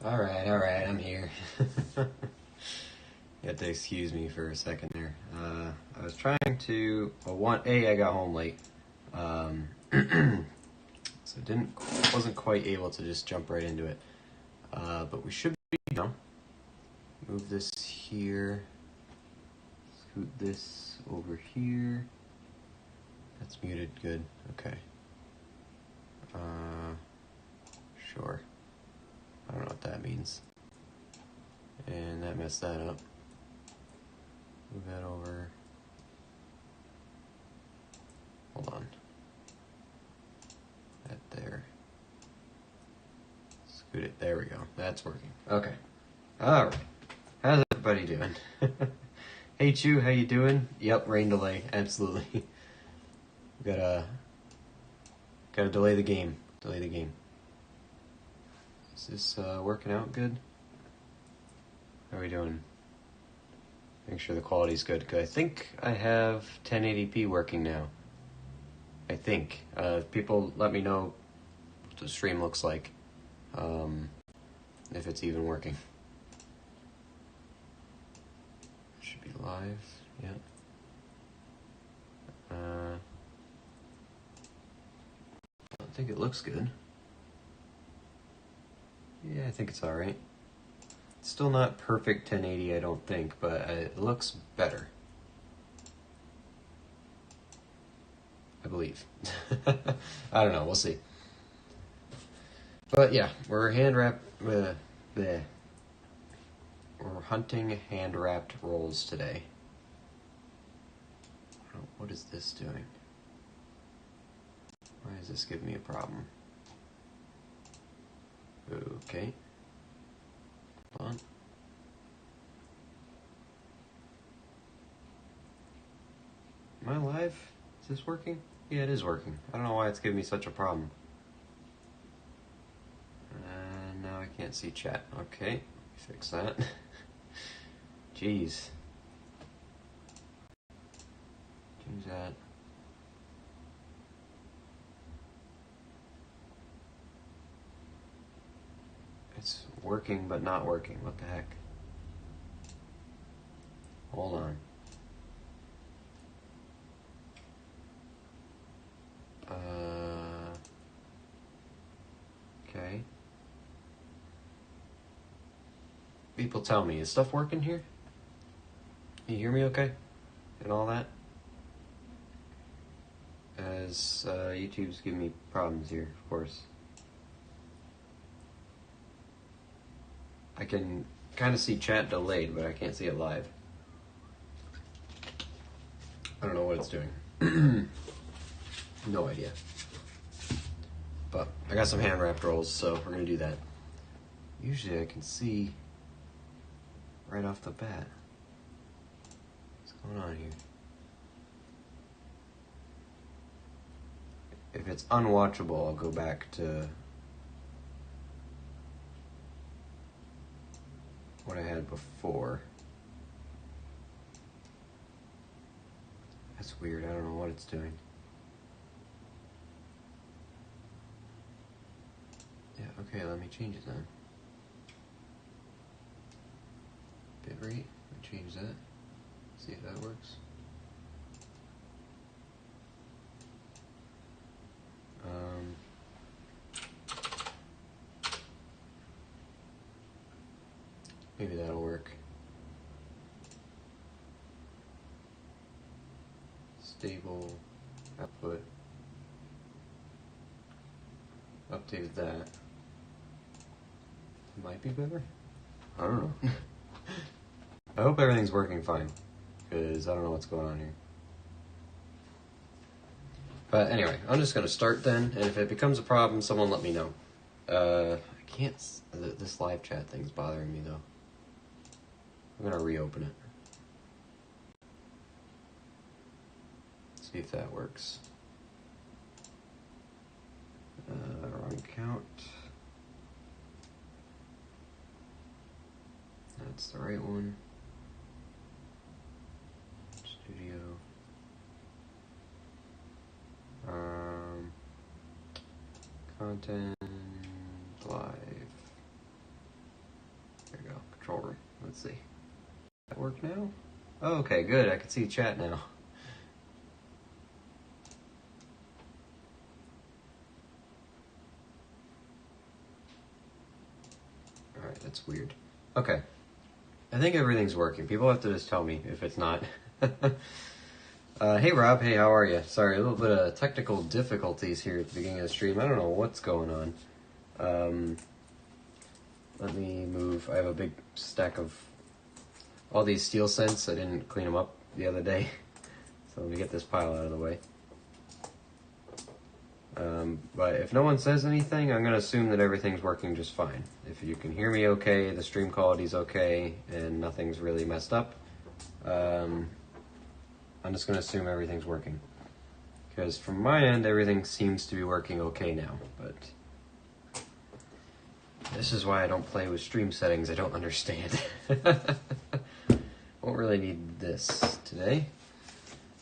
Alright, I'm here. You have to excuse me for a second there. I was trying to, I got home late. So wasn't quite able to just jump right into it. But we should be, move this here, scoot this over here. That's muted, good, okay. Sure. I don't know what that means. And that messed that up. Move that over. Hold on. That there. Scoot it. There we go. That's working. Okay. Alright. How's everybody doing? Hey Chew, how you doing? Yep, rain delay. Absolutely. Gotta delay the game. Delay the game. Is this working out good? How are we doing? Make sure the quality's good. Cause I think I have 1080p working now. I think. People let me know what the stream looks like. If it's even working. Should be live. Yeah. I don't think it looks good. Yeah, I think it's alright. It's still not perfect 1080, I don't think, but it looks better. I believe. I don't know, we'll see. But yeah, we're we're hunting hand-wrapped rolls today. What is this doing? Why is this giving me a problem? Okay. Hold on. Am I live? Is this working? Yeah, it is working. I don't know why it's giving me such a problem. Now I can't see chat. Okay, fix that. Jeez. Change that. It's working but not working. What the heck? Hold on. Okay. People tell me, is stuff working here? Can you hear me okay? And all that? As YouTube's giving me problems here, of course. I can kind of see chat delayed, but I can't see it live. I don't know what it's doing. No idea. But I got some hand-wrapped rolls, so we're going to do that. Usually I can see right off the bat. What's going on here? If it's unwatchable, I'll go back to what I had before. That's weird. I don't know what it's doing. Yeah, okay, let me change it then. Bitrate, let me change that. See if that works. Maybe that'll work. Stable output. Updated that. Might be better? I don't know. I hope everything's working fine, because I don't know what's going on here. But anyway, I'm just going to start then, and if it becomes a problem, someone let me know. I can't... This live chat thing's bothering me, though. I'm going to reopen it. See if that works. Wrong count. That's the right one. Studio. Content live. Let's see. Does that work now? Oh, okay, good. I can see chat now. Alright, that's weird. Okay. I think everything's working. People have to just tell me if it's not. Hey Rob, hey, how are you? Sorry, a little bit of technical difficulties here at the beginning of the stream. I don't know what's going on. Let me move. I have a big stack of all these steel cents. I didn't clean them up the other day. So let me get this pile out of the way. But if no one says anything, I'm going to assume that everything's working just fine. If you can hear me okay, the stream quality's okay, and nothing's really messed up, I'm just going to assume everything's working. Because from my end, everything seems to be working okay now, but this is why I don't play with stream settings. I don't understand. Won't really need this today.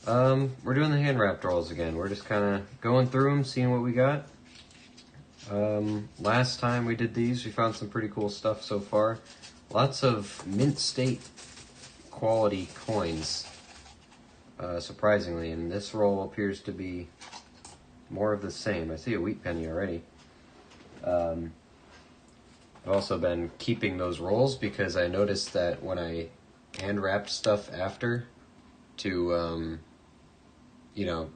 We're doing the hand wrapped rolls again. We're just kind of going through them, seeing what we got. Last time we did these, we found some pretty cool stuff so far. Lots of mint state quality coins, surprisingly, and this roll appears to be more of the same. I see a wheat penny already. I've also been keeping those rolls because I noticed that when I hand wrapped stuff after to you know,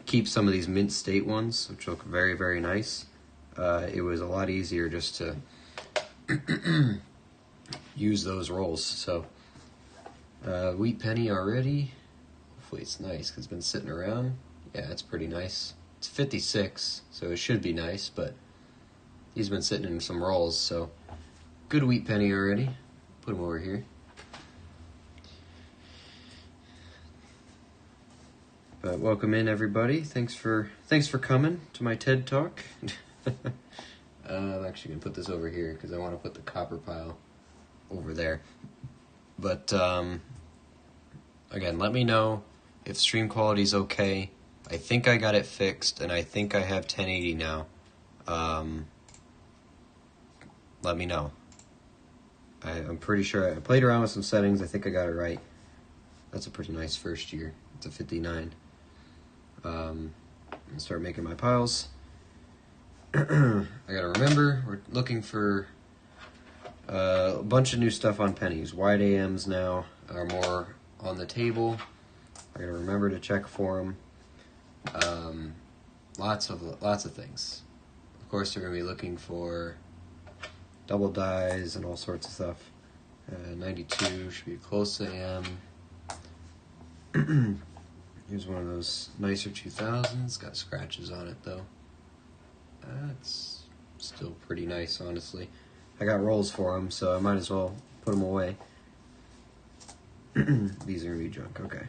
keep some of these mint state ones, which look very, very nice. It was a lot easier just to use those rolls. So, wheat penny already. Hopefully it's nice because it's been sitting around. Yeah, it's pretty nice. It's 56, so it should be nice, but he's been sitting in some rolls, so good wheat penny already. Put him over here. But welcome in, everybody. Thanks for coming to my TED Talk. I'm actually gonna put this over here because I want to put the copper pile over there. But again, let me know if stream quality is okay. I think I got it fixed, and I think I have 1080 now. Let me know. I'm pretty sure I played around with some settings. I think I got it right. That's a pretty nice first year. It's a 59. And start making my piles. I gotta remember, we're looking for a bunch of new stuff on pennies. Wide AMs now are more on the table. I gotta remember to check for them. Lots of things. Of course, they're gonna be looking for double dies and all sorts of stuff. 92 should be a close AM. Here's one of those nicer 2000s. Got scratches on it, though. That's still pretty nice, honestly. I got rolls for them, so I might as well put them away. These are going to be junk, okay.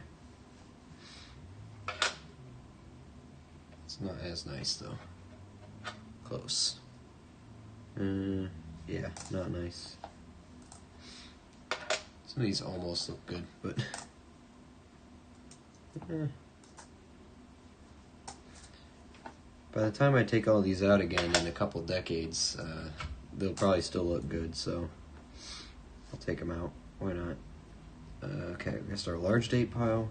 It's not as nice, though. Close. Yeah, not nice. Some of these almost look good, but... By the time I take all these out again in a couple decades, they'll probably still look good, so I'll take them out. Why not? Okay, we're going to start a large date pile.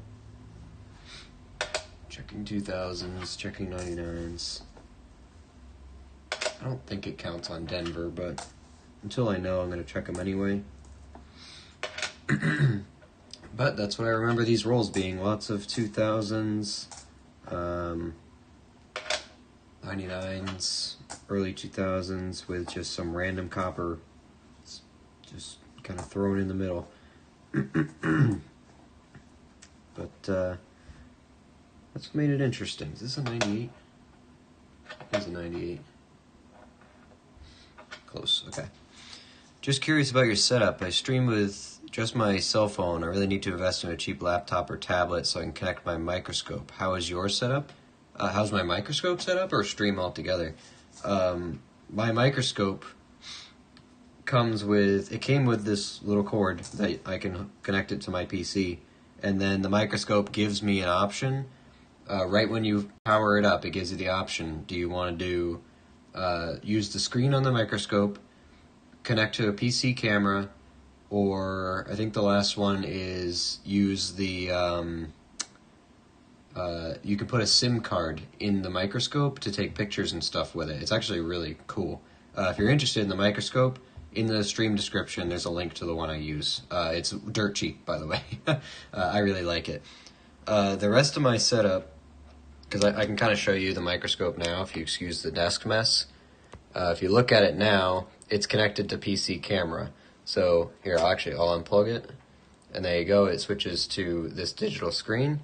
Checking 2000s, checking 99s. I don't think it counts on Denver, but until I know, I'm going to check them anyway. But that's what I remember these rolls being. Lots of 2000s, 99s, early 2000s with just some random copper just kind of thrown in the middle. But that's what made it interesting. Is this a 98? It is a 98. Close, okay. Just curious about your setup. I stream with just my cell phone. I really need to invest in a cheap laptop or tablet so I can connect my microscope. How is your setup? How's my microscope set up, or stream altogether? My microscope came with this little cord that I can connect it to my PC, and then the microscope gives me an option. Right when you power it up, it gives you the option. Do you want to use the screen on the microscope, connect to a PC camera, or I think the last one is use the, you can put a SIM card in the microscope to take pictures and stuff with it. It's actually really cool. If you're interested in the microscope, in the stream description there's a link to the one I use. It's dirt cheap, by the way. I really like it. The rest of my setup, because I can kind of show you the microscope now if you excuse the desk mess. If you look at it now, it's connected to PC camera. So here, I'll unplug it, and there you go. It switches to this digital screen,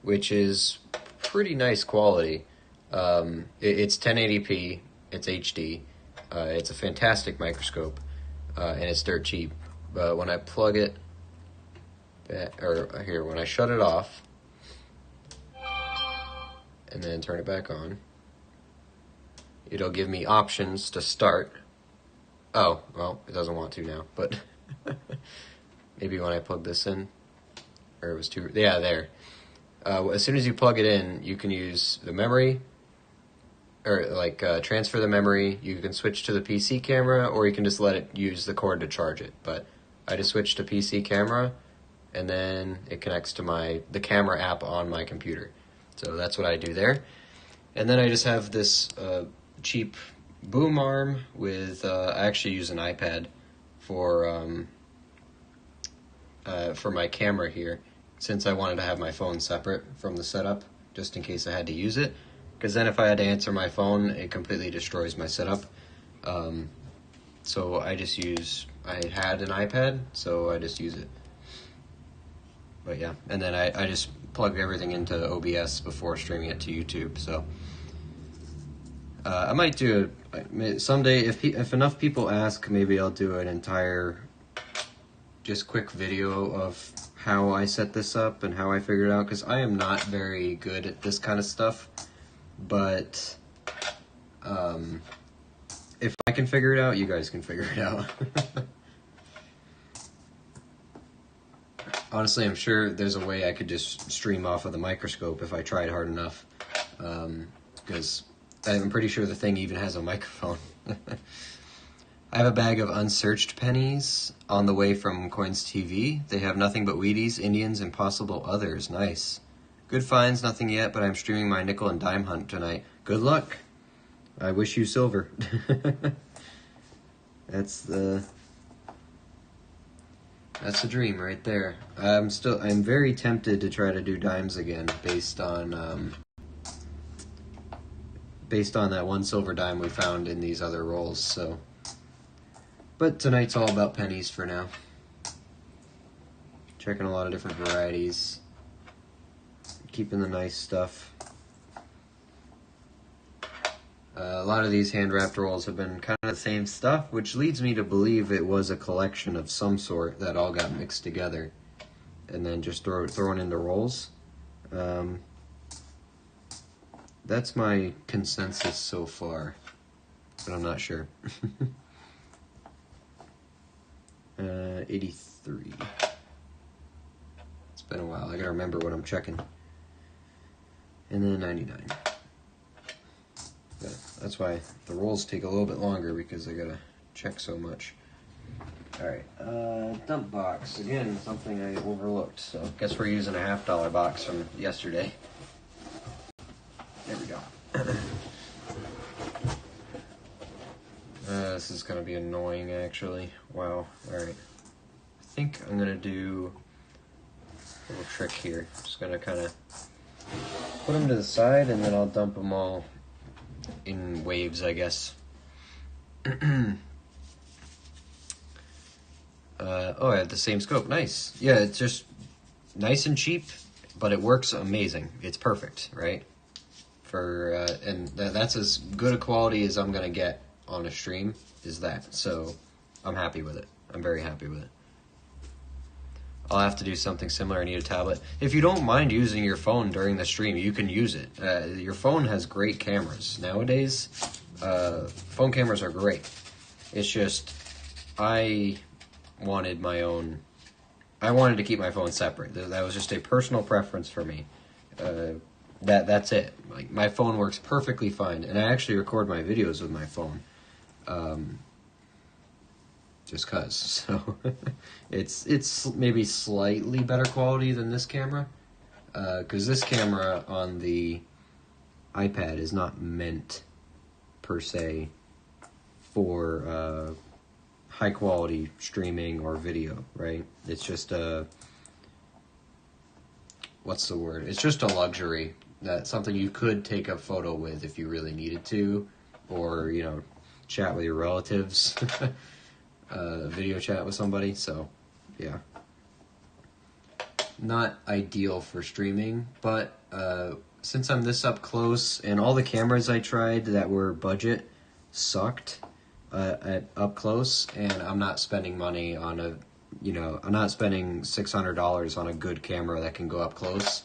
which is pretty nice quality. It's 1080p, it's HD, it's a fantastic microscope, and it's dirt cheap. But when I plug it, when I shut it off, and then turn it back on, it'll give me options to start. Oh, well, it doesn't want to now, but maybe when I plug this in, or it was too, yeah, there. As soon as you plug it in, you can use the memory, or transfer the memory. You can switch to the PC camera, or you can just let it use the cord to charge it. But I just switched to PC camera, and then it connects to the camera app on my computer. So that's what I do there. And then I just have this cheap boom arm with, I actually use an iPad for my camera here, since I wanted to have my phone separate from the setup, just in case I had to use it. Because then if I had to answer my phone, it completely destroys my setup. So I had an iPad, so I just use it. But yeah, and then I just plug everything into OBS before streaming it to YouTube. So I might do someday, if enough people ask, maybe I'll do an entire just quick video of how I set this up and how I figured it out, because I am not very good at this kind of stuff. But if I can figure it out, you guys can figure it out. Honestly, I'm sure there's a way I could just stream off of the microscope if I tried hard enough, because I'm pretty sure the thing even has a microphone. I have a bag of unsearched pennies on the way from Coins TV. They have nothing but Wheaties, Indians, and possible others. Nice. Good finds, nothing yet, but I'm streaming my nickel and dime hunt tonight. Good luck. I wish you silver. That's the dream right there. I'm very tempted to try to do dimes again based on that one silver dime we found in these other rolls. So, but tonight's all about pennies for now. Checking a lot of different varieties. Keeping the nice stuff. A lot of these hand-wrapped rolls have been kind of the same stuff, which leads me to believe it was a collection of some sort that all got mixed together and then just thrown into rolls. That's my consensus so far, but I'm not sure. 83. It's been a while. I gotta remember what I'm checking. And then 99. That's why the rolls take a little bit longer, because I gotta check so much. Alright, dump box. Again, something I overlooked, so guess we're using a $50 box from yesterday. There we go. This is gonna be annoying, actually. Wow, alright. I think I'm gonna do a little trick here. Just gonna kind of put them to the side, and then I'll dump them all in waves, I guess. Oh, I have the same scope. Nice. Yeah, it's just nice and cheap, but it works amazing. It's perfect, right? And that's as good a quality as I'm gonna get on a stream, is that. So I'm happy with it. I'm very happy with it. I'll have to do something similar. I need a tablet. If you don't mind using your phone during the stream, you can use it. Your phone has great cameras. Nowadays, phone cameras are great. It's just, I wanted to keep my phone separate. That was just a personal preference for me. That's it. Like, my phone works perfectly fine, and I actually record my videos with my phone. just cause. So it's maybe slightly better quality than this camera, because this camera on the iPad is not meant per se for high quality streaming or video, right? It's just what's the word? It's just a luxury. That's something you could take a photo with if you really needed to, or, you know, chat with your relatives, video chat with somebody. So, yeah. Not ideal for streaming, but since I'm this up close, and all the cameras I tried that were budget sucked at up close, and I'm not spending money on a, you know, I'm not spending $600 on a good camera that can go up close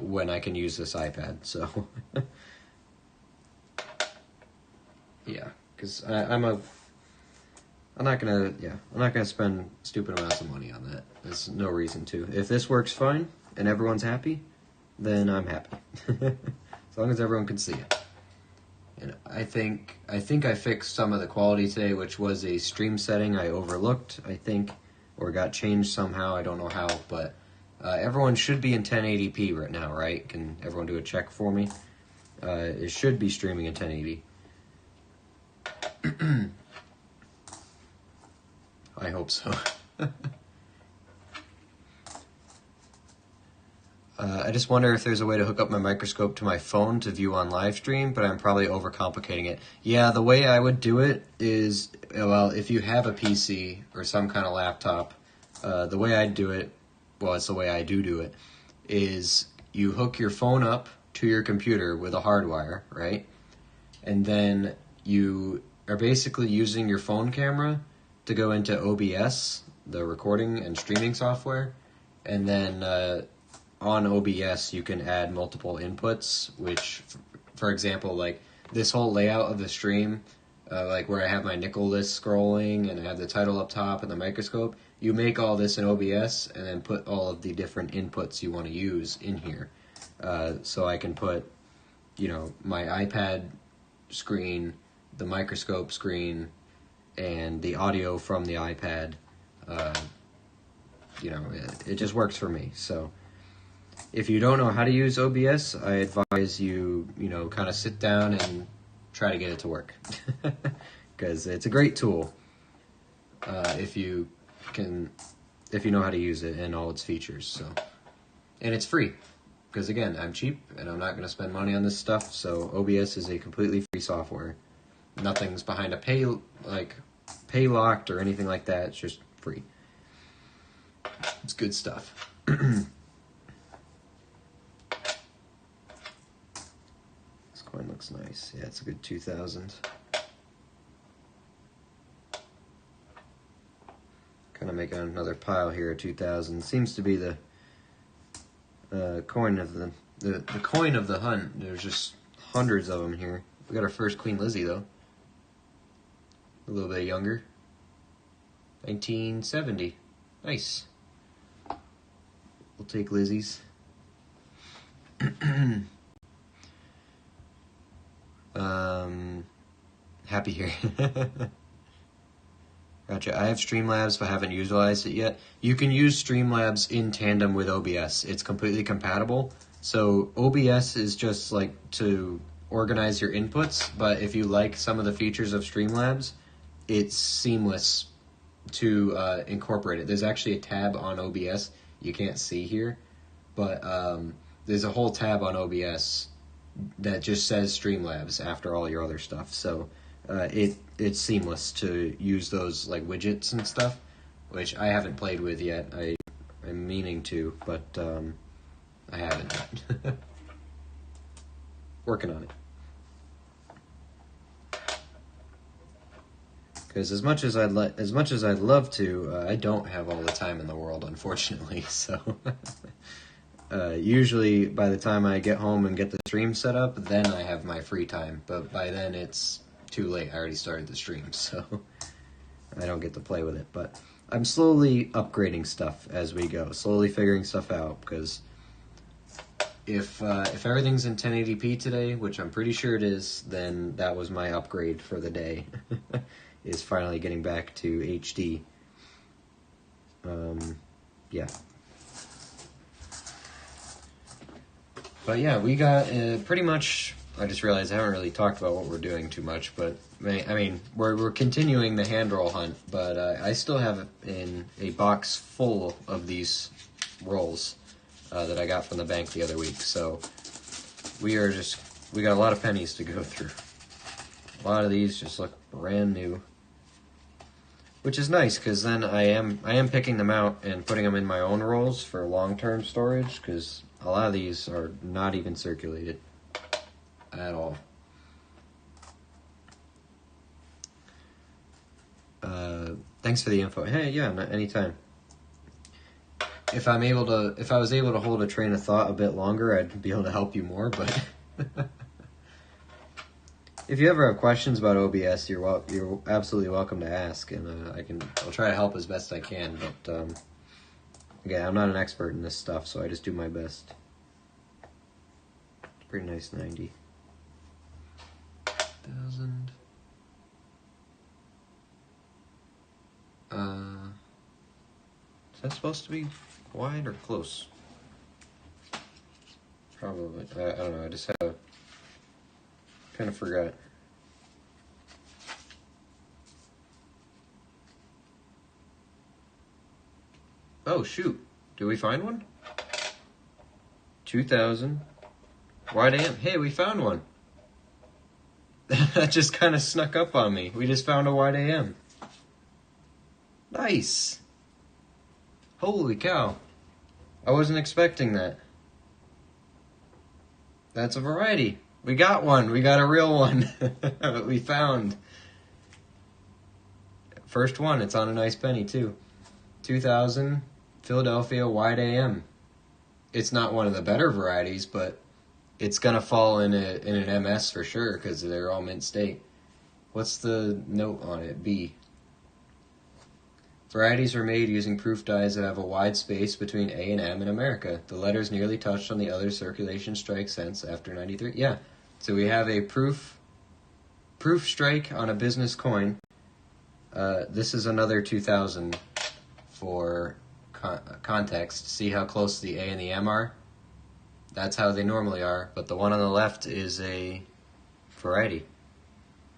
when I can use this iPad. So, yeah, because I'm not gonna spend stupid amounts of money on that. There's no reason to. If this works fine and everyone's happy, then I'm happy. As long as everyone can see it. And I think I fixed some of the quality today, which was a stream setting I overlooked, I think, or got changed somehow. I don't know how, but everyone should be in 1080p right now, right? Can everyone do a check for me? It should be streaming in 1080. I hope so. I just wonder if there's a way to hook up my microscope to my phone to view on live stream, but I'm probably overcomplicating it. Yeah, the way I would do it is, well, if you have a PC or some kind of laptop, the way I'd do it, well, it's the way I do it, is you hook your phone up to your computer with a hardwire, right? And then you are basically using your phone camera to go into OBS, the recording and streaming software, and then on OBS you can add multiple inputs, which, for example, like this whole layout of the stream, like where I have my nickel list scrolling and I have the title up top and the microscope, you make all this in OBS and then put all of the different inputs you want to use in here. So I can put, you know, my iPad screen, the microscope screen, and the audio from the iPad. You know, it just works for me. So if you don't know how to use OBS, I advise you, you know, kind of sit down and try to get it to work. Because it's a great tool if you know how to use it and all its features. So, and it's free. Because again, I'm cheap and I'm not going to spend money on this stuff. So OBS is a completely free software. Nothing's behind a pay locked or anything like that. It's just free. It's good stuff. This coin looks nice. Yeah, it's a good 2,000. Kind of making another pile here at 2,000. Seems to be the coin of the coin of the hunt. There's just hundreds of them here. We got our first Queen Lizzie though. A little bit younger. 1970. Nice. We'll take Lizzie's. Happy here. Gotcha. I have Streamlabs, but haven't utilized it yet. You can use Streamlabs in tandem with OBS. It's completely compatible. So OBS is just like to organize your inputs, but if you like some of the features of Streamlabs, it's seamless to incorporate it. There's actually a tab on OBS you can't see here, but there's a whole tab on OBS that just says Streamlabs after all your other stuff. So it's seamless to use those like widgets and stuff, which I haven't played with yet. I'm meaning to, but I haven't yet. Working on it. Because as much as I'd love to, I don't have all the time in the world, unfortunately. So usually by the time I get home and get the stream set up, then I have my free time. But by then it's too late. I already started the stream, so I don't get to play with it. But I'm slowly upgrading stuff as we go, slowly figuring stuff out. Because if everything's in 1080p today, which I'm pretty sure it is, then that was my upgrade for the day. is finally getting back to HD. Yeah. But yeah, we got pretty much. I just realized I haven't really talked about what we're doing too much, but I mean, we're continuing the hand roll hunt, but I still have in a box full of these rolls that I got from the bank the other week. So we got a lot of pennies to go through. A lot of these just look brand new, which is nice because then I am picking them out and putting them in my own rolls for long-term storage, because a lot of these are not even circulated at all. Thanks for the info. Hey, yeah, anytime. If I was able to hold a train of thought a bit longer, I'd be able to help you more. But if you ever have questions about OBS, you're absolutely welcome to ask, and I'll try to help as best I can. But again, I'm not an expert in this stuff, so I just do my best. Pretty nice 90,000. Is that supposed to be wide or close? Probably. I don't know. I just kind of forgot. Oh shoot! Did we find one? 2,000. Wide AM. Hey, we found one. That just kind of snuck up on me. We just found a wide AM. Nice. Holy cow. I wasn't expecting that. That's a variety. We got one. We got a real one. We found. First one. It's on a nice penny too. 2,000 Philadelphia wide AM. It's not one of the better varieties, but it's gonna fall in an MS for sure because they're all mint state. What's the note on it? B. Varieties are made using proof dies that have a wide space between A and M in America. The letters nearly touched on the other circulation strike since after 93. Yeah, so we have a proof strike on a business coin. This is another 2,000 for context. See how close the A and the M are? That's how they normally are, but the one on the left is a variety.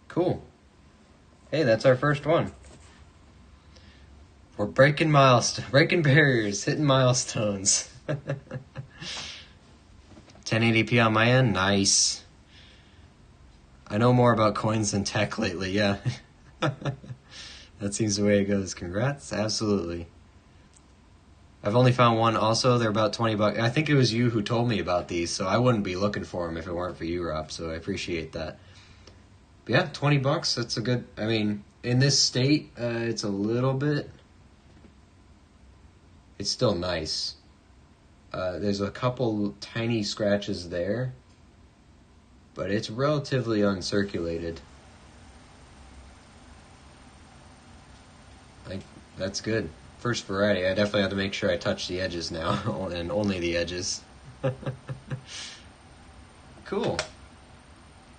Cool. Hey, that's our first one. We're breaking barriers, hitting milestones. 1080p on my end, nice. I know more about coins than tech lately, yeah. That seems the way it goes. Congrats, absolutely. I've only found one also, they're about 20 bucks. I think it was you who told me about these, so I wouldn't be looking for them if it weren't for you, Rob, so I appreciate that. But yeah, 20 bucks, that's a good, I mean, in this state, it's a little bit, it's still nice. There's a couple tiny scratches there, but it's relatively uncirculated. That's good. First variety. I definitely have to make sure I touch the edges now, and only the edges. Cool.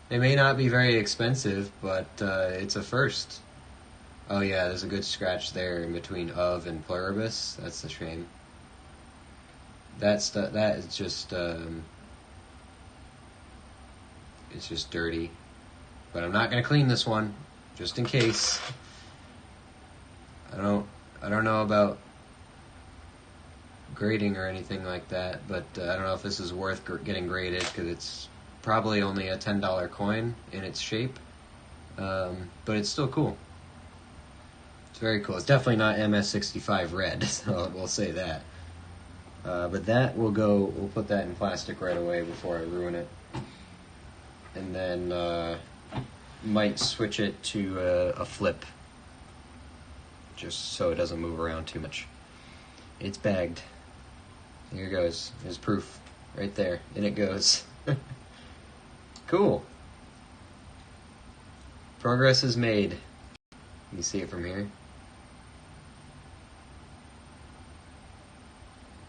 It may not be very expensive, but it's a first. Oh yeah, there's a good scratch there in between of and pluribus. That's a shame. That is just it's just dirty. But I'm not gonna clean this one, just in case. I don't know about grading or anything like that, but I don't know if this is worth getting graded because it's probably only a $10 coin in its shape, but it's still cool. It's very cool. It's definitely not MS65 red, so we'll say that. But that we'll put that in plastic right away before I ruin it, and then might switch it to a flip, just so it doesn't move around too much. It's bagged. Here it goes. There's proof right there. In it goes. Cool. Progress is made. You can see it from here.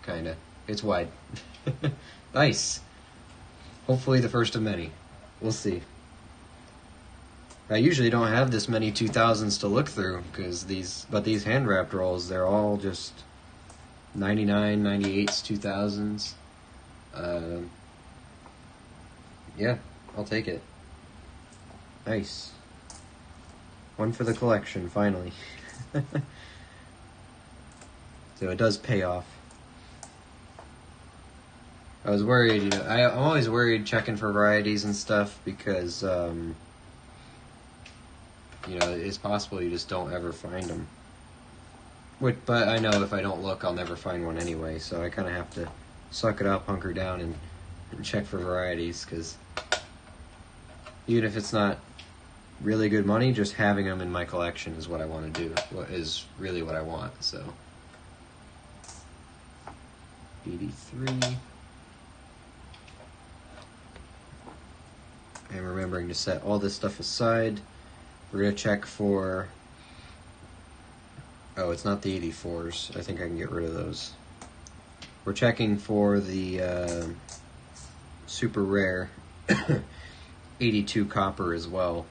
Kinda. It's wide. Nice. Hopefully the first of many. We'll see. I usually don't have this many 2000s to look through, because these hand wrapped rolls, they're all just 99, 98s, 2000s. Yeah, I'll take it. Nice. One for the collection, finally. So it does pay off. I was worried, you know, I'm always worried checking for varieties and stuff because, you know, it's possible you just don't ever find them. But I know if I don't look, I'll never find one anyway, so I kind of have to suck it up, hunker down, and check for varieties, because even if it's not really good money, just having them in my collection is what I want to do, is really what I want, so. 83. And remembering to set all this stuff aside. We're going to check for... Oh, it's not the 84s. I think I can get rid of those. We're checking for the super rare 82 copper as well.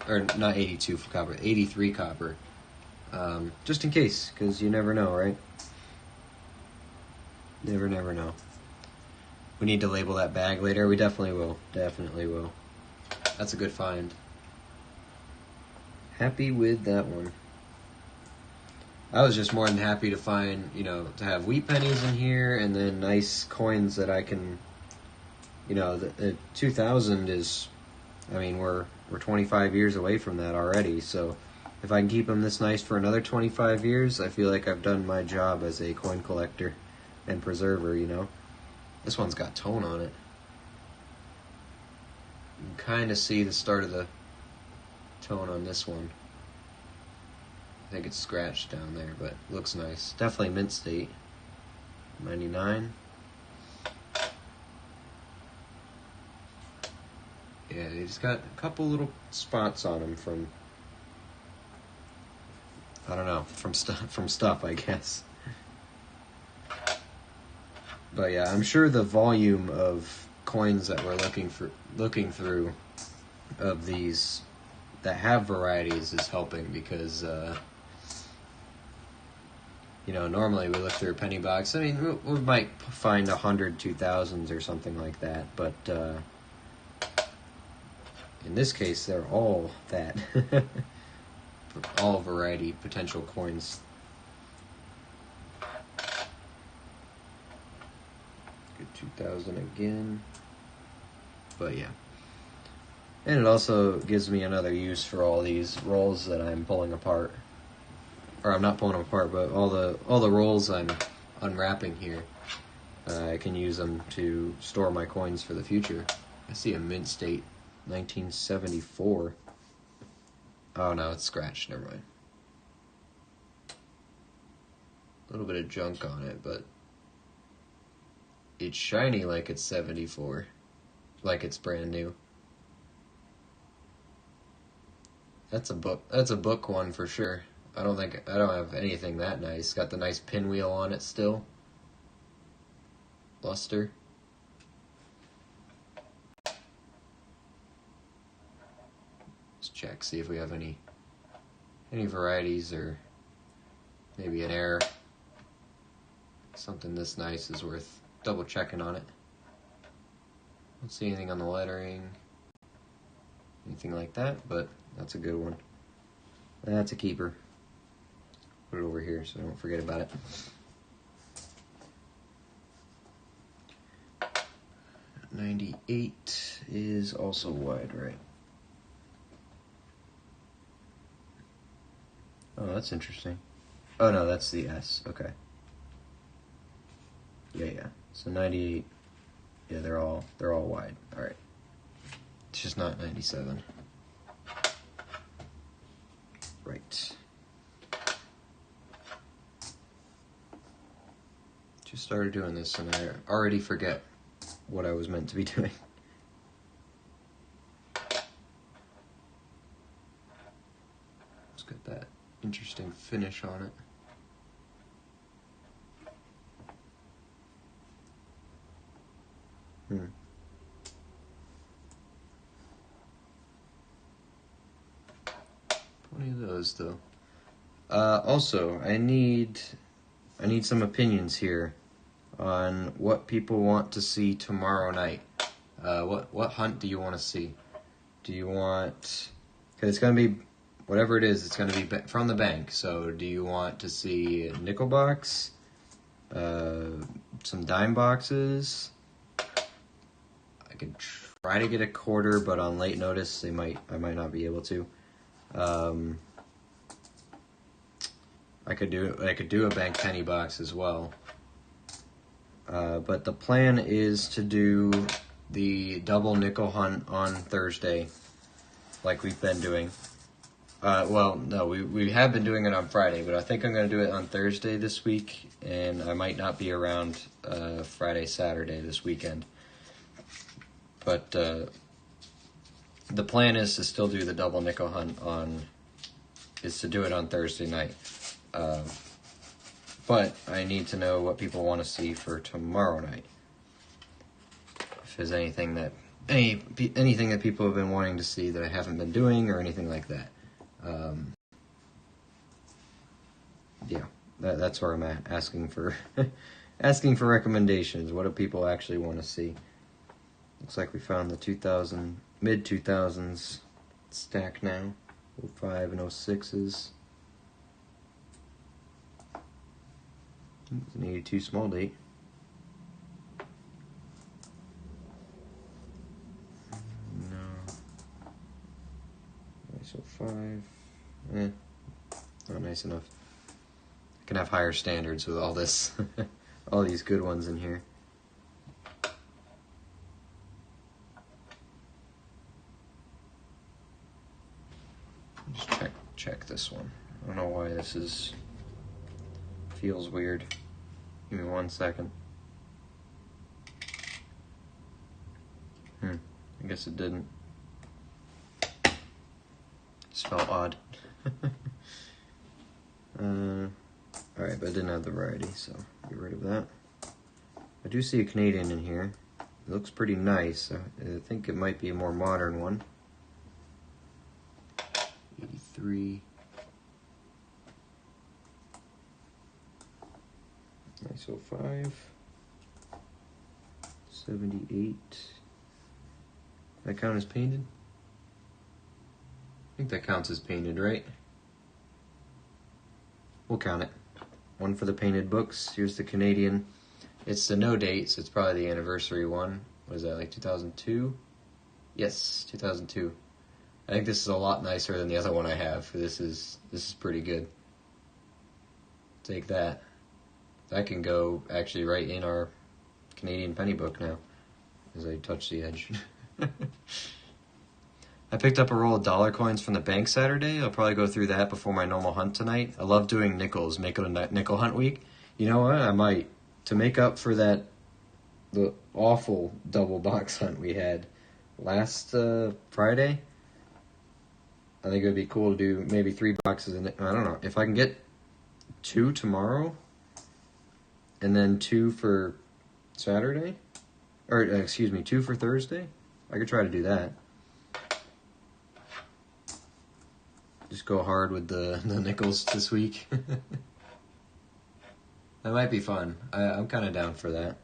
Or not 82 copper, 83 copper. Just in case, because you never know, right? Never know. We need to label that bag later. We definitely will. Definitely will. That's a good find. Happy with that one. I was just more than happy to find, you know, to have wheat pennies in here, and then nice coins that I can, you know, the 2000 is, I mean, we're 25 years away from that already, so if I can keep them this nice for another 25 years, I feel like I've done my job as a coin collector and preserver, you know. This one's got tone on it. You can kind of see the start of the tone on this one. I think it's scratched down there, but it looks nice. Definitely mint state. 99. Yeah, he's got a couple little spots on him from, I don't know, from stuff, I guess. But yeah, I'm sure the volume of coins that we're looking through of these that have varieties is helping, because you know, normally we look through a penny box. I mean, we might find 100 2000s or something like that, but in this case, they're all that. All variety potential coins. Good 2000 again. But yeah. And it also gives me another use for all these rolls that I'm pulling apart. Or I'm not pulling them apart, but all the rolls I'm unwrapping here. I can use them to store my coins for the future. I see a mint state 1974. Oh no, it's scratched, never mind. A little bit of junk on it, but it's shiny like it's 74. Like it's brand new. That's a book one for sure. I don't have anything that nice. Got the nice pinwheel on it still. Luster. Let's check, see if we have any varieties, or maybe an error. Something this nice is worth double checking on it. Don't see anything on the lettering, anything like that, but that's a good one. That's a keeper. Put it over here so I don't forget about it. $98 is also wide, right? Oh, that's interesting. Oh no, that's the S. Okay. Yeah. So 98. Yeah, they're all wide. All right. It's just not 97. Right. Just started doing this and I already forget what I was meant to be doing. It's got that interesting finish on it. those though. Also, I need some opinions here on what people want to see tomorrow night. What hunt do you want to see? Do you want... Because it's going to be, whatever it is, it's going to be from the bank. So do you want to see a nickel box? Some dime boxes? I could try to get a quarter, but on late notice, I might not be able to. I could do a bank penny box as well. But the plan is to do the double nickel hunt on Thursday, like we've been doing. Well, no, we have been doing it on Friday, but I think I'm going to do it on Thursday this week, and I might not be around Friday, Saturday this weekend. But the plan is to still do the double nickel hunt is to do it on Thursday night. But I need to know what people want to see for tomorrow night. If there's anything that people have been wanting to see that I haven't been doing or anything like that. Yeah, that's where I'm at, asking for recommendations. What do people actually want to see? Looks like we found the mid-2000s stack now. 05 and 06s. It's an 82 small date. No. Nice 05. Not nice enough. I can have higher standards with all this, all these good ones in here. Just check this one. I don't know why this feels weird. Give me 1 second. I guess it didn't. Just felt odd. Alright, but I didn't have the variety, so get rid of that. I do see a Canadian in here. It looks pretty nice. I think it might be a more modern one. 83. Nice 05. 78. That count as painted? I think that counts as painted, right? We'll count it. One for the painted books. Here's the Canadian. It's the no date, so it's probably the anniversary one. What is that, like 2002? Yes, 2002. I think this is a lot nicer than the other one I have. This is pretty good. Take that. That can go actually right in our Canadian penny book now, as I touch the edge. I picked up a roll of dollar coins from the bank Saturday. I'll probably go through that before my normal hunt tonight. I love doing nickels, make it a nickel hunt week. You know what? I might, to make up for the awful double box hunt we had last Friday. I think it would be cool to do maybe 3 boxes. I don't know. If I can get 2 tomorrow, and then 2 for Saturday, or excuse me, 2 for Thursday, I could try to do that. Just go hard with the nickels this week. That might be fun. I'm kind of down for that.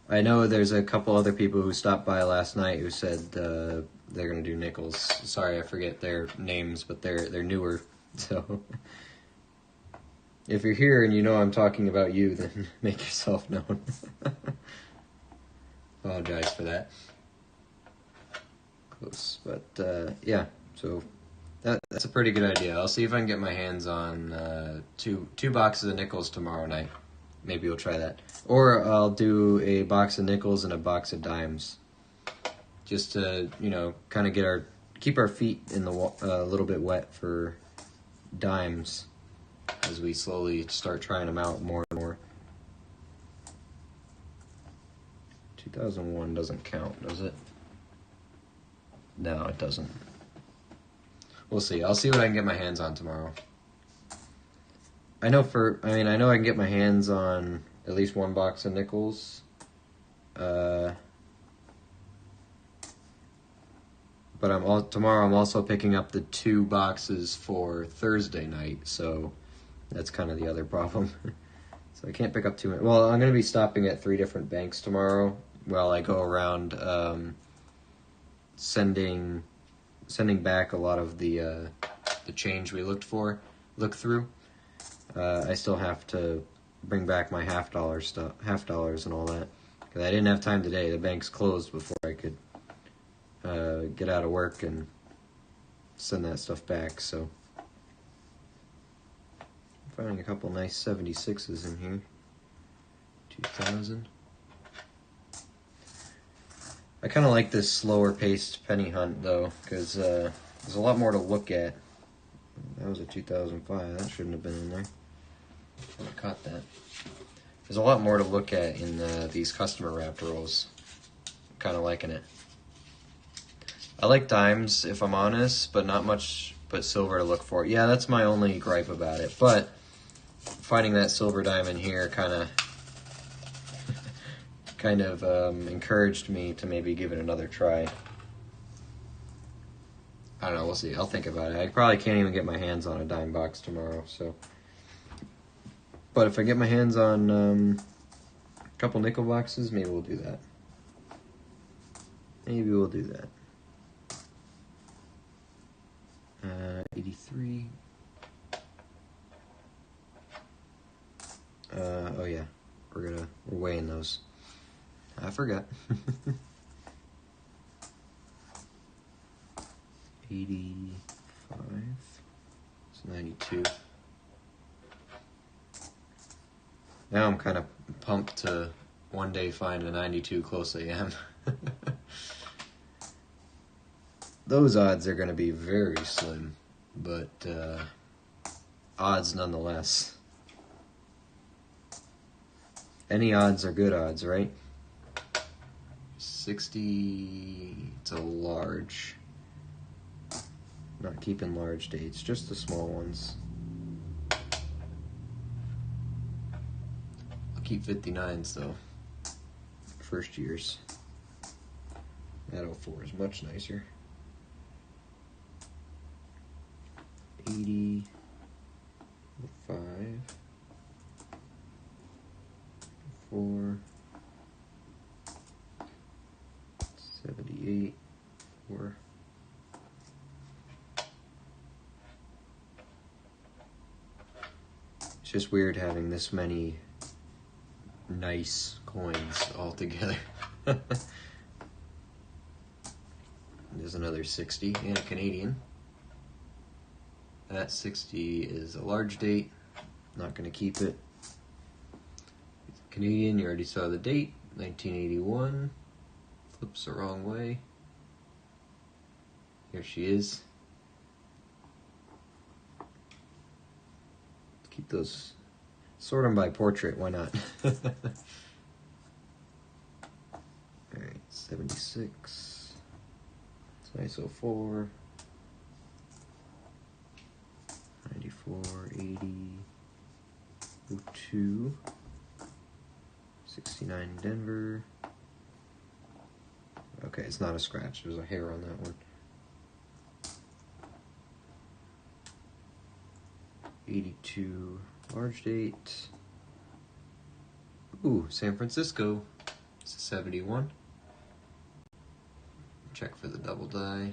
I know there's a couple other people who stopped by last night who said they're going to do nickels. Sorry, I forget their names, but they're newer. So if you're here and you know I'm talking about you, then make yourself known. Apologize for that. Close, but yeah. So that's a pretty good idea. I'll see if I can get my hands on two boxes of nickels tomorrow night. Maybe we'll try that. Or I'll do a box of nickels and a box of dimes. Just to, kind of keep our feet in the a little bit wet for dimes as we slowly start trying them out more and more. 2001 doesn't count, does it? No, it doesn't. We'll see. I'll see what I can get my hands on tomorrow. I know I can get my hands on at least 1 box of nickels. But But tomorrow I'm also picking up the 2 boxes for Thursday night, so that's kind of the other problem. So I can't pick up too many. Well, I'm going to be stopping at 3 different banks tomorrow while I go around sending back a lot of the change we looked through. I still have to bring back my half dollars and all that, because I didn't have time today. The bank's closed before I could get out of work and send that stuff back. So I'm finding a couple nice 76s in here. 2000. I kind of like this slower paced penny hunt though, because there's a lot more to look at. That was a 2005. That shouldn't have been in there. I caught that. There's a lot more to look at in these customer wrapped rolls. I'm kind of liking it. I like dimes, if I'm honest, but not much but silver to look for. Yeah, that's my only gripe about it. But finding that silver dime in here kind of encouraged me to maybe give it another try. I don't know, we'll see. I'll think about it. I probably can't even get my hands on a dime box tomorrow, so. But if I get my hands on a couple nickel boxes, maybe we'll do that. Maybe we'll do that. 83. Oh yeah, we're weighing those. I forgot. 85. It's 92. Now I'm kind of pumped to one day find a 92 close AM. Those odds are going to be very slim, but odds nonetheless. Any odds are good odds, right? 60, it's a large. Not keeping large dates, just the small ones. I'll keep 59s though. First years. That 04 is much nicer. 80, 5, 4, 78, 4. It's just weird having this many nice coins all together. There's another 60 and a Canadian. That 60 is a large date. Not going to keep it. Canadian, you already saw the date. 1981. Flips the wrong way. Here she is. Keep those. Sort them by portrait, why not? Alright, 76. It's nice 04. 94, 80, 02, 69 Denver. Okay, it's not a scratch. There's a hair on that one. 82, large date. Ooh, San Francisco. It's a 71. Check for the double die.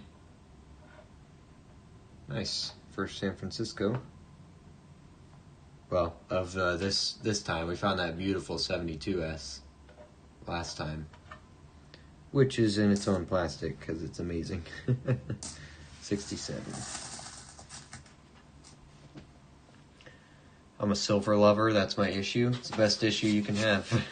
Nice. First San Francisco. Well, of this time, we found that beautiful 72S last time, which is in its own plastic because it's amazing. 67. I'm a silver lover. That's my issue. It's the best issue you can have.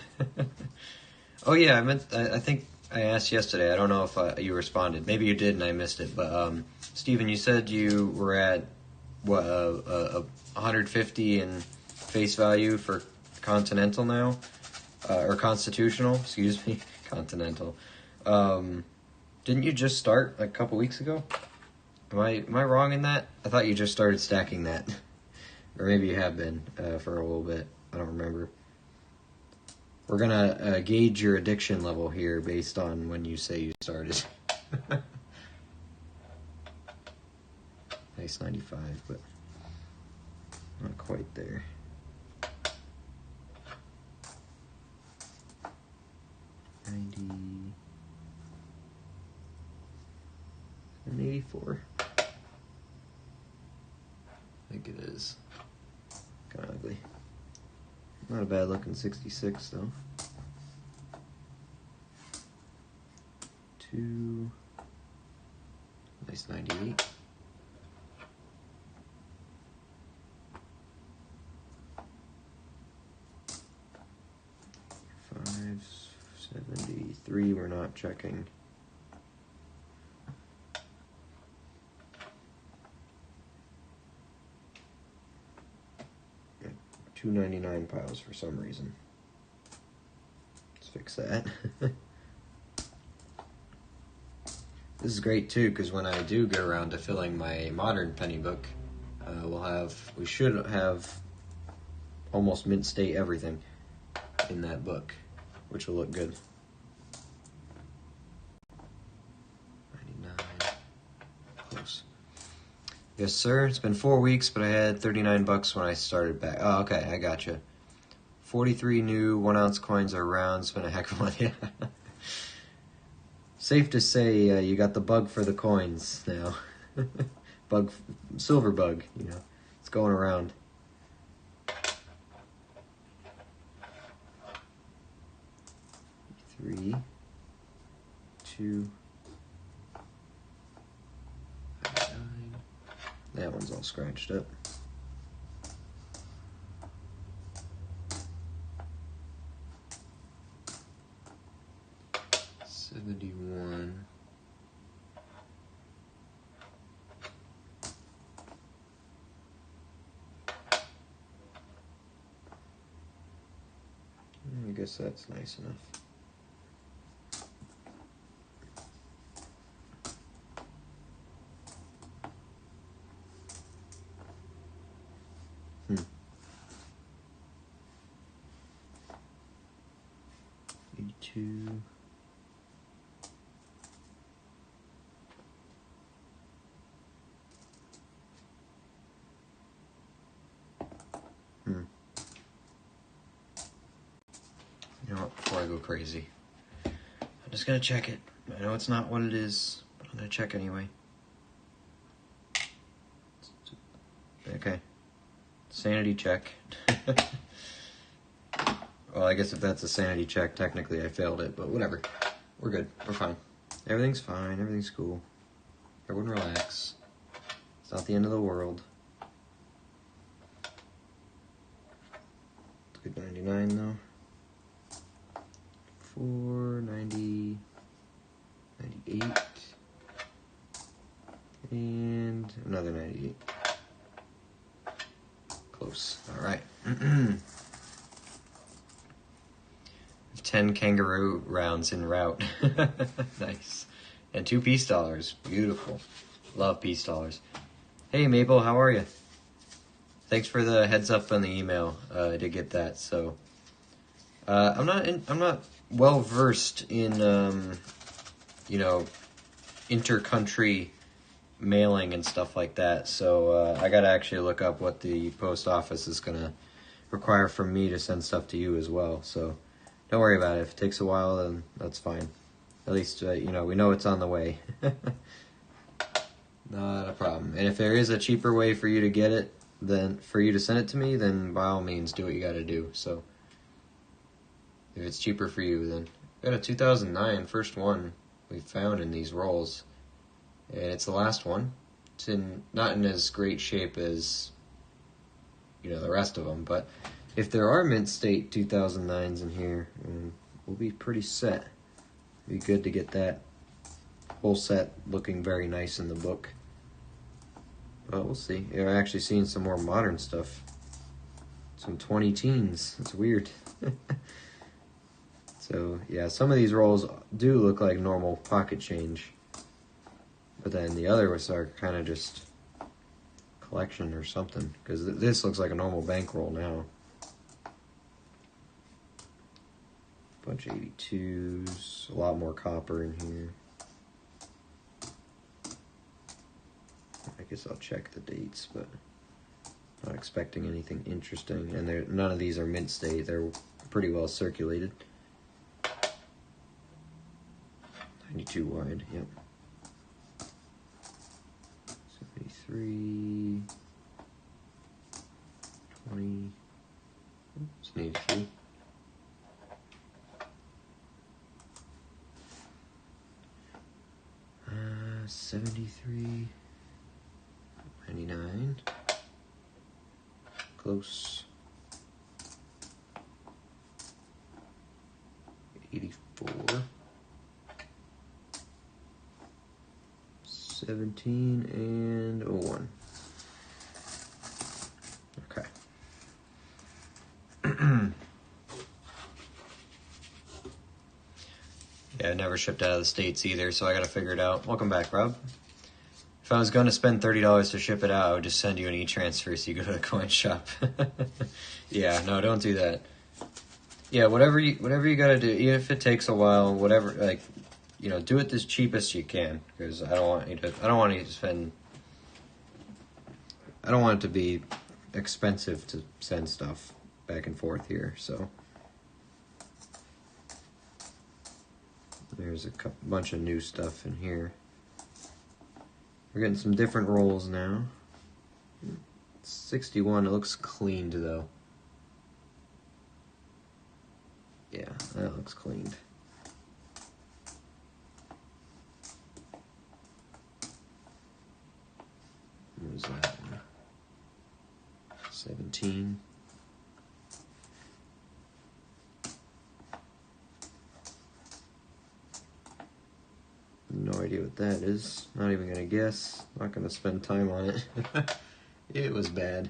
Oh yeah, I think I asked yesterday. I don't know if you responded. Maybe you did and I missed it. But Steven, you said you were at what 150 in face value for Continental now, or Constitutional? Excuse me, Continental. Didn't you just start like a couple weeks ago? Am I wrong in that? I thought you just started stacking that, or maybe you have been for a little bit. I don't remember. We're gonna gauge your addiction level here based on when you say you started. Nice 95, but not quite there. And 84. I think it is. Kind of ugly. Not a bad looking 66 though. 2. Nice 98. 573. We're not checking. 299 piles for some reason. Let's fix that. This is great too, because when I do get around to filling my modern penny book, we should have almost mint state everything in that book, which will look good. 99, close. Yes, sir. It's been 4 weeks, but I had 39 bucks when I started back. Oh, okay, I gotcha. 43 new 1 ounce coins are round. Spent a heck of money. Safe to say you got the bug for the coins now. Silver bug, you know. It's going around. Three, 2, 9. That one's all scratched up. 71. I guess that's nice enough. E2. You know what, before I go crazy, I'm just gonna check it. I know it's not what it is, but I'm gonna check anyway. Okay. Sanity check. Well, I guess if that's a sanity check, technically I failed it, but whatever. We're good. We're fine. Everything's fine. Everything's cool. Everyone relax. It's not the end of the world. It's good 99 though. 4, 90, 98, and another 98. Close. All right. 10 kangaroo rounds en route. Nice. And 2 peace dollars. Beautiful. Love peace dollars. Hey Maple, how are you? Thanks for the heads up on the email. I did get that. So I'm not well versed in inter-country mailing and stuff like that. So I gotta actually look up what the post office is gonna require from me to send stuff to you as well. So don't worry about it. If it takes a while, then that's fine. At least we know it's on the way. Not a problem. And if there is a cheaper way for you to get it, then for you to send it to me, then by all means do what you gotta do. So if it's cheaper for you, then got a 2009 first one we found in these rolls, and it's the last one. It's not in as great shape as the rest of them, but if there are mint state 2009s in here, we'll be pretty set. It'd be good to get that whole set looking very nice in the book. But we'll see. Yeah, I've actually seen some more modern stuff. Some 20 teens. It's weird. So, yeah, some of these rolls do look like normal pocket change. But then the other ones are kind of just collection or something. Because this looks like a normal bankroll now. Bunch of 82s. A lot more copper in here. I guess guess I'll check the dates, but not expecting anything interesting. And none of these are mint state. They're pretty well circulated. 92 wide, yep. 73, 20, oops, 83. 73, 99, close, 84, 17, and 01. Okay. Yeah, I never shipped out of the States either, so I gotta figure it out. Welcome back, Rob. If I was gonna spend $30 to ship it out, I would just send you an e-transfer so you go to the coin shop. Yeah, no, don't do that. Yeah, whatever you gotta do, even if it takes a while, whatever, like, you know, do it as cheap as you can, because I don't want you to spend. I don't want it to be expensive to send stuff back and forth here, so. There's a bunch of new stuff in here. We're getting some different rolls now. 61, it looks cleaned though. Yeah, that looks cleaned. What was that? 17. No idea what that is. Not even gonna guess. Not gonna spend time on it. It was bad.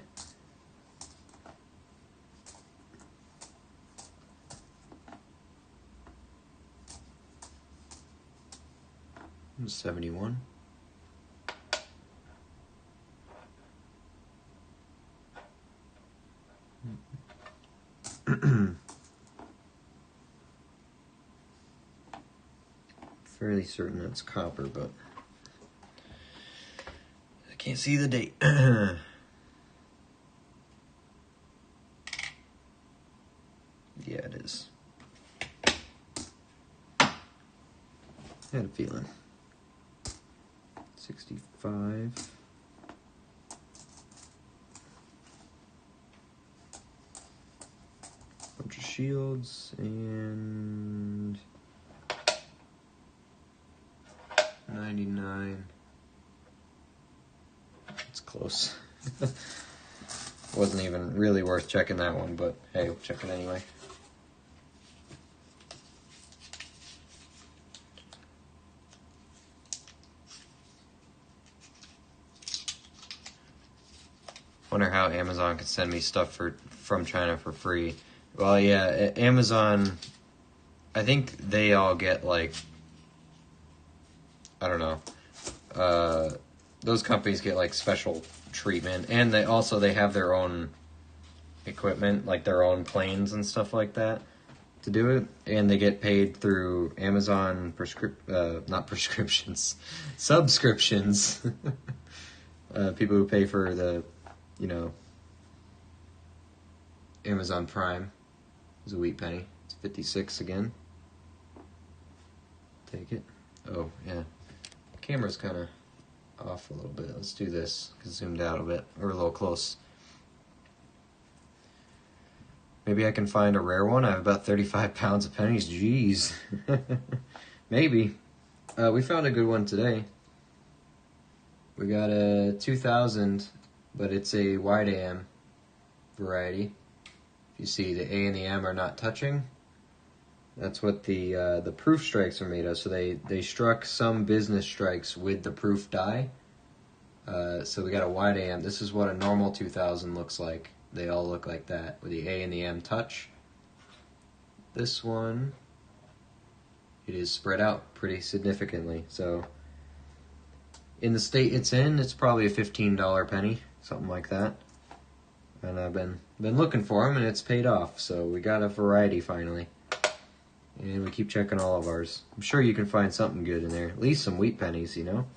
It was 71. Fairly certain that's copper, but I can't see the date. Yeah, it is. I had a feeling. 65. Bunch of shields and 99. It's close. Wasn't even really worth checking that one, but hey, we'll check it anyway. Wonder how Amazon could send me stuff from China for free. Well, yeah, Amazon, I think they all get like, I don't know. Those companies get like special treatment, and they have their own equipment, like their own planes and stuff like that to do it, and they get paid through Amazon not prescriptions, subscriptions. People who pay for the, you know, Amazon Prime is a wheat penny. It's 56 again. Take it. Oh yeah. Camera's kind of off a little bit. Let's do this. Zoomed out a bit. We're a little close. Maybe I can find a rare one. I have about 35 pounds of pennies. Jeez. Maybe. We found a good one today. We got a 2000, but it's a wide AM variety. If you see, the A and the M are not touching. That's what the proof strikes are made of. So they struck some business strikes with the proof die. So we got a wide AM. This is what a normal 2000 looks like. They all look like that with the A and the M touch. This one, it is spread out pretty significantly. So in the state it's in, it's probably a $15 penny, something like that. And I've been looking for them, and it's paid off. So we got a variety finally. And we keep checking all of ours. I'm sure you can find something good in there. At least some wheat pennies, you know?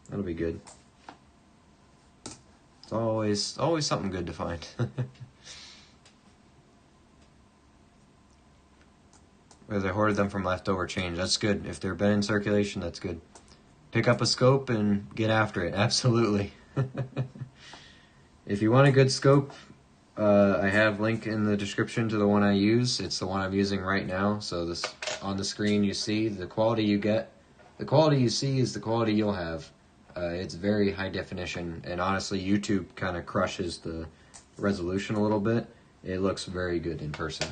That'll be good. It's always something good to find. Whether they hoarded them from leftover change, that's good. If they've been in circulation, that's good. Pick up a scope and get after it. Absolutely. If you want a good scope, I have link in the description to the one I use. It's the one I'm using right now. So this on the screen you see the quality you get. The quality you see is the quality you'll have. It's very high definition, and honestly, YouTube kind of crushes the resolution a little bit. It looks very good in person.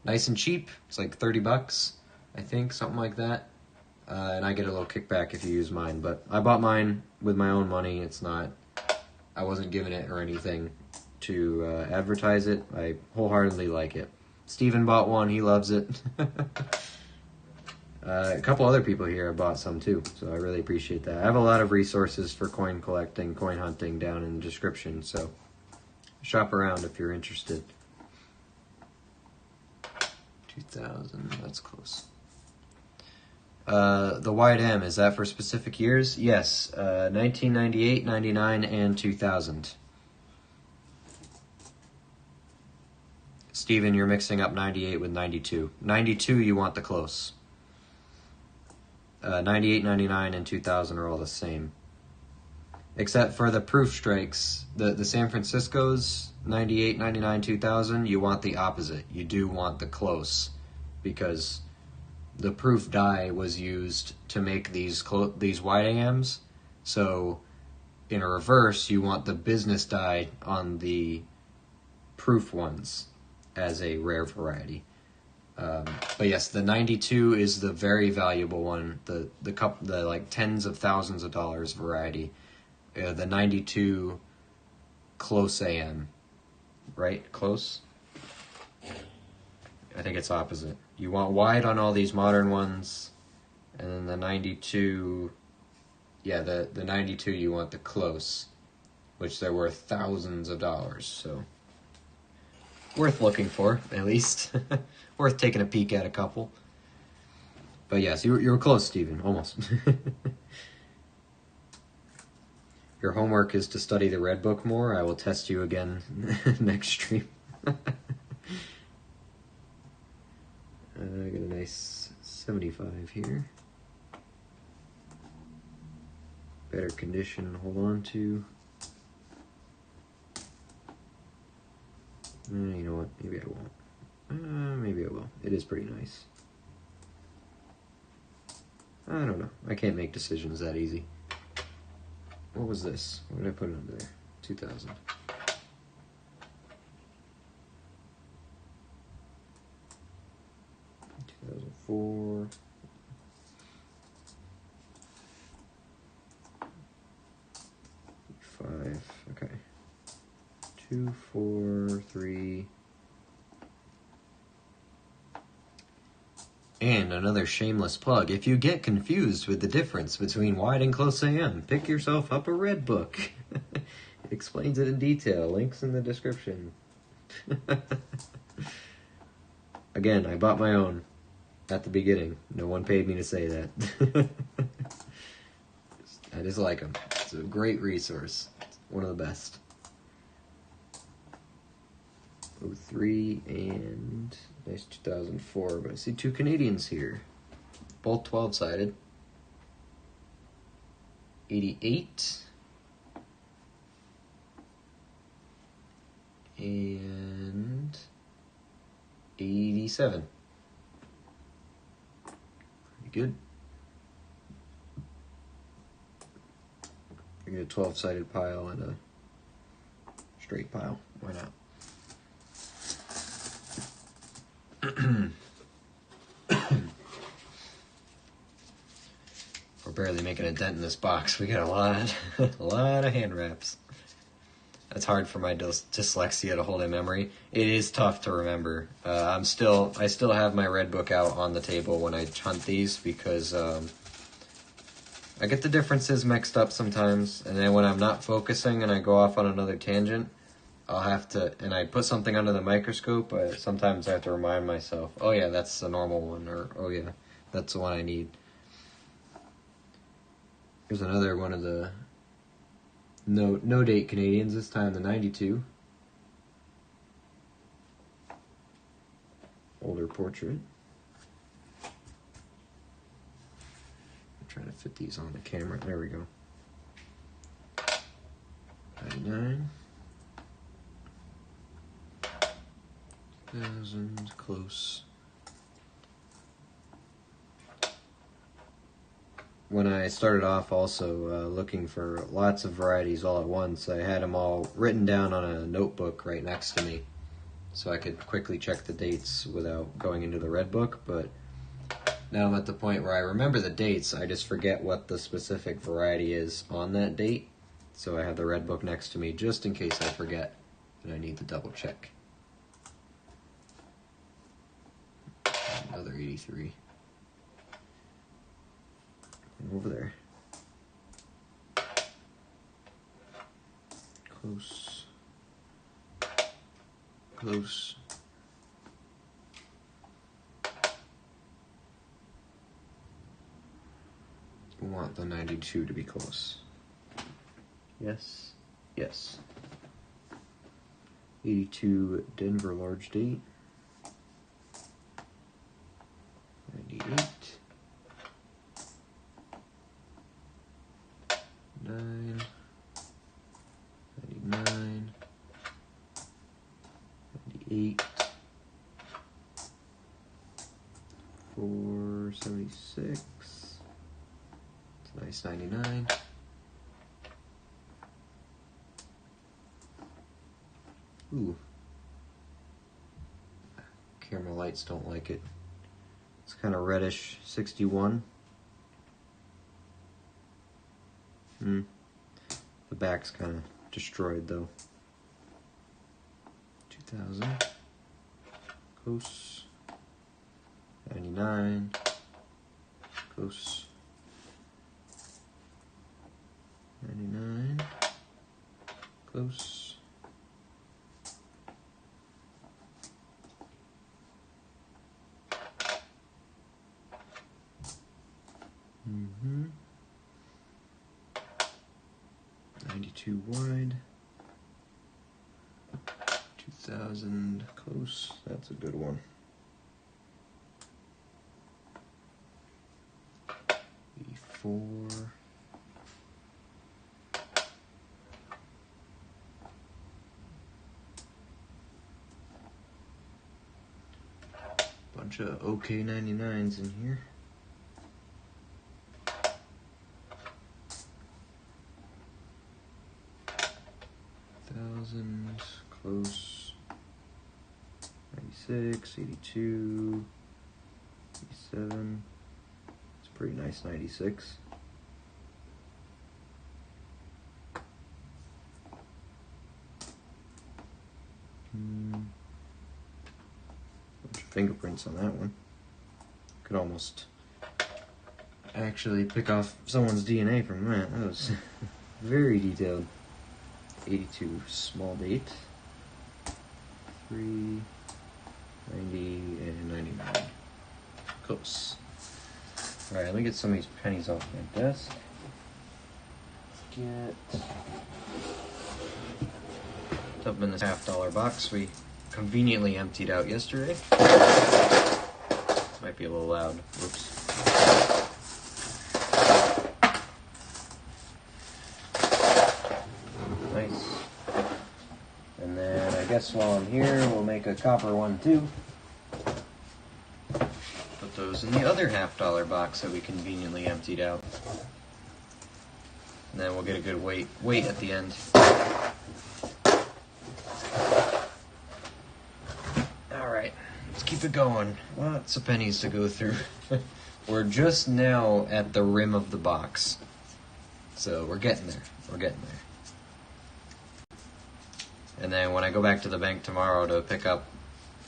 Nice and cheap. It's like $30, I think, something like that. And I get a little kickback if you use mine. But I bought mine with my own money. It's not, I wasn't given it or anything to advertise it. I wholeheartedly like it. Steven bought one. He loves it. A couple other people here have bought some too, so I really appreciate that. I have a lot of resources for coin collecting, coin hunting down in the description, so shop around if you're interested. 2000, that's close. The Wide M, is that for specific years? Yes, 1998, 99, and 2000. Steven, you're mixing up 98 with 92. 92, you want the close. 98, 99, and 2000 are all the same. Except for the proof strikes, the San Francisco's 98, 99, 2000, you want the opposite. You do want the close, because the proof die was used to make these wide AMs. So in a reverse, you want the business die on the proof ones as a rare variety. But yes, the 92 is the very valuable one, the like tens of thousands of dollars variety. The 92 close AM, right? Close? I think it's opposite. You want wide on all these modern ones, and then the 92, yeah, the 92 you want the close, which they're worth thousands of dollars, so worth looking for, at least. Worth taking a peek at a couple. But yes, you were close, Steven, almost. Your homework is to study the Red Book more. I will test you again next stream. I got a nice 75 here. Better condition to hold on to. You know what? Maybe I won't. Maybe I will. It is pretty nice. I don't know. I can't make decisions that easy. What was this? What did I put under there? 2000. $2004. $5. Okay. 2, 4, 3. And another shameless plug, if you get confused with the difference between wide and close AM, pick yourself up a Red Book. It explains it in detail. Links in the description. Again, I bought my own at the beginning. No one paid me to say that. I just like them. It's a great resource. It's one of the best. 03 and nice 2004, but I see two Canadians here, both 12-sided. 88 and 87. Pretty good. I get a 12-sided pile and a straight pile. Why not? We're barely making a dent in this box. We got a lot of hand wraps. It's hard for my dyslexia to hold in memory. It is tough to remember. I still have my Red Book out on the table when I hunt these because I get the differences mixed up sometimes, and then when I'm not focusing and I go off on another tangent, I'll have to, and I put something under the microscope, sometimes I have to remind myself, oh yeah, that's the normal one, or oh yeah, that's the one I need. Here's another one of the No date Canadians, this time the 92. Older portrait. I'm trying to fit these on the camera. There we go. 99. 1000, close. When I started off also looking for lots of varieties all at once, I had them all written down on a notebook right next to me so I could quickly check the dates without going into the red book, but now I'm at the point where I remember the dates, I just forget what the specific variety is on that date, so I have the red book next to me just in case I forget and I need to double check. Another 83. Over there. Close. Close. We want the 92 to be close. Yes. Yes. 82 Denver large date. 98. 9, 99, 98, 476, it's a nice 99, ooh, camera lights don't like it, it's kind of reddish, 61. The back's kind of destroyed though. 2000. Close. 99. Close. 99. Close. Mm-hmm. 92 wide, 2000 close, that's a good one. 84, bunch of OK 99s in here. 1000, close, 96, 82, 87, it's a pretty nice 96. Bunch of fingerprints on that one. Could almost actually pick off someone's DNA from that. That was very detailed. 82 small date, 3, 90, and 99. Close. Alright, let me get some of these pennies off my desk. Let's get up in this $50 box we conveniently emptied out yesterday. This might be a little loud. Whoops. I guess while I'm here, we'll make a copper one too. Put those in the other $50 box that we conveniently emptied out. And then we'll get a good weight at the end. Alright, let's keep it going. Lots of pennies to go through. We're just now at the rim of the box. So we're getting there. We're getting there. And then when I go back to the bank tomorrow to pick up,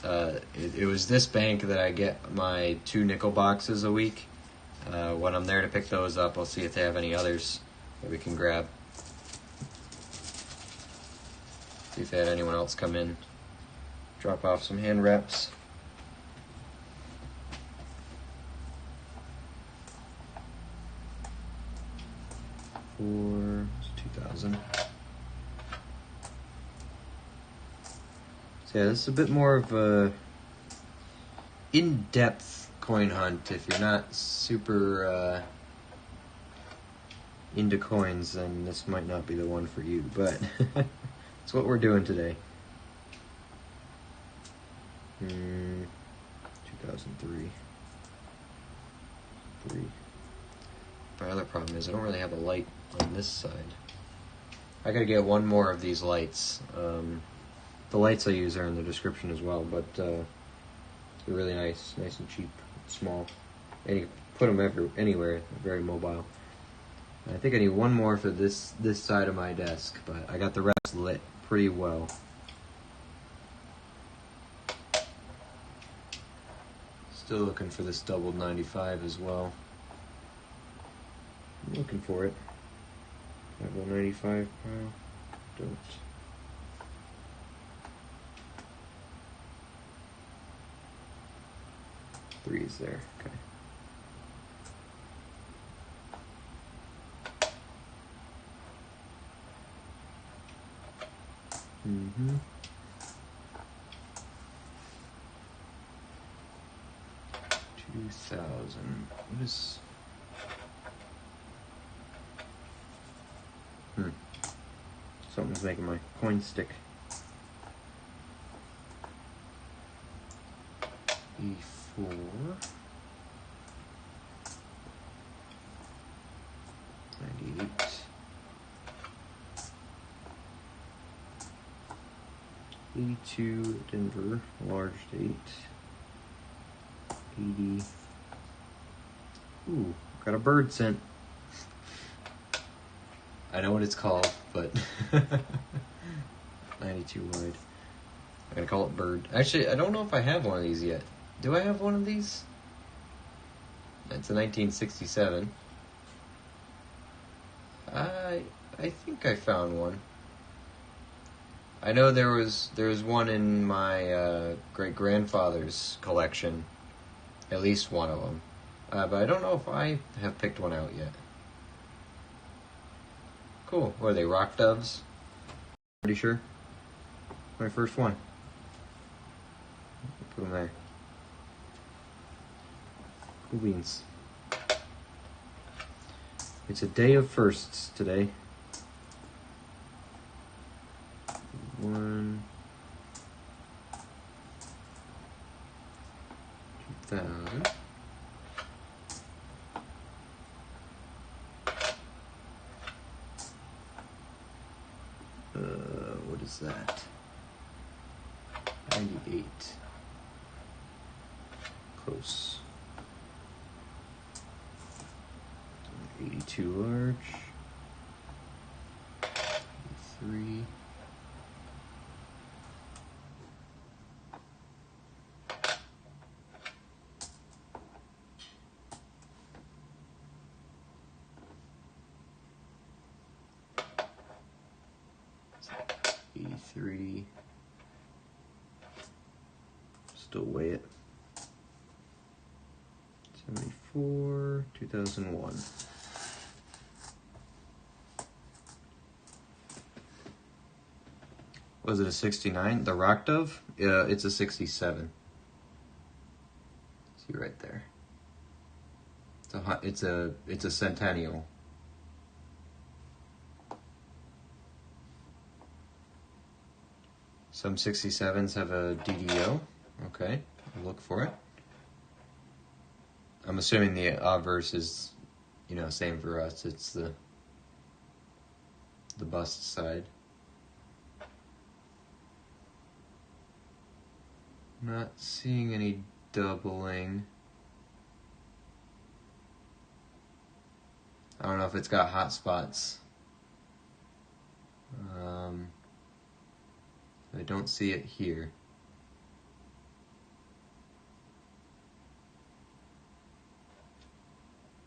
it was this bank that I get my 2 nickel boxes a week. When I'm there to pick those up, I'll see if they have any others that we can grab. See if they had anyone else come in, drop off some hand wraps. For 2000. So yeah, this is a bit more of a in-depth coin hunt. If you're not super into coins, then this might not be the one for you, but it's what we're doing today. 2003. 3. My other problem is I don't really have a light on this side. I gotta get one more of these lights. The lights I use are in the description as well, but they're really nice and cheap, small. And you can put them anywhere, they're very mobile. I think I need one more for this side of my desk, but I got the rest lit pretty well. Still looking for this doubled 95 as well. I'm looking for it. Double 95 pile. Don't. Three is there. Okay. Mm-hmm. 2000. What is... Something's making my coin stick. E4. 98. E2 Denver, large date. 80. Ooh, got a bird scent. I know what it's called, but 92 wide. I'm gonna call it bird. Actually, I don't know if I have one of these yet. Do I have one of these? It's a 1967. I think I found one. I know there was one in my great-grandfather's collection. At least one of them. But I don't know if I have picked one out yet. Cool. What are they, rock doves? Pretty sure. My first one. Put them there. Cool beans. It's a day of firsts today. 1, 2000. What is that? 98. Close. 82 large. 3. E3. Still weigh it. 74, 2001. Was it a 69? The rock dove? Yeah, it's a 67. See right there. It's a centennial. Some 67s have a DDO. Okay, I'll look for it. I'm assuming the obverse is, same for us. It's the bust side. Not seeing any doubling. I don't know if it's got hot spots. I don't see it here.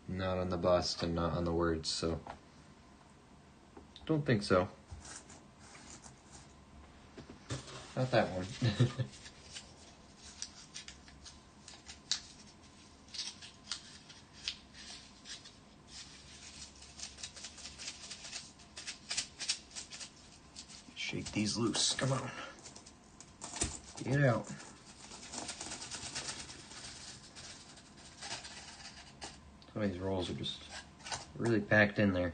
Not on the bust and not on the words, so don't think so. Not that one. Shake these loose, come on. Get out. Some of these rolls are just really packed in there.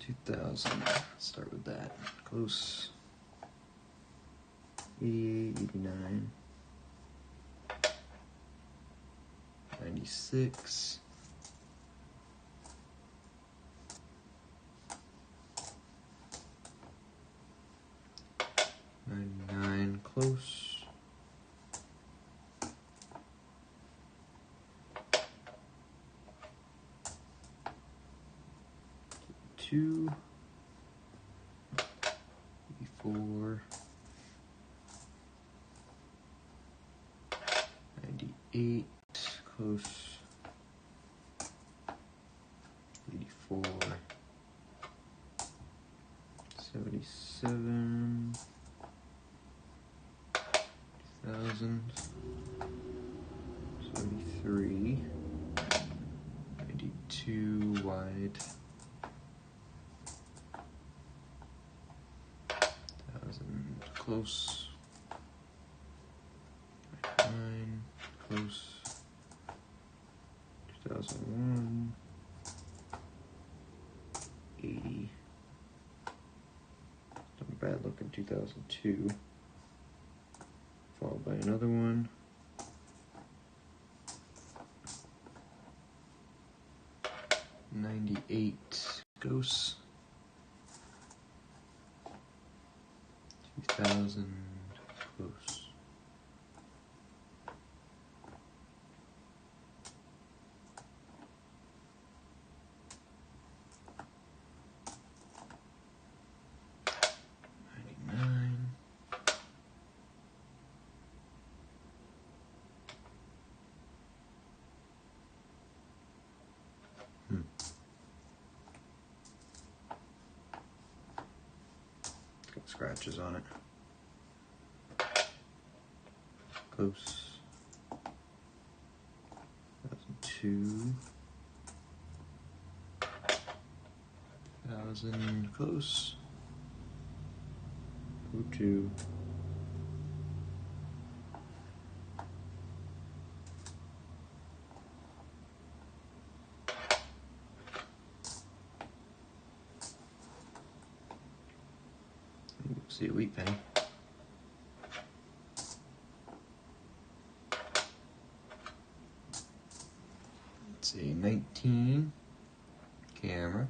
2,000. Let's start with that. Close. 88, 89. 96. 99, close. 2. 84. 98, close. 84. 77. 2,000. 73. 92 wide. 1,000 close. 9 close. 2001. 80. Not a bad looking 2002. Followed by another one. 98 ghosts. 2,000 close. 99. It's got scratches on it. Close. 1,002. 1,000 close. 02. 'See a wheat penny. Let's see, 19. Camera.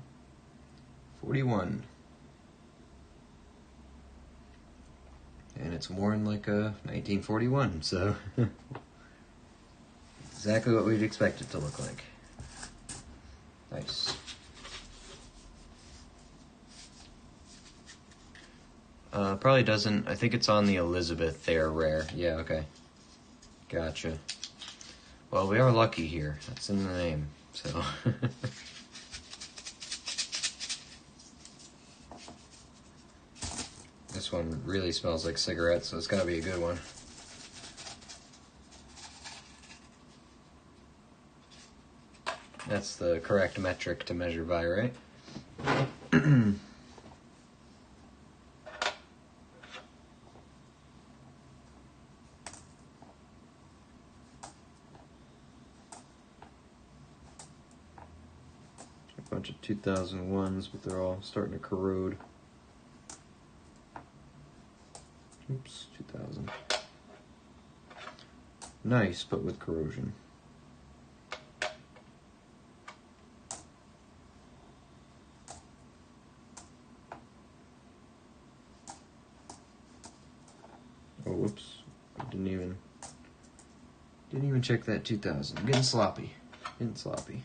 41. And it's worn like a 1941, so exactly what we'd expect it to look like. Nice. Probably doesn't, I think it's on the Elizabeth there, rare. Yeah, okay. Gotcha. Well, we are lucky here. That's in the name, so. This one really smells like cigarettes, so it's gotta be a good one. That's the correct metric to measure by, right? A bunch of 2001s, but they're all starting to corrode. Oops, 2000. Nice, but with corrosion. Oh, whoops. I didn't even check that 2000. I'm getting sloppy. Getting sloppy.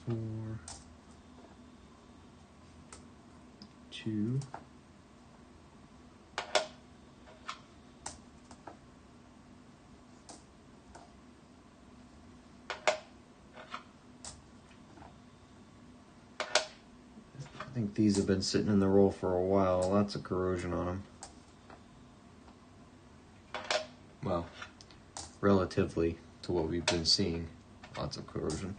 Four, 2. I think these have been sitting in the roll for a while. Lots of corrosion on them. Well, relatively to what we've been seeing. Lots of corrosion.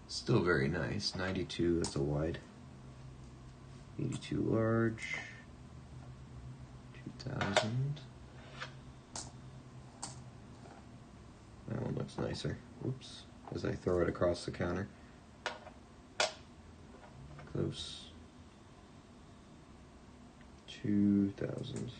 Still very nice. 92, that's a wide. 82 large. 2000. That one looks nicer. Oops. As I throw it across the counter. Close. 2000.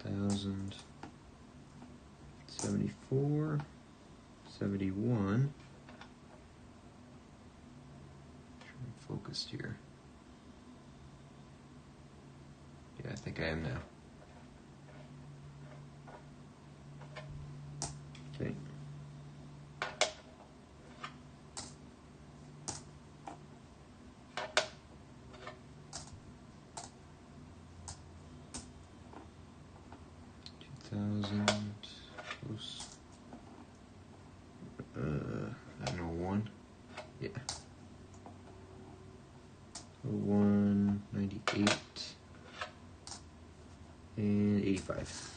Thousand. 74. 71. Focused here. Yeah, I think I am now. Okay. Close. 901. Yeah. 01, 98, and 85.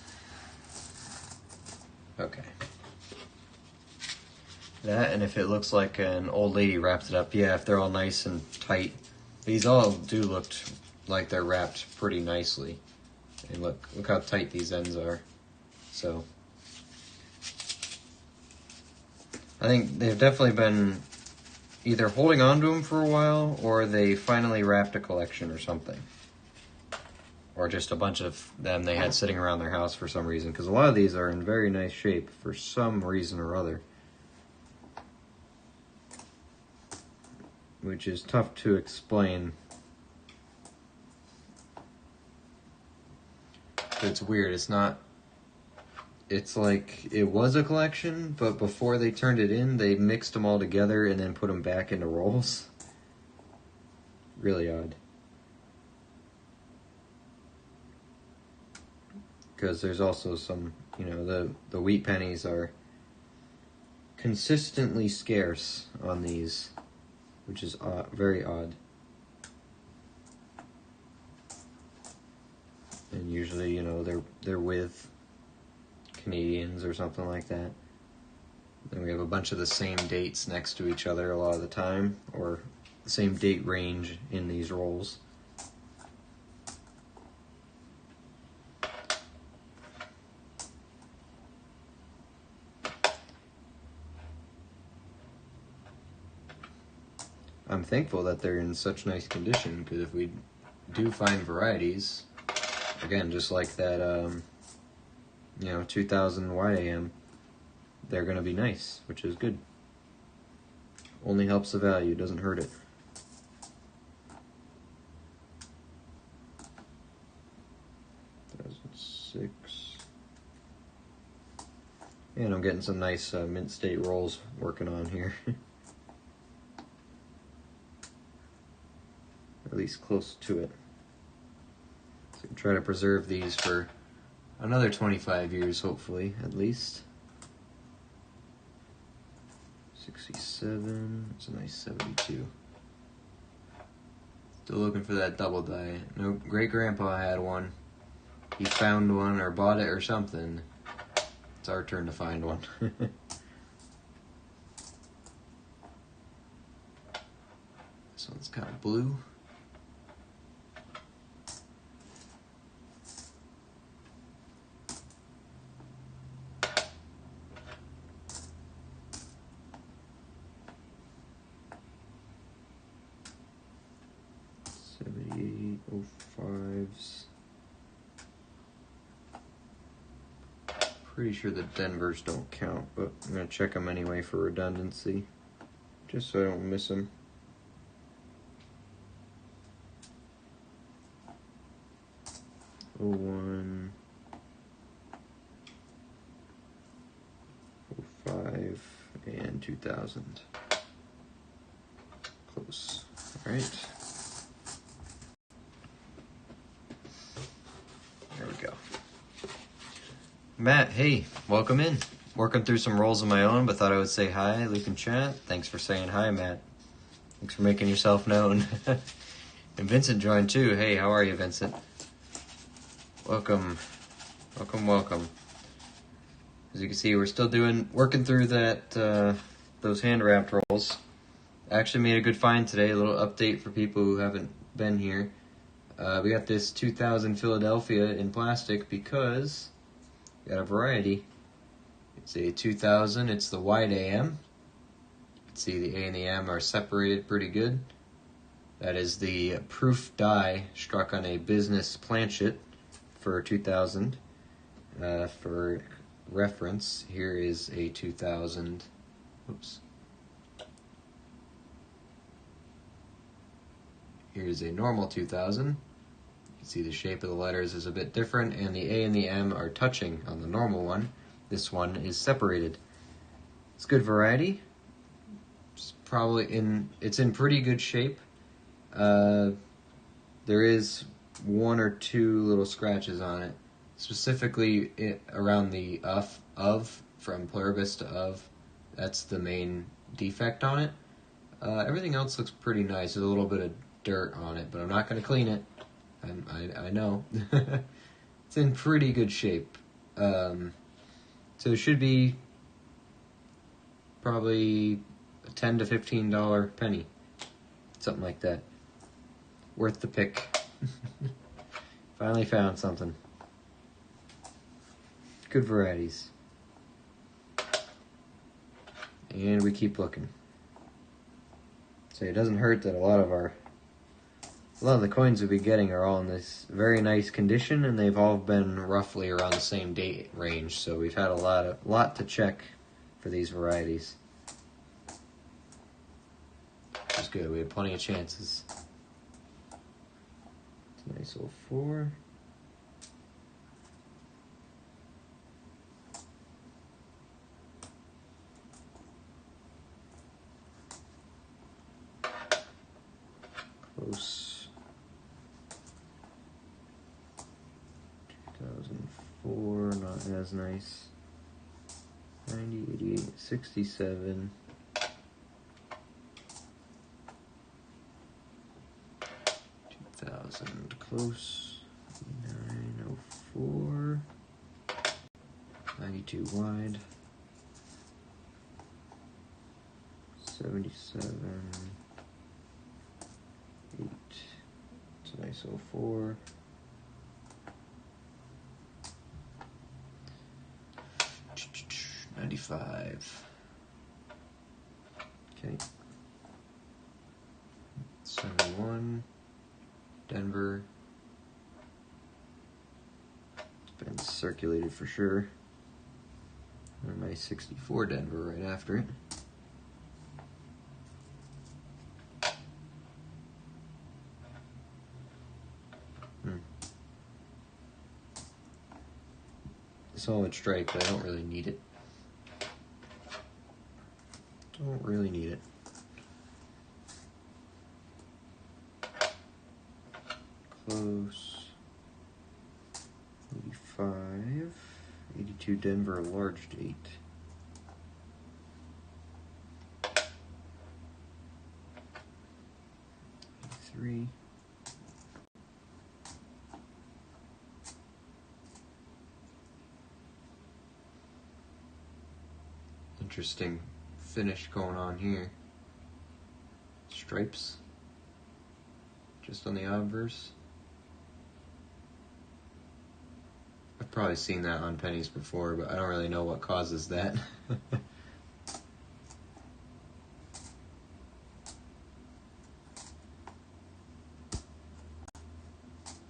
Okay. That, and if it looks like an old lady wrapped it up, yeah, if they're all nice and tight. These all do look like they're wrapped pretty nicely. And look how tight these ends are. So, I think they've definitely been either holding on to them for a while, or they finally wrapped a collection or something. Or just a bunch of them they had sitting around their house for some reason, because a lot of these are in very nice shape for some reason or other. Which is tough to explain. It's weird, it's like it was a collection, but before they turned it in, they mixed them all together and then put them back into rolls. Really odd. Because there's also some, the wheat pennies are consistently scarce on these, which is very odd. And usually, they're with Canadians or something like that. Then we have a bunch of the same dates next to each other a lot of the time, or the same date range in these rolls. I'm thankful that they're in such nice condition, because if we do find varieties, again, just like that 2000 YAM, they're going to be nice, which is good. Only helps the value, doesn't hurt it. $1,006. And I'm getting some nice mint state rolls working on here. At least close to it. So try to preserve these for another 25 years, hopefully, at least. 67, it's a nice 72. Still looking for that double die. No, great-grandpa had one. He found one or bought it or something. It's our turn to find one. This one's kind of blue. $78.05s. Pretty sure the Denvers don't count, but I'm going to check them anyway for redundancy, just so I don't miss them. '01, '05, and 2000. Close. All right. Matt, hey, welcome in. Working through some rolls of my own, but thought I would say hi, Luke in chat. Thanks for saying hi, Matt. Thanks for making yourself known. And Vincent joined too. Hey, how are you, Vincent? Welcome. Welcome, welcome. As you can see, we're still working through those hand wrapped rolls. Actually made a good find today, a little update for people who haven't been here. We got this 2000 Philadelphia in plastic because we got a variety. It's a 2000, it's the wide AM. You can see the A and the M are separated pretty good. That is the proof die struck on a business planchet for 2000. For reference, here is a 2000. Oops. Here's a normal 2000. You can see the shape of the letters is a bit different, and the A and the M are touching on the normal one. This one is separated. It's good variety. It's in pretty good shape. There is one or two little scratches on it, specifically around the of from pluribus to of. That's the main defect on it. Everything else looks pretty nice. There's a little bit of dirt on it, but I'm not going to clean it. I know. It's in pretty good shape. So it should be probably a $10 to $15 penny. Something like that. Worth the pick. Finally found something. Good varieties. And we keep looking. So it doesn't hurt that a lot of the coins we'll be getting are all in this very nice condition, and they've all been roughly around the same date range. So we've had a lot to check for these varieties. Which is good. We had plenty of chances. It's a nice little 4. Close. 2004, not as nice. 90, 88, 67. 2000, close. 904. 92 wide. 77. 8. It's a nice 04. 95. Okay. 71. Denver. It's been circulated for sure. And my 64 Denver right after it. Solid stripe, but I don't really need it. Don't really need it. Close. 85. 82 Denver, large date. 83. Interesting finish going on here. Stripes just on the obverse. I've probably seen that on pennies before, but I don't really know what causes that.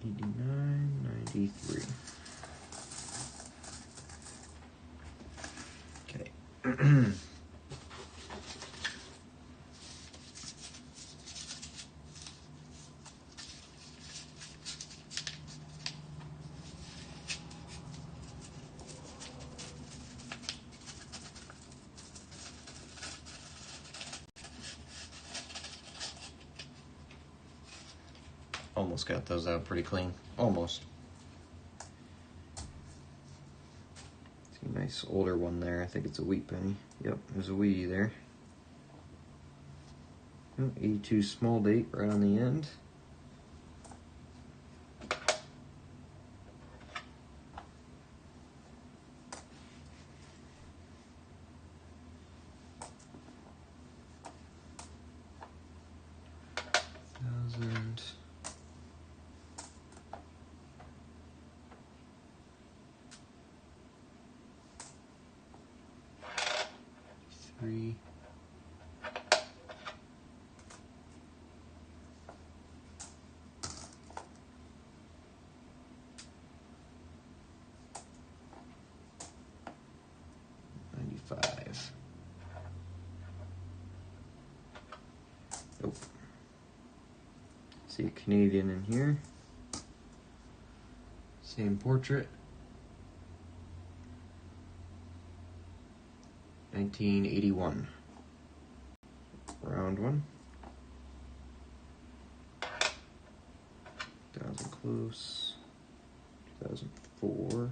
89, 93. Okay. Almost got those out pretty clean. Almost. Nice older one there. I think it's a wheat penny. Yep, there's a wheatie there. 82 small date right on the end. Thousand. Three. $95. Nope. See a Canadian in here. Same portrait. 1981. Round one. 2000 close. 2004.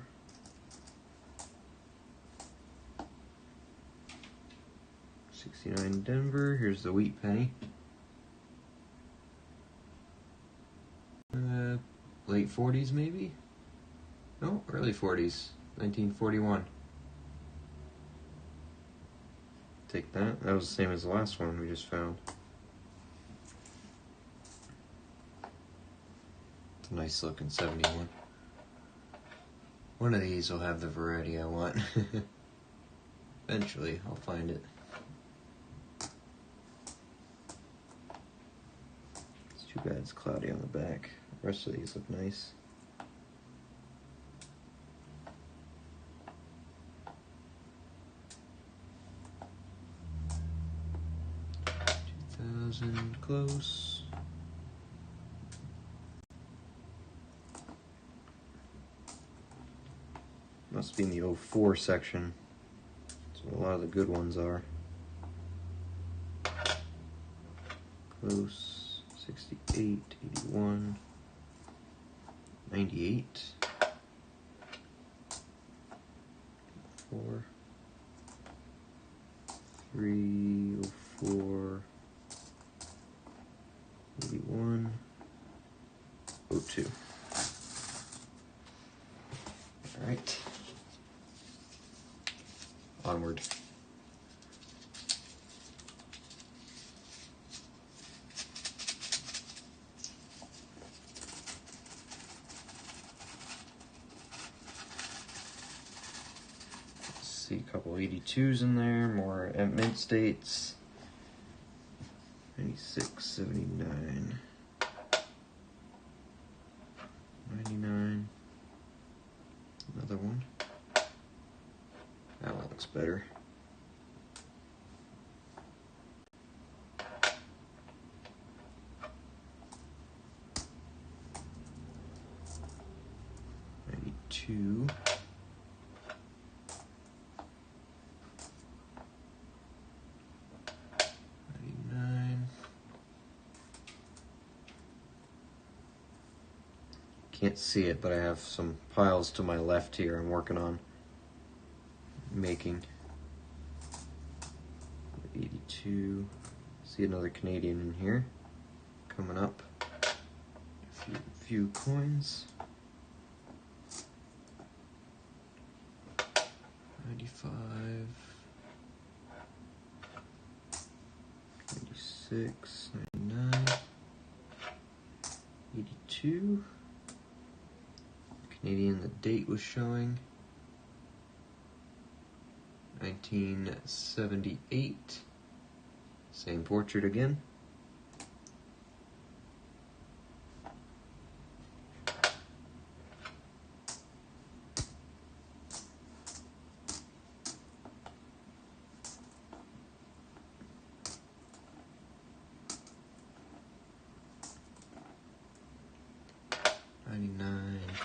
69 Denver. Here's the wheat penny. Late 40s maybe? No, early 40s. 1941. Take that. That was the same as the last one we just found. It's a nice looking 71. One of these will have the variety I want. Eventually, I'll find it. It's too bad it's cloudy on the back. The rest of these look nice. Close. Must be in the 04 section. That's what a lot of the good ones are. Close. 68, 81, 98, 4, 3, 04, 81, 02. All right. Onward. Let's see, a couple 82s in there, more at mint states. 96, 79, 99, another one. That one looks better. Two. 99. Can't see it, but I have some piles to my left here I'm working on making. 82. See another Canadian in here coming up. A few coins. 95, 96, 99, 82. Canadian, the date was showing. 1978. Same portrait again.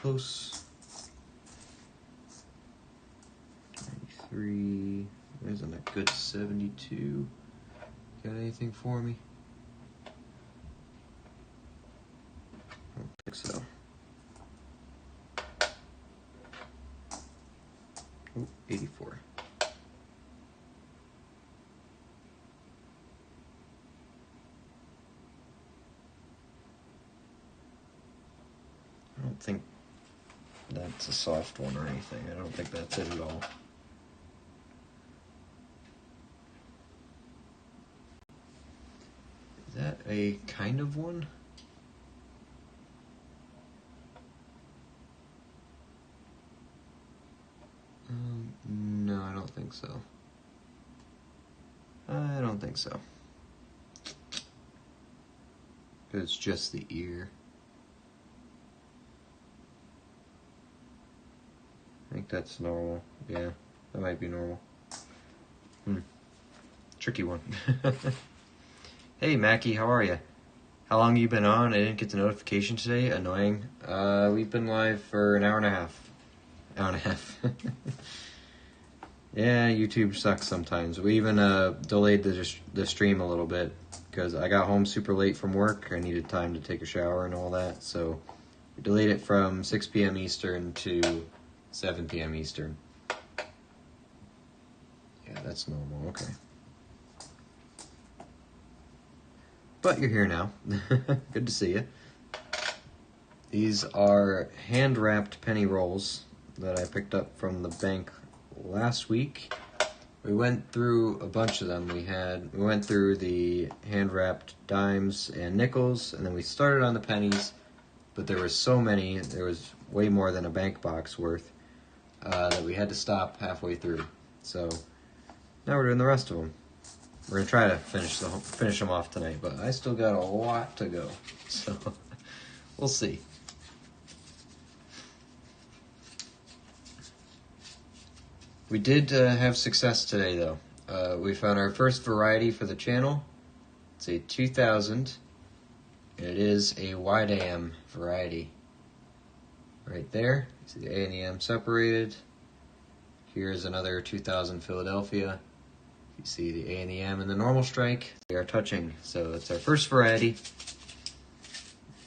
Close. 93. Isn't a good 72. Got anything for me? I don't think so. Oh, 84. don't think that's a soft one or anything. I don't think that's it at all. Is that a kind of one? No, I don't think so. I don't think so. It's just the ear. I think that's normal. Yeah, that might be normal. Tricky one. Hey, Mackie, how are you? How long have you been on? I didn't get the notification today. Annoying. We've been live for an hour and a half. Hour and a half. Yeah, YouTube sucks sometimes. We even delayed the stream a little bit because I got home super late from work. I needed time to take a shower and all that, so we delayed it from 6 p.m. Eastern to 7 p.m. Eastern. Yeah, that's normal. Okay. But you're here now. Good to see you. These are hand-wrapped penny rolls that I picked up from the bank last week. We went through a bunch of them. We went through the hand-wrapped dimes and nickels, and then we started on the pennies, but there were so many, there was way more than a bank box worth, that we had to stop halfway through. So now we're doing the rest of them. We're gonna try to finish them off tonight, but I still got a lot to go, so we'll see. We did have success today, though. We found our first variety for the channel. It's a 2000, and it is a wide AM variety. Right there, you see the A and the M separated. Here's another 2000 Philadelphia. You see the A and the M and the normal strike. They are touching, so it's our first variety.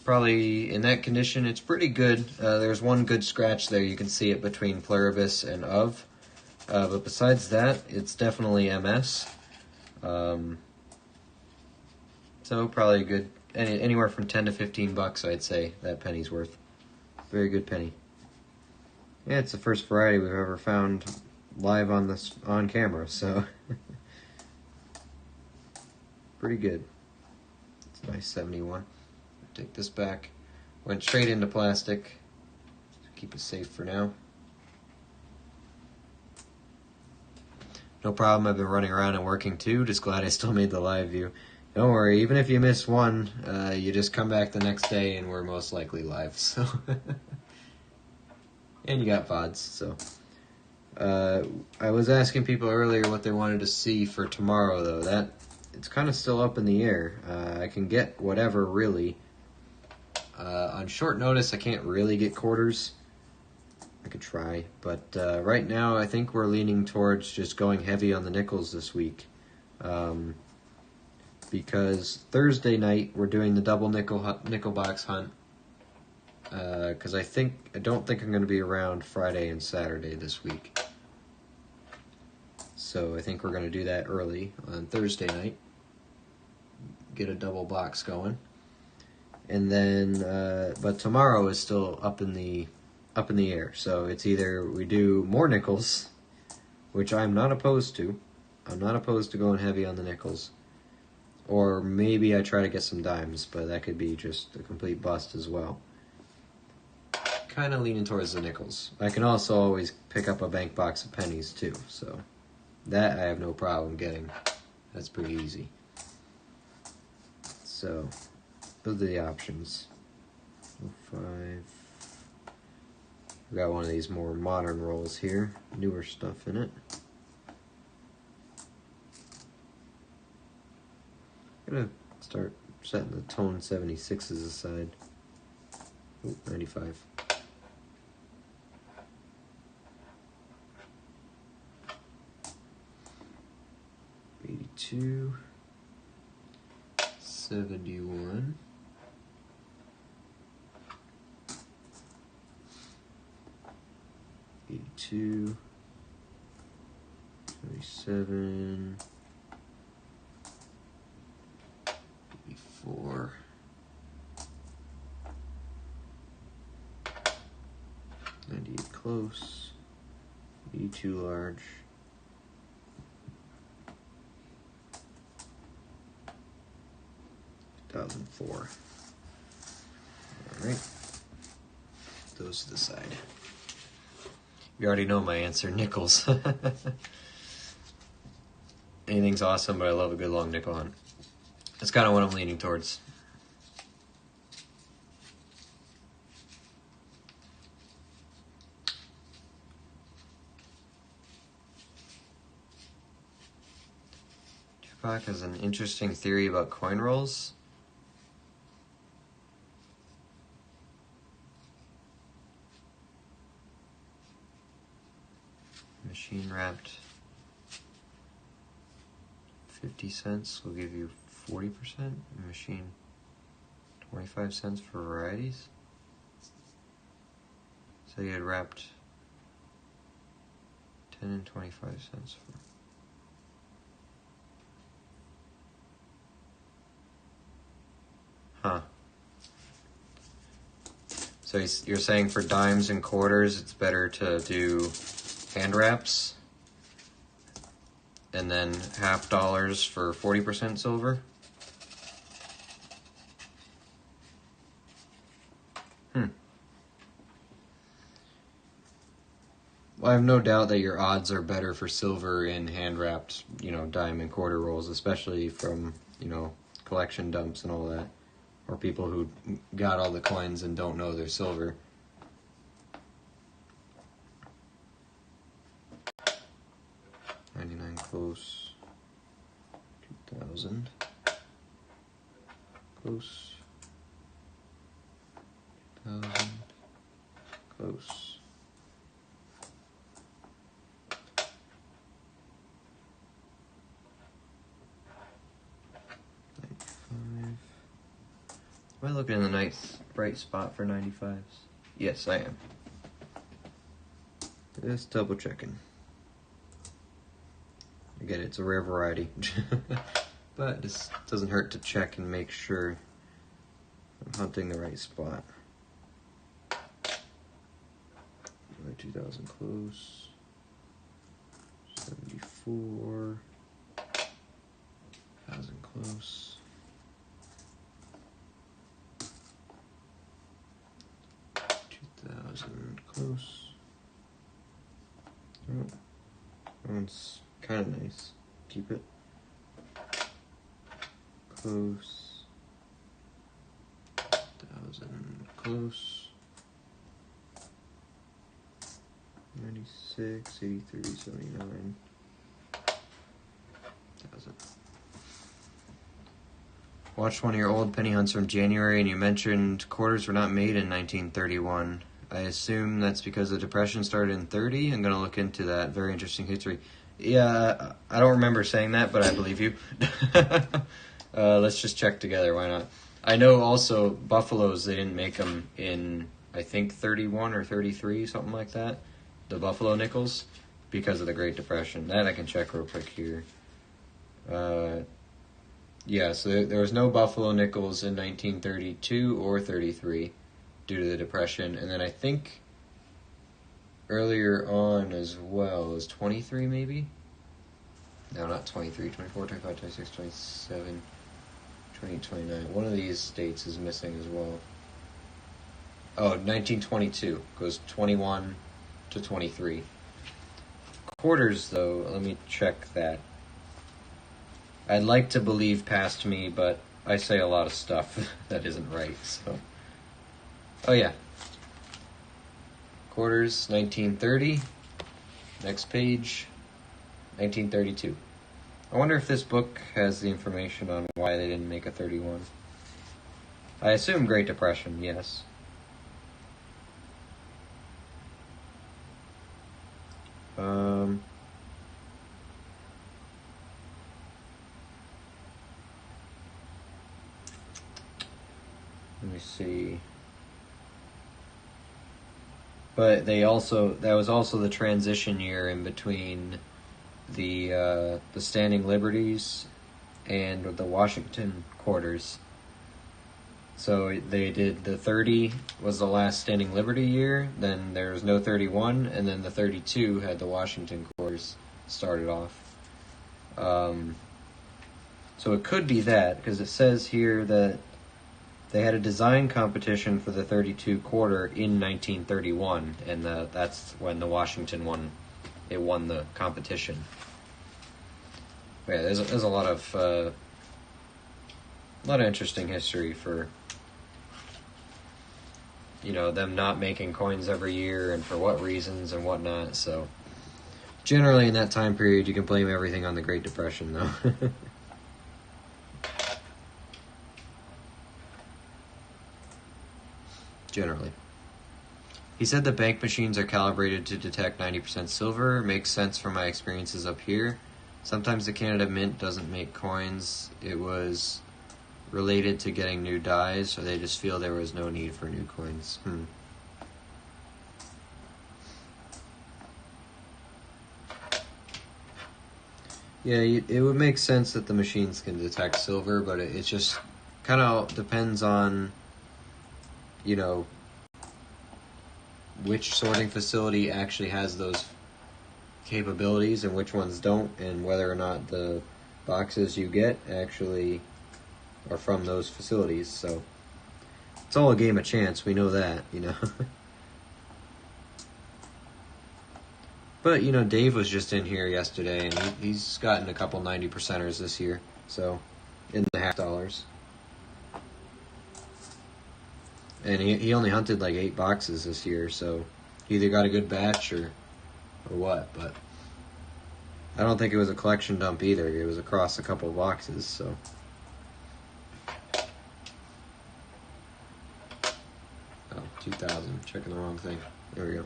Probably in that condition, it's pretty good. There's one good scratch there. You can see it between pluribus and of. But besides that, it's definitely MS. So probably good, anywhere from 10 to 15 bucks, I'd say that penny's worth. Very good penny. Yeah, it's the first variety we've ever found live on camera, so pretty good. It's a nice 71. Take this back. Went straight into plastic. Keep it safe for now. No problem, I've been running around and working too. Just glad I still made the live view. Don't worry, even if you miss one, you just come back the next day and we're most likely live, so. And you got VODs, so. I was asking people earlier what they wanted to see for tomorrow, though. It's kind of still up in the air. I can get whatever, really. On short notice, I can't really get quarters. I could try, but right now I think we're leaning towards just going heavy on the nickels this week, because Thursday night we're doing the double nickel box hunt, because I don't think I'm going to be around Friday and Saturday this week, so I think we're going to do that early on Thursday night, get a double box going, and then but tomorrow is still up in the air. So it's either we do more nickels, which I'm not opposed to. I'm not opposed to going heavy on the nickels. Or maybe I try to get some dimes, but that could be just a complete bust as well. Kind of leaning towards the nickels. I can also always pick up a bank box of pennies too, so that I have no problem getting. That's pretty easy. So those are the options. 5. We got one of these more modern rolls here, newer stuff in it. I'm gonna start setting the tone 76s aside. Oh, 95. $82. 71. 82, 37, 84, close. E too large. 2004. Alright. Those to the side. You already know my answer, nickels. Anything's awesome, but I love a good long nickel hunt. That's kind of what I'm leaning towards. Tupac has an interesting theory about coin rolls. Machine wrapped 50 cents will give you 40%. Machine 25 cents for varieties. So you had wrapped 10 and 25 cents for. Huh. So you're saying for dimes and quarters, it's better to do hand wraps, and then $half for 40% silver? Well, I have no doubt that your odds are better for silver in hand wrapped, dime and quarter rolls, especially from, collection dumps and all that, or people who got all the coins and don't know they're silver. Close. 2000. Close. 2000. Close. 95. Am I looking in the nice bright spot for 95s? Yes, I am. Just double checking. Again, it's a rare variety, but this doesn't hurt to check and make sure I'm hunting the right spot. 2000 close, 74, 1000 close, 2000 close. Oh, that one's kind of nice. Keep it. Close. 1000 close. 96, 83, 79. 1000. Watched one of your old penny hunts from January and you mentioned quarters were not made in 1931. I assume that's because the Depression started in 30. I'm going to look into that. Very interesting history. Yeah, I don't remember saying that, but I believe you. Let's just check together. Why not? I know also buffaloes, they didn't make them in, I think, 31 or 33, something like that. The buffalo nickels, because of the Great Depression. That I can check real quick here. Yeah, so there was no buffalo nickels in 1932 or 33 due to the Depression. And then I think earlier on as well, is 23 maybe? No, not 23, 24, 25, 26, 27, 20, 29. One of these dates is missing as well. Oh, 1922 goes 21 to 23. Quarters, though, let me check that. I'd like to believe past me, but I say a lot of stuff that isn't right, so. Oh, yeah. Quarters, 1930. Next page, 1932. I wonder if this book has the information on why they didn't make a 31. I assume Great Depression, yes. Let me see. But that was also the transition year in between the Standing Liberties and the Washington quarters. So they did the 30 was the last standing Liberty year, then there was no 31, and then the 32 had the Washington quarters started off. So it could be that, because it says here that they had a design competition for the 32 quarter in 1931, and that's when the Washington won the competition. But yeah, there's a lot of interesting history for them not making coins every year and for what reasons and whatnot. So generally in that time period you can blame everything on the Great Depression though. Generally. He said the bank machines are calibrated to detect 90% silver. Makes sense from my experiences up here. Sometimes the Canada Mint doesn't make coins. It was related to getting new dies, or they just feel there was no need for new coins. Yeah, it would make sense that the machines can detect silver, but it just kind of depends on, which sorting facility actually has those capabilities and which ones don't, and whether or not the boxes you get actually are from those facilities. So it's all a game of chance, we know that, But, Dave was just in here yesterday, and he's gotten a couple 90%ers this year, so in the half dollars. And he only hunted like 8 boxes this year, so he either got a good batch or what, but I don't think it was a collection dump either. It was across a couple of boxes, so. Oh, 2,000. Checking the wrong thing. There we go.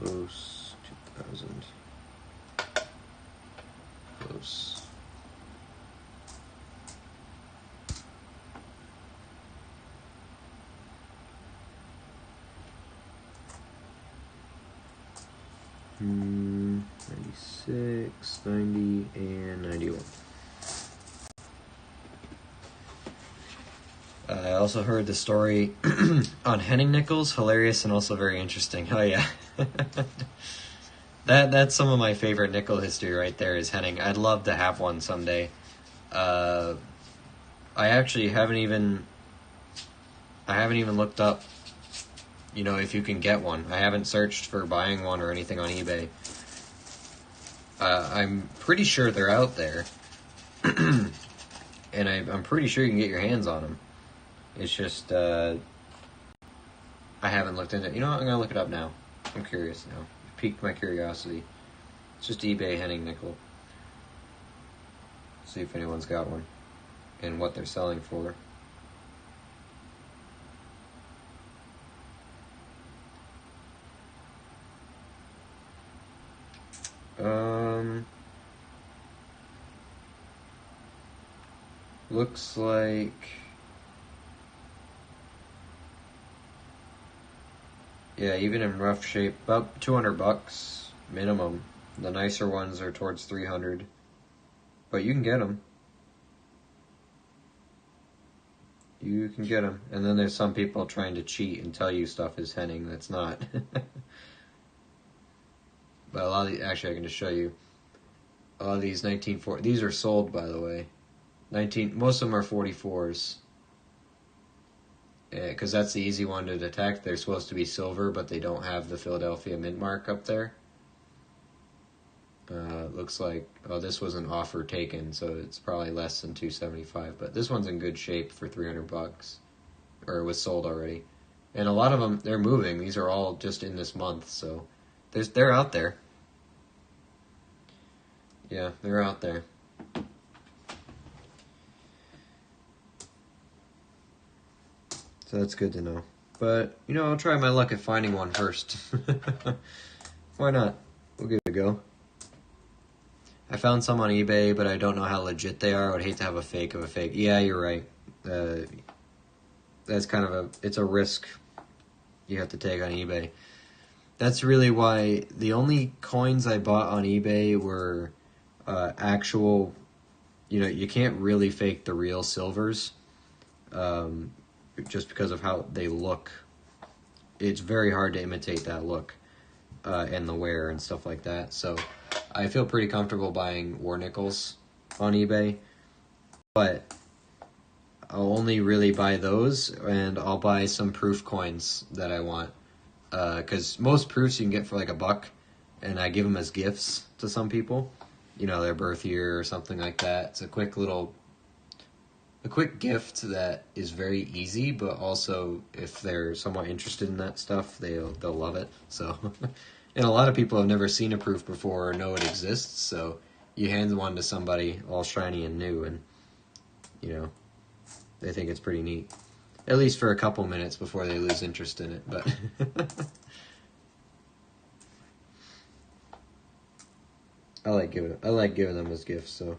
Close. 2,000. Close. Hmm. 96, 90, and 91. I also heard the story on Henning nickels, hilarious and also very interesting. Oh yeah, that's some of my favorite nickel history right there. Is Henning. I'd love to have one someday. I actually haven't even looked up, if you can get one. I haven't searched for buying one or anything on eBay. I'm pretty sure they're out there, and I'm pretty sure you can get your hands on them. It's just, I haven't looked into it. You know what? I'm going to look it up now. I'm curious now. You've piqued my curiosity. It's just eBay Henning nickel. See if anyone's got one and what they're selling for. Looks like even in rough shape, about $200 minimum. The nicer ones are towards 300, but you can get them. You can get them, and then there's some people trying to cheat and tell you stuff is Henning that's not. But a lot of actually, I can just show you. A lot of these 1940, these are sold, by the way. Most of them are 44s. Because that's the easy one to detect. They're supposed to be silver, but they don't have the Philadelphia mint mark up there. Looks like, this was an offer taken, so it's probably less than $275. But this one's in good shape for $300, or it was sold already. And a lot of them, they're moving. These are all just in this month, so they're out there. Yeah, they're out there. So that's good to know. But, I'll try my luck at finding one first. Why not? We'll give it a go. I found some on eBay, but I don't know how legit they are. I would hate to have a fake of a fake. Yeah, you're right. That's kind of it's a risk you have to take on eBay. That's really why the only coins I bought on eBay were actual, you can't really fake the real silvers, just because of how they look. It's very hard to imitate that look, and the wear and stuff like that. So I feel pretty comfortable buying war nickels on eBay, but I'll only really buy those, and I'll buy some proof coins that I want, because most proofs you can get for like $1, and I give them as gifts to some people, their birth year or something like that. It's a quick gift that is very easy, but also if they're somewhat interested in that stuff, they'll love it. So, and a lot of people have never seen a proof before or know it exists, so you hand one to somebody all shiny and new, and they think it's pretty neat, at least for a couple minutes before they lose interest in it. But I like giving them as gifts. So.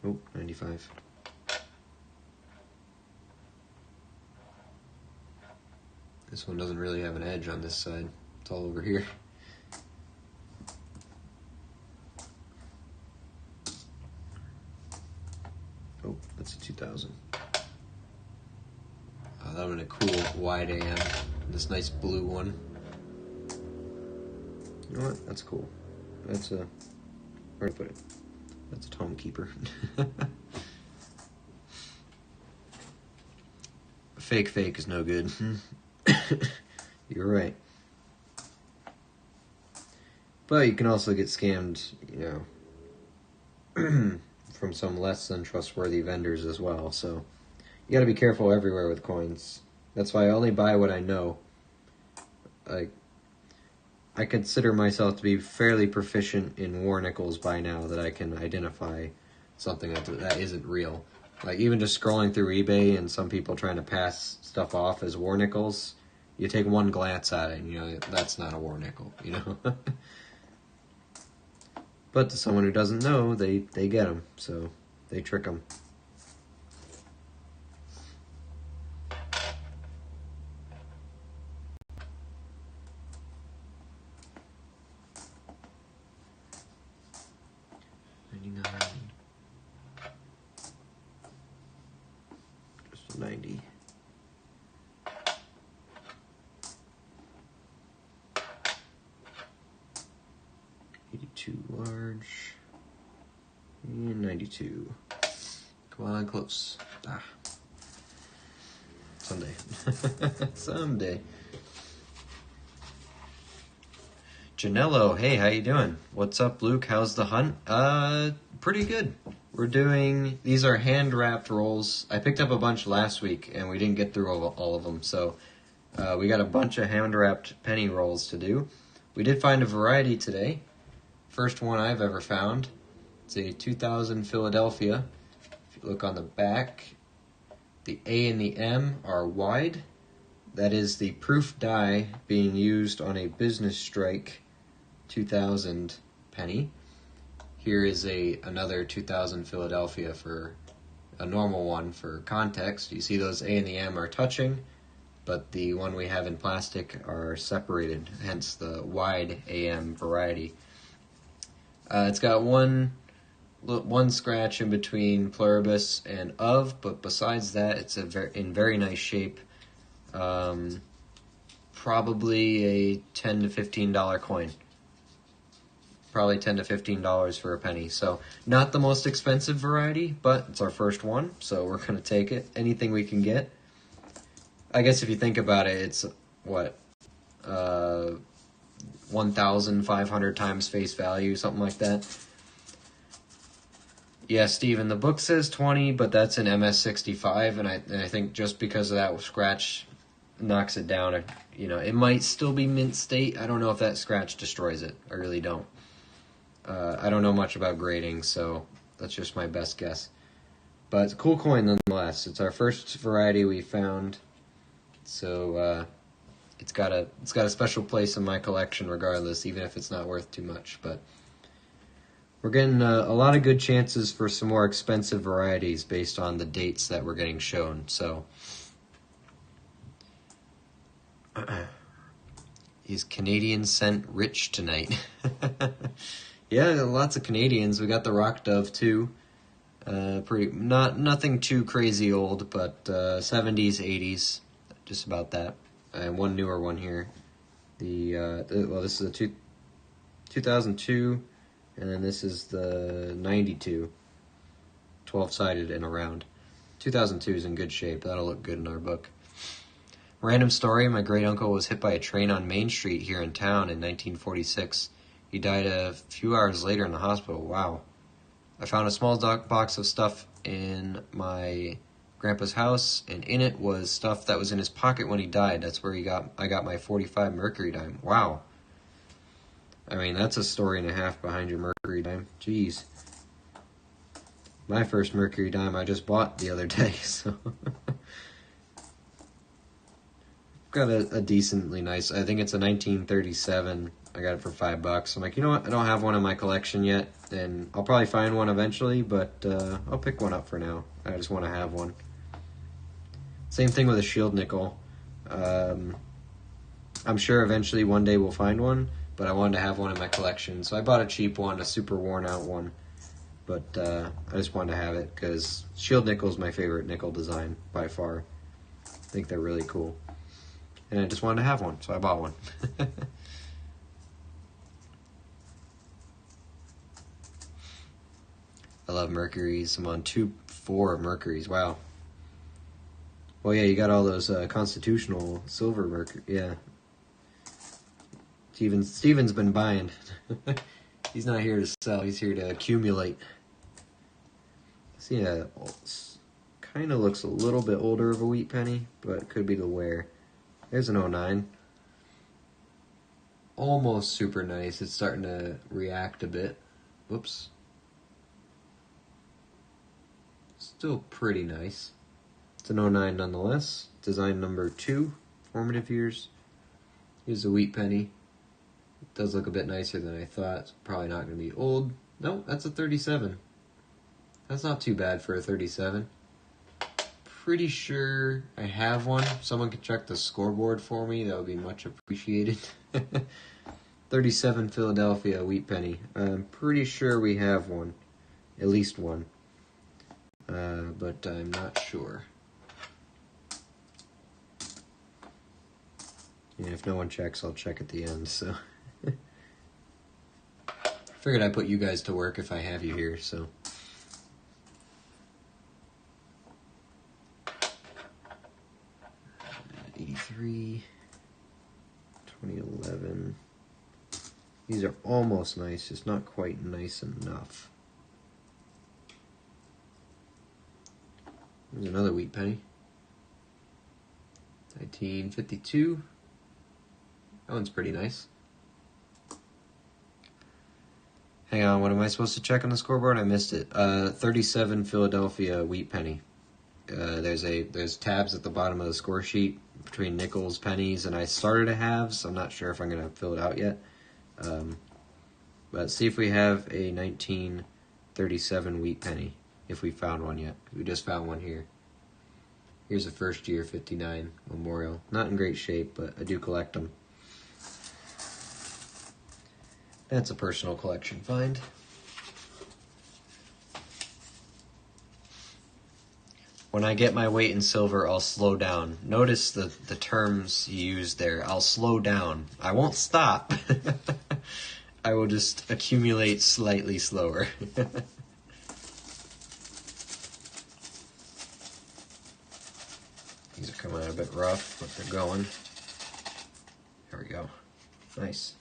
Oh, 95. This one doesn't really have an edge on this side. It's all over here. Oh, that's a 2000. Oh, that would have been a cool wide AM. This nice blue one. You know what? That's cool. That's a... Where to put it? That's a tome keeper. Fake is no good. You're right. But you can also get scammed, from some less than trustworthy vendors as well. So you got to be careful everywhere with coins. That's why I only buy what I know. I consider myself to be fairly proficient in war nickels by now, that I can identify something that isn't real. Like, even just scrolling through eBay and some people trying to pass stuff off as war nickels, you take one glance at it and that's not a war nickel, But to someone who doesn't know, they get them, so they trick them. Just a 90. Large, and 92. Come on, close. Someday. Someday. Janello, hey, how you doing? What's up, Luke? How's the hunt? Pretty good. These are hand-wrapped rolls. I picked up a bunch last week, and we didn't get through all of them, so we got a bunch of hand-wrapped penny rolls to do. We did find a variety today. First one I've ever found. It's a 2000 Philadelphia. If you look on the back, the A and the M are wide. That is the proof die being used on a business strike 2000 penny. Here is another 2000 Philadelphia for a normal one for context. You see those A and the M are touching, but the one we have in plastic are separated, hence the wide AM variety. It's got one scratch in between pluribus and of, but besides that, it's in very nice shape. Probably a $10 to $15 coin. Probably $10 to $15 for a penny. So not the most expensive variety, but it's our first one, so we're going to take it. Anything we can get. I guess if you think about it, it's what? 1,500 times face value, something like that. Yeah, Steven, the book says 20, but that's an MS65, and I think just because of that scratch knocks it down. It might still be mint state. I don't know if that scratch destroys it. I really don't. I don't know much about grading, so that's just my best guess. But it's a cool coin nonetheless. It's our first variety we found, so it's got a special place in my collection regardless, even if it's not worth too much. But we're getting a lot of good chances for some more expensive varieties based on the dates that we're getting shown. So Is Canadian cent rich tonight? Yeah, lots of Canadians. We got the Rock Dove too. Nothing too crazy old, but 70s, 80s, just about that. And one newer one here. This is a 2002, and then this is the 92, 12-sided and around. 2002 is in good shape. That'll look good in our book. Random story, my great-uncle was hit by a train on Main Street here in town in 1946. He died a few hours later in the hospital. Wow. I found a small box of stuff in my grandpa's house, and in it was stuff that was in his pocket when he died. That's where I got my 45 Mercury dime. Wow. I mean, that's a story and a half behind your Mercury dime. Jeez. My first Mercury dime I just bought the other day, so... Got a decently nice, I think it's a 1937. I got it for $5. I'm like, you know what? I don't have one in my collection yet, and I'll probably find one eventually, but I'll pick one up for now. I just want to have one. Same thing with a shield nickel. I'm sure eventually one day we'll find one, but I wanted to have one in my collection, so I bought a cheap one, a super worn out one. But I just wanted to have it because shield nickel is my favorite nickel design by far. I think they're really cool. And I just wanted to have one, so I bought one. I love Mercuries. I'm on 4 Mercuries. Wow. Well, yeah, you got all those constitutional silver Mercury. Yeah. Steven's been buying. He's not here to sell. He's here to accumulate. See, yeah, kind of looks a little bit older of a wheat penny, but it could be the wear. There's an 09. Almost super nice. It's starting to react a bit. Whoops. Still pretty nice. It's an 09 nonetheless. Design number 2. Formative years. Here's a wheat penny. It does look a bit nicer than I thought. It's probably not going to be old. No, that's a 37. That's not too bad for a 37. Pretty sure I have one. Someone could check the scoreboard for me. That would be much appreciated. 37 Philadelphia wheat penny. I'm pretty sure we have one. At least one. But I'm not sure. And if no one checks, I'll check at the end, so. Figured I'd put you guys to work if I have you here, so. '83, 2011. These are almost nice, just not quite nice enough. There's another wheat penny. 1952. That one's pretty nice. Hang on, what am I supposed to check on the scoreboard? I missed it. 37 Philadelphia wheat penny. There's tabs at the bottom of the score sheet between nickels, pennies, and I started a halves. I'm not sure if I'm going to fill it out yet. But see if we have a 1937 wheat penny, if we found one yet. We just found one here. Here's a first year 59 memorial. Not in great shape, but I do collect them. That's a personal collection find. When I get my weight in silver, I'll slow down. Notice the terms you use there. I'll slow down. I won't stop. I will just accumulate slightly slower. These are coming out a bit rough, but they're going. There we go. Nice.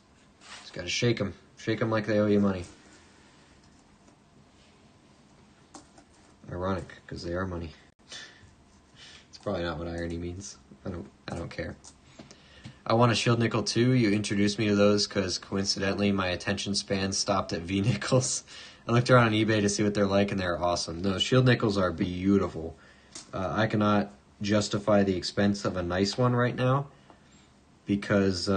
Just gotta shake them. Shake them like they owe you money. Ironic, because they are money. It's probably not what irony means. I don't care. I want a shield nickel too. You introduced me to those because coincidentally my attention span stopped at V nickels. I looked around on eBay to see what they're like, and they're awesome. No, shield nickels are beautiful. I cannot justify the expense of a nice one right now because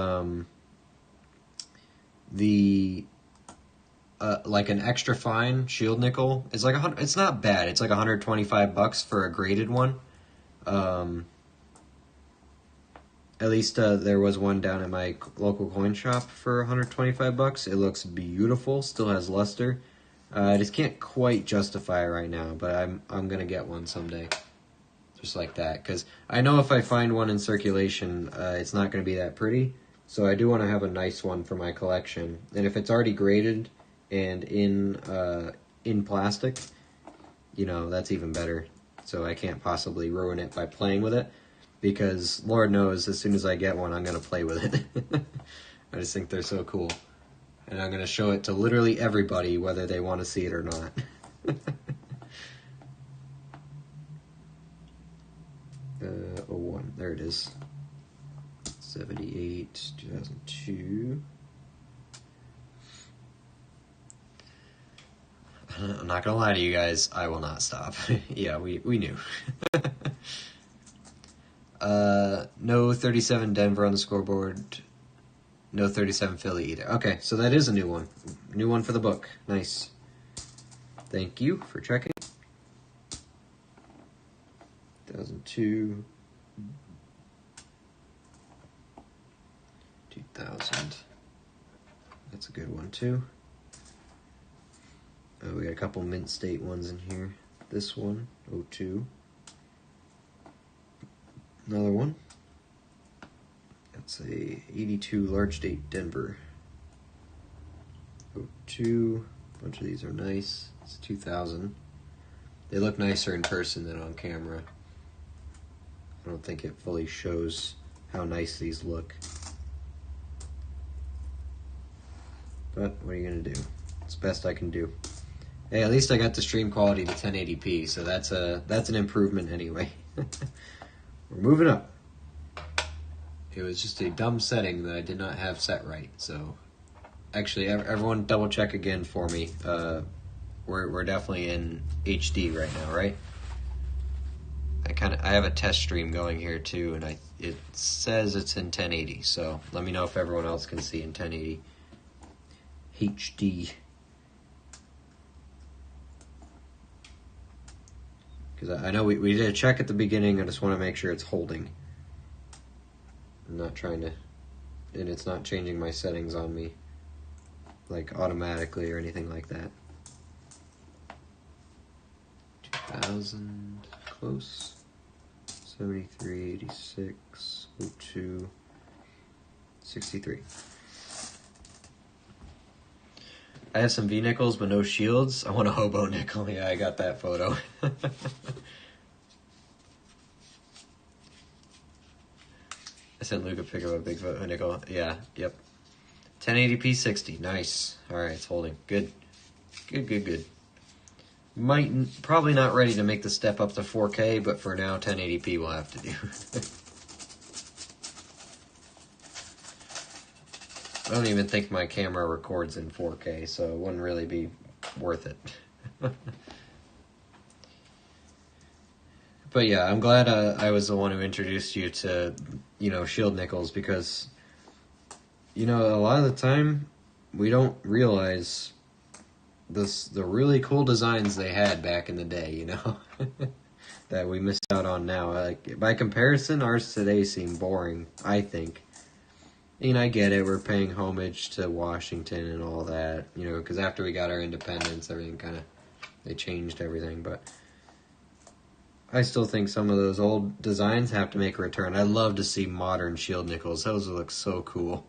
like an extra fine shield nickel is like it's not bad. It's like $125 for a graded one. At least there was one down at my local coin shop for $125. It looks beautiful, still has luster. I just can't quite justify it right now, but I'm gonna get one someday, just like that. Because I know if I find one in circulation, it's not gonna be that pretty. So I do want to have a nice one for my collection. And if it's already graded and in plastic, you know, that's even better. So I can't possibly ruin it by playing with it, because Lord knows as soon as I get one, I'm gonna play with it. I just think they're so cool. And I'm going to show it to literally everybody, whether they want to see it or not. Oh, 01. There it is. 78, 2002. I'm not going to lie to you guys. I will not stop. Yeah, we knew. No 37 Denver on the scoreboard. No 37 Philly either. Okay, so that is a new one. New one for the book. Nice. Thank you for checking. 2002. 2000. That's a good one too. Oh, we got a couple Mint State ones in here. This one, 02. Another one. That's a 82 large date Denver. 02. A bunch of these are nice. It's 2000. They look nicer in person than on camera. I don't think it fully shows how nice these look. But what are you gonna do? It's the best I can do. Hey, at least I got the stream quality to 1080p, so that's an improvement anyway. We're moving up. It was just a dumb setting that I did not have set right. So, actually, everyone double check again for me. We're definitely in HD right now, right? I have a test stream going here too, and it says it's in 1080. So let me know if everyone else can see in 1080 HD. Because I know we did a check at the beginning. I just want to make sure it's holding. I'm not trying to, and it's not changing my settings on me, like automatically or anything like that. 2000, close. 73, 86, 02, 63. I have some V-nickels, but no shields. I want a hobo nickel. Yeah, I got that photo. I sent Luke a picture of a big nickel. Yeah, yep. 1080p 60. Nice. Alright, it's holding. Good. Good. Probably not ready to make the step up to 4K, but for now, 1080p will have to do. I don't even think my camera records in 4K, so it wouldn't really be worth it. But yeah, I'm glad I was the one who introduced you to, shield nickels, because, a lot of the time we don't realize the really cool designs they had back in the day, that we missed out on now. Like, by comparison, ours today seem boring, I think. I get it, we're paying homage to Washington and all that, because after we got our independence, everything they changed everything, but I still think some of those old designs have to make a return. I'd love to see modern shield nickels. Those look so cool.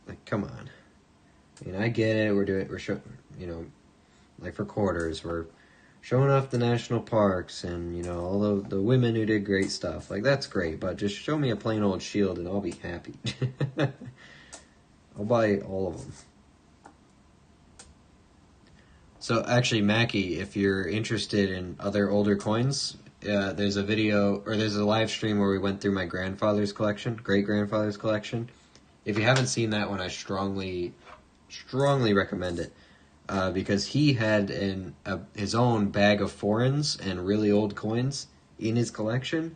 Like, come on. I get it. We're showing, like for quarters, we're showing off the national parks and, all the women who did great stuff. Like, that's great, but just show me a plain old shield and I'll be happy. I'll buy all of them. So actually, Mackie, if you're interested in other older coins, there's a video, or there's a live stream where we went through my grandfather's collection, great-grandfather's collection. If you haven't seen that one, I strongly recommend it, because he had his own bag of foreigns and really old coins in his collection,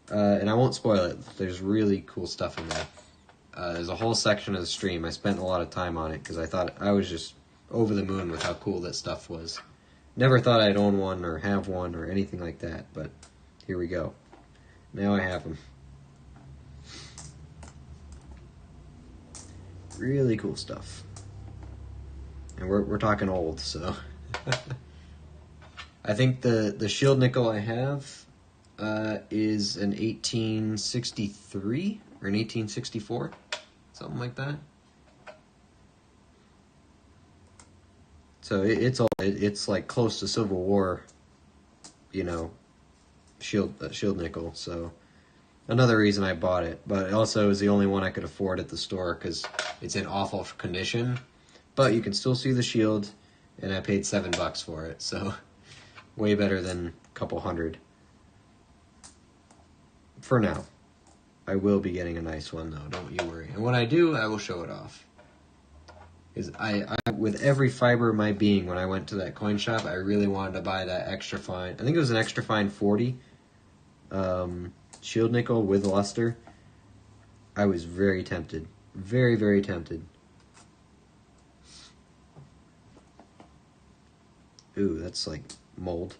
and I won't spoil it. There's really cool stuff in there. There's a whole section of the stream. I spent a lot of time on it because I thought I was just over the moon with how cool that stuff was. Never thought I'd own one or have one or anything like that, but here we go. Now I have them. Really cool stuff. And we're talking old, so. I think the shield nickel I have is an 1863 or an 1864, something like that. So it's like close to Civil War, you know, shield nickel. So another reason I bought it, but also it was the only one I could afford at the store because it's in awful condition. But you can still see the shield, and I paid $7 for it, so way better than a couple hundred. For now. I will be getting a nice one though, don't you worry. And when I do, I will show it off. Because I, with every fiber of my being, when I went to that coin shop, I really wanted to buy that extra fine. I think it was an extra fine 40 shield nickel with luster. I was very tempted. Very, very tempted. Ooh, that's like mold.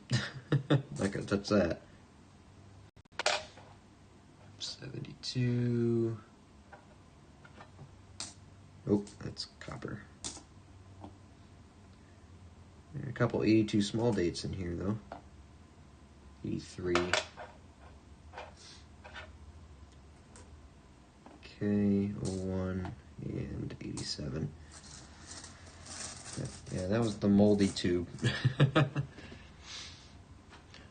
Not gonna touch that. 72. Oh, that's copper. There are a couple 82 small dates in here, though. 83. Okay, 01 and 87. Yeah, that was the moldy tube.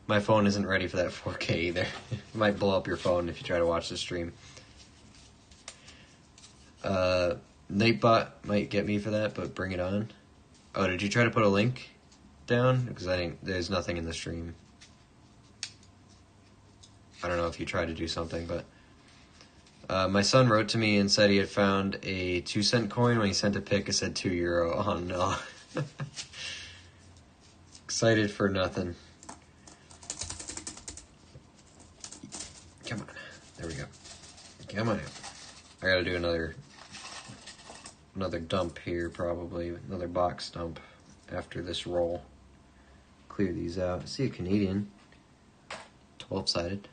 My phone isn't ready for that 4K either. It might blow up your phone if you try to watch the stream. Nightbot might get me for that, but bring it on. Oh, did you try to put a link down? Because there's nothing in the stream. I don't know if you tried to do something, but my son wrote to me and said he had found a 2-cent coin. When he sent a pic, it said €2. Oh no. Excited for nothing. Come on. There we go. Come on out. I gotta do another dump here, probably. Another box dump after this roll. Clear these out. I see a Canadian. 12-sided.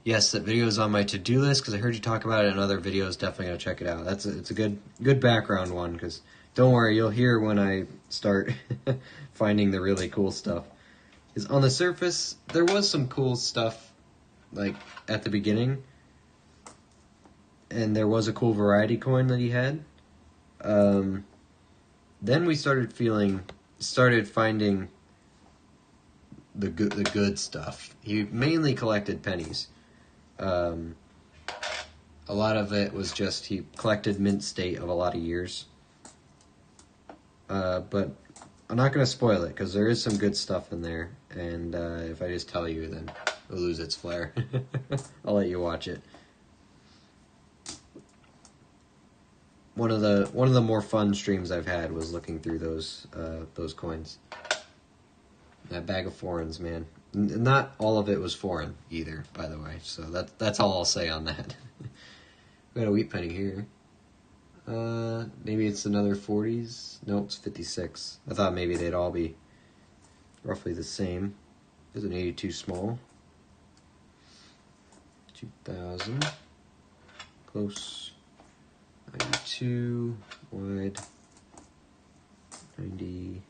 Yes, that video is on my to-do list because I heard you talk about it in other videos. Definitely gonna check it out. It's a good background one because don't worry, you'll hear when I start finding the really cool stuff. Because on the surface, there was some cool stuff like at the beginning, and there was a cool variety coin that he had. Then we started finding the good stuff. He mainly collected pennies. A lot of it was just he collected mint state of a lot of years. But I'm not going to spoil it because there is some good stuff in there, and if I just tell you, then it'll lose its flair. I'll let you watch it. One of the more fun streams I've had was looking through those coins. That bag of foreigns, man. Not all of it was foreign either, by the way. So that's all I'll say on that. We got a wheat penny here. Maybe it's another 40s. No, it's 56. I thought maybe they'd all be roughly the same. There's an 82 small. 2000. Close. 92 wide, 90,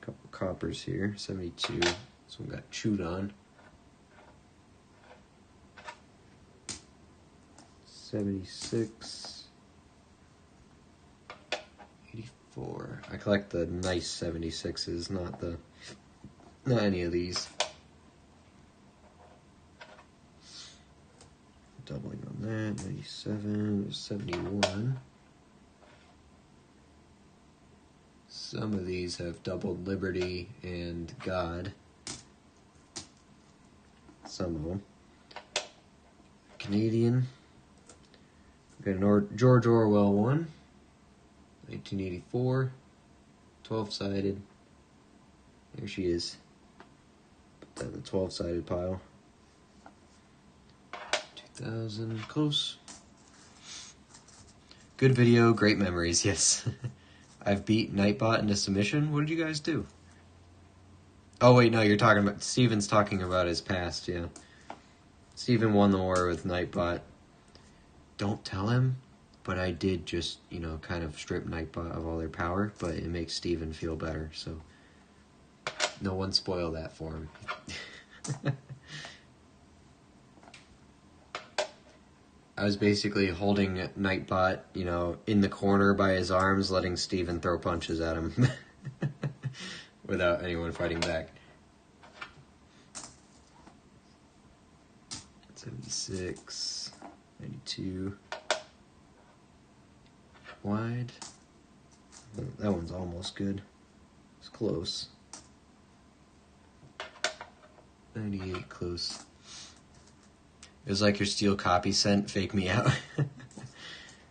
couple coppers here, 72, this one got chewed on, 76, 84, I collect the nice 76s, not any of these. Doubling on that, 97, 71. Some of these have doubled Liberty and God. Some of them. Canadian. We've got an George Orwell one. 1984. 12-sided. There she is. Put that in the 12-sided pile. 2000, close. Good video, great memories, yes. I've beat Nightbot into submission. What did you guys do? Oh wait, no, you're talking about Steven's talking about his past. Yeah, Steven won the war with Nightbot. Don't tell him, but I did just kind of strip Nightbot of all their power, but it makes Steven feel better. So no one spoil that for him. I was basically holding Nightbot, in the corner by his arms, letting Steven throw punches at him without anyone fighting back. 76, 92, wide. That one's almost good. It's close. 98, close. It was like your steel copy sent fake me out.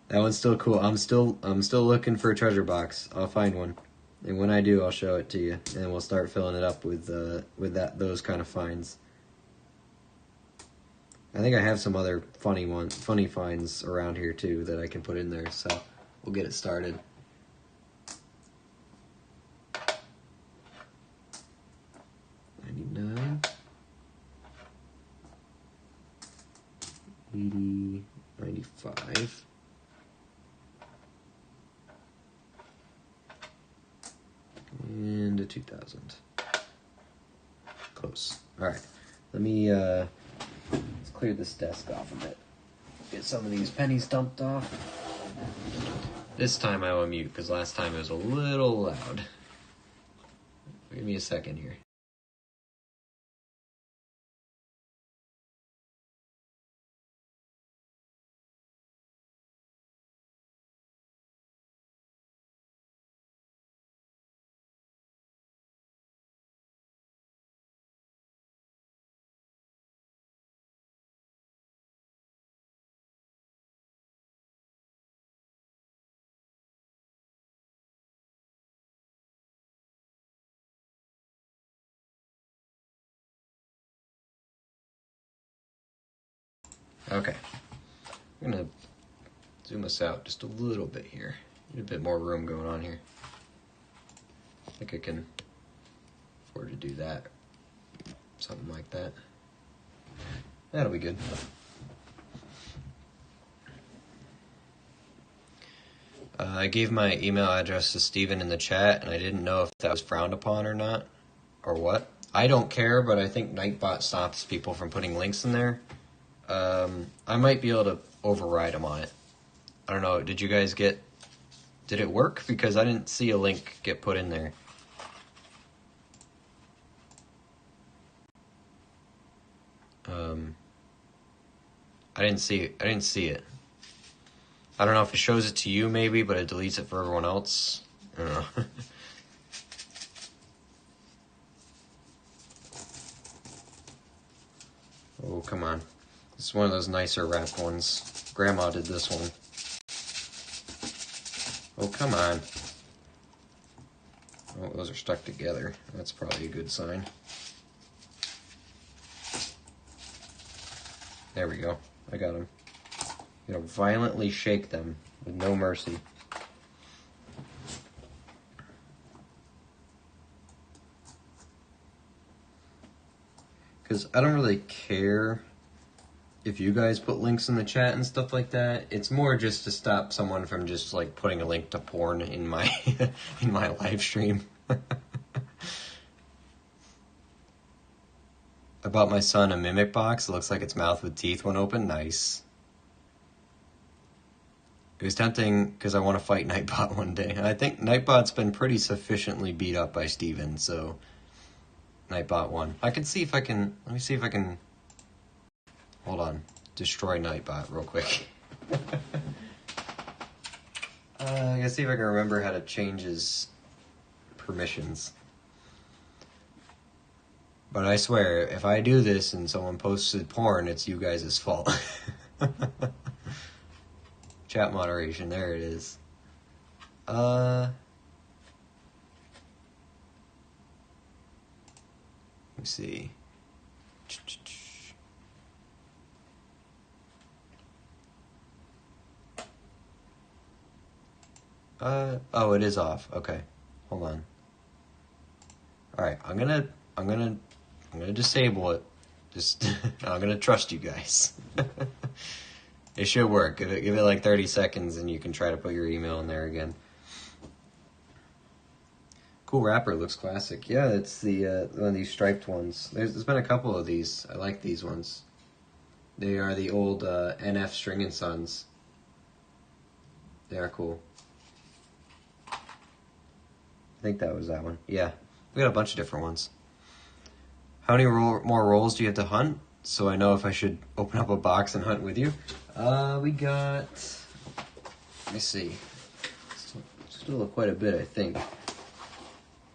That one's still cool. I'm still looking for a treasure box. I'll find one, and when I do, I'll show it to you, and we'll start filling it up with those kind of finds. I think I have some other funny finds around here too that I can put in there. So we'll get it started. $99. 80, 95, and a 2000. Close. All right, let me let's clear this desk off a bit. Get some of these pennies dumped off. This time I will mute because last time it was a little loud. Give me a second here. Okay, I'm gonna zoom us out just a little bit here. Need a bit more room going on here. I think I can afford to do that. Something like that. That'll be good. I gave my email address to Steven in the chat, and I didn't know if that was frowned upon or not, or what. I don't care, but I think Nightbot stops people from putting links in there. I might be able to override them on it. I don't know, did it work? Because I didn't see a link get put in there. I didn't see it. I don't know if it shows it to you maybe, but it deletes it for everyone else. I don't know. Oh, come on. This is one of those nicer wrapped ones. Grandma did this one. Oh, come on. Oh, those are stuck together. That's probably a good sign. There we go. I got them. Violently shake them with no mercy. Because I don't really care if you guys put links in the chat and stuff like that. It's more just to stop someone from just like putting a link to porn in my in my live stream. I bought my son a Mimic box. It looks like its mouth with teeth when open. Nice. It was tempting because I want to fight Nightbot one day. I think Nightbot's been pretty sufficiently beat up by Steven, so Nightbot won. I can see if I can... Let me see if I can... Hold on. Destroy Nightbot real quick. I gotta see if I can remember how to change his permissions. But I swear, if I do this and someone posted porn, it's you guys' fault. Chat moderation, there it is. Let me see. Oh, it is off. Okay. Hold on. Alright, I'm I'm gonna disable it. Just I'm gonna trust you guys. It should work. Give it like 30 seconds, and you can try to put your email in there again. Cool wrapper, looks classic. Yeah, it's the one of these striped ones. There's been a couple of these. I like these ones. They are the old NF String & Sons. They are cool. I think that was that one. Yeah, we got a bunch of different ones. How many more rolls do you have to hunt? So I know if I should open up a box and hunt with you. We got, let me see, still quite a bit, I think.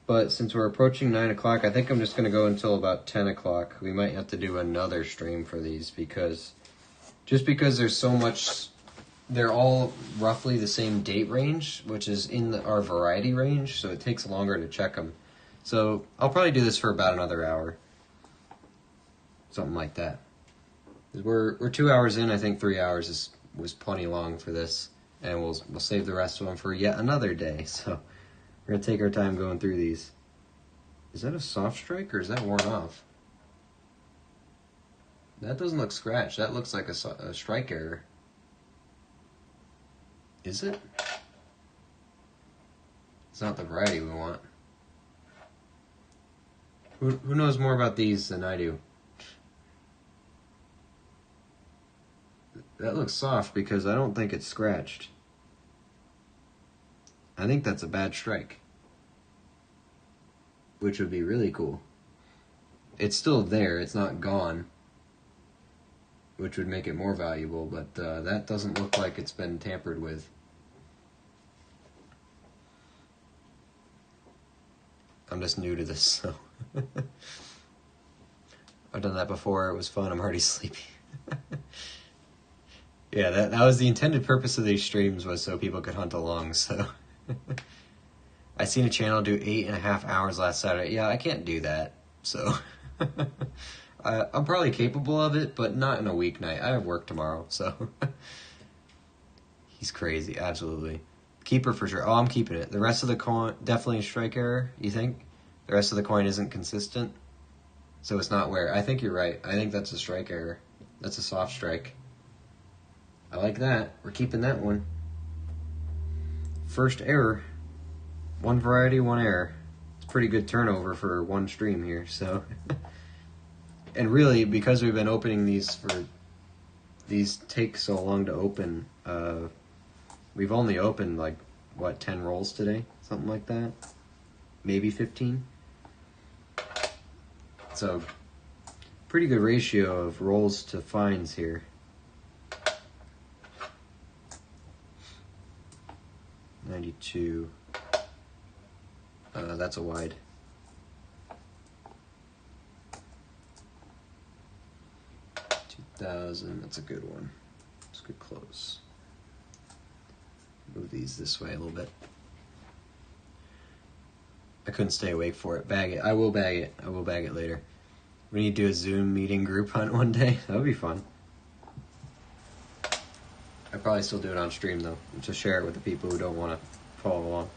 But since we're approaching 9 o'clock, I think I'm just going to go until about 10 o'clock. We might have to do another stream for these because there's so much, they're all roughly the same date range, which is in our variety range, so it takes longer to check them. So I'll probably do this for about another hour. Something like that. We're 2 hours in. I think 3 hours was plenty long for this, and we'll save the rest of them for yet another day. So we're gonna take our time going through these. Is that a soft strike or is that worn off? That doesn't look scratched. That looks like a strike error. Is it? It's not the variety we want. Who knows more about these than I do? That looks soft because I don't think it's scratched. I think that's a bad strike, which would be really cool. It's still there, it's not gone, which would make it more valuable, but that doesn't look like it's been tampered with. I'm just new to this, so. I've done that before, it was fun, I'm already sleepy. Yeah, that was the intended purpose of these streams, was so people could hunt along, so. I seen a channel do 8.5 hours last Saturday. Yeah, I can't do that, so. I'm probably capable of it, but not in a weeknight. I have work tomorrow, so. He's crazy, absolutely. Keeper for sure. Oh, I'm keeping it. The rest of the coin, definitely a strike error, you think? The rest of the coin isn't consistent, so it's not where. I think you're right. I think that's a strike error. That's a soft strike. I like that. We're keeping that one. First error. One variety, one error. It's pretty good turnover for one stream here, so. And really, because we've been opening these take so long to open, we've only opened like, what, 10 rolls today? Something like that? Maybe 15? So, pretty good ratio of rolls to finds here. 92. That's a wide. 2000. That's a good one. It's good close. Move these this way a little bit. I couldn't stay awake for it. Bag it. I will bag it. I will bag it later. We need to do a Zoom meeting group hunt one day. That would be fun. I'd probably still do it on stream though, to share it with the people who don't want to follow along.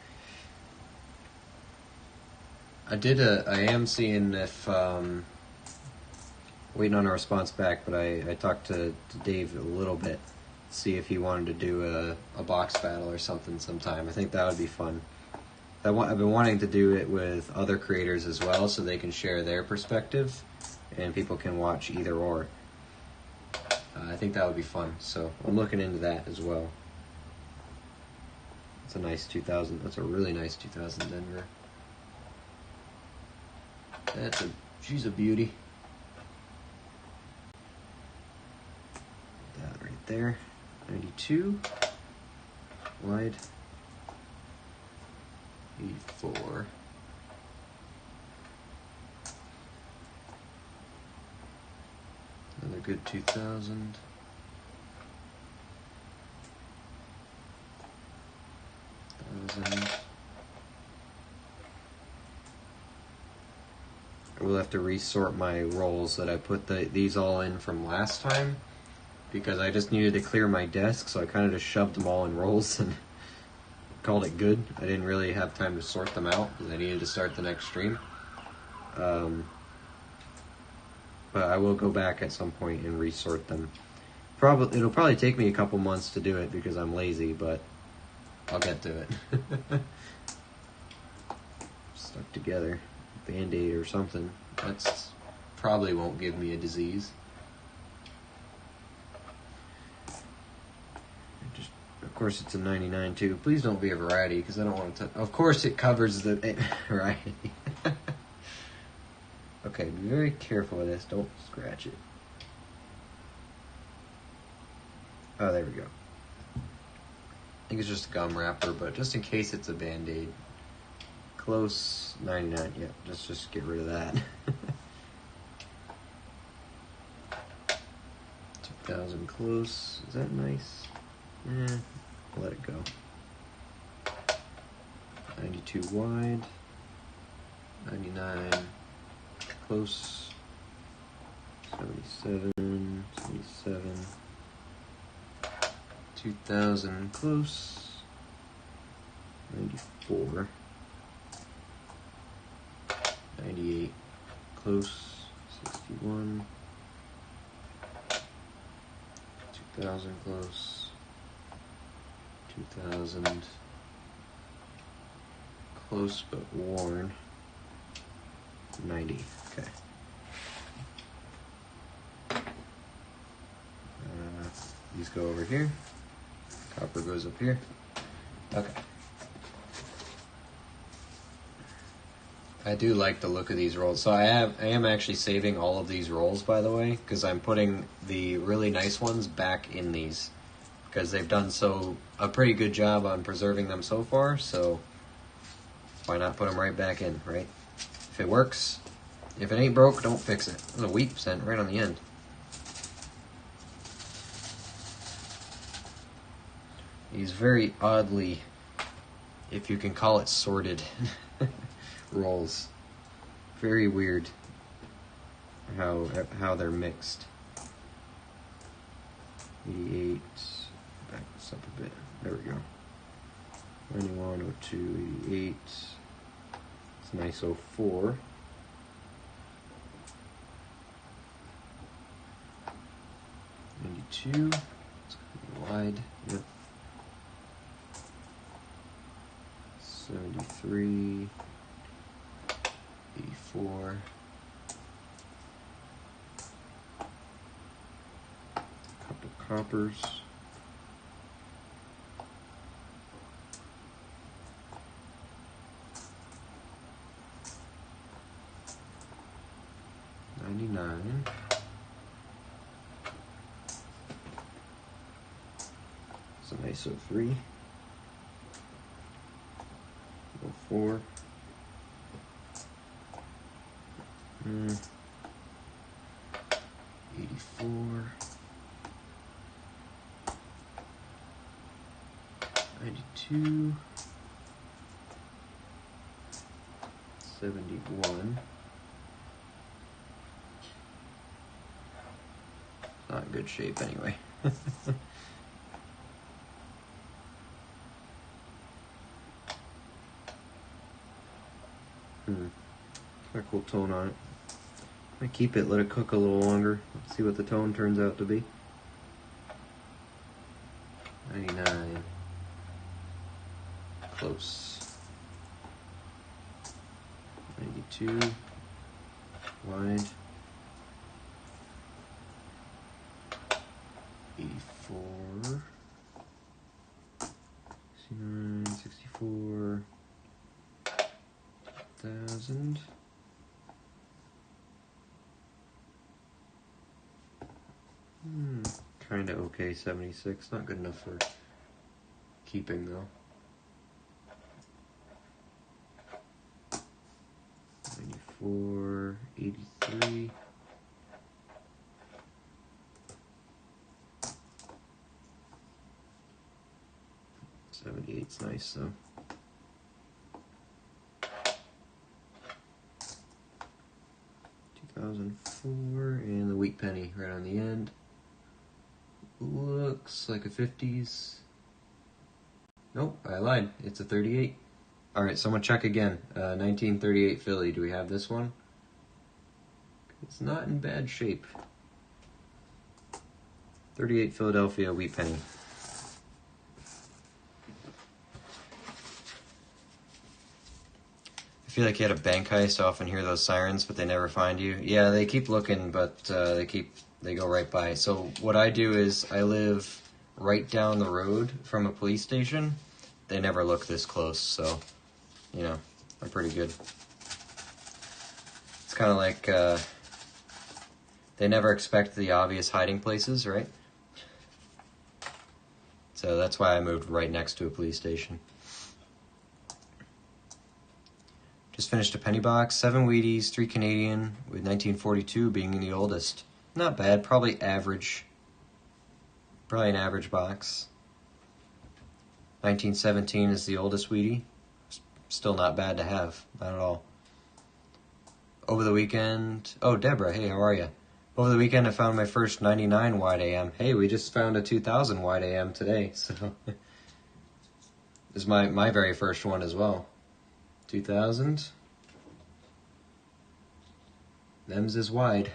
I am seeing if, waiting on a response back, but I talked to Dave a little bit, see if he wanted to do a box battle or something sometime. I think that would be fun. I've been wanting to do it with other creators as well, so they can share their perspective, and people can watch either or. I think that would be fun, so I'm looking into that as well. It's a nice 2000. That's a really nice 2000 Denver. She's a beauty. That right there. 92. Wide. 84. Another good 2000. I will have to resort my rolls that I put these all in from last time, because I just needed to clear my desk, so I kind of just shoved them all in rolls and called it good. I didn't really have time to sort them out because I needed to start the next stream. but I will go back at some point and resort them. It'll probably take me a couple months to do it because I'm lazy, but I'll get to it. Stuck together, Band-Aid or something. That's probably won't give me a disease. Of course, it's a 99 too. Please don't be a variety because I don't want to. Of course, it covers the variety. Okay, be very careful with this. Don't scratch it. Oh, there we go. I think it's just a gum wrapper, but just in case it's a Band-Aid. Close 99. Yeah, just get rid of that. 2000 close. Is that nice? Let it go. 92 wide. 99 close. 77. 77. 2000 close. 94. 98 close. 61. 2000 close. 2000 close but worn. 90. Okay. These go over here. Copper goes up here. Okay. I do like the look of these rolls. So I am actually saving all of these rolls, by the way, because I'm putting the really nice ones back in these because they've done a pretty good job on preserving them so far. So why not put them right back in, right? If it works, if it ain't broke, don't fix it. There's a wheat cent right on the end. These very oddly, if you can call it sorted, rolls. Very weird how they're mixed. 88. Back this up a bit. There we go. 91, 02, 88. It's a nice 04. 92. It's wide. Yep. 73. 84. Couple coppers. 99. It's a nice 03. 04. 84. 92. 71. Not in good shape anyway. Got a cool tone on it. I keep it, let it cook a little longer. Let's see what the tone turns out to be. 99. Close. 92. Wide. 84. 69. 64. 1000. Kinda okay, 76. Not good enough for keeping though. 94, 83. 78's nice though. 2004, and the wheat penny right on the end. Looks like a 50s. Nope, I lied. It's a 38. Alright, so I'm going to check again. 1938 Philly. Do we have this one? It's not in bad shape. 38 Philadelphia wheat penny. I feel like you had a bank heist. I often hear those sirens, but they never find you. Yeah, they keep looking, but they go right by. So what I do is I live right down the road from a police station. They never look this close, so, you know, I'm pretty good. It's kind of like, they never expect the obvious hiding places, right? So that's why I moved right next to a police station. Just finished a penny box, 7 Wheaties, 3 Canadian, with 1942 being the oldest. Not bad, probably average. Probably an average box. 1917 is the oldest Wheatie. Still not bad to have, not at all. Over the weekend, oh Deborah, hey, how are you? Over the weekend I found my first 99 wide AM. Hey, we just found a 2000 wide AM today, so this is my very first one as well. 2000. Them's is wide.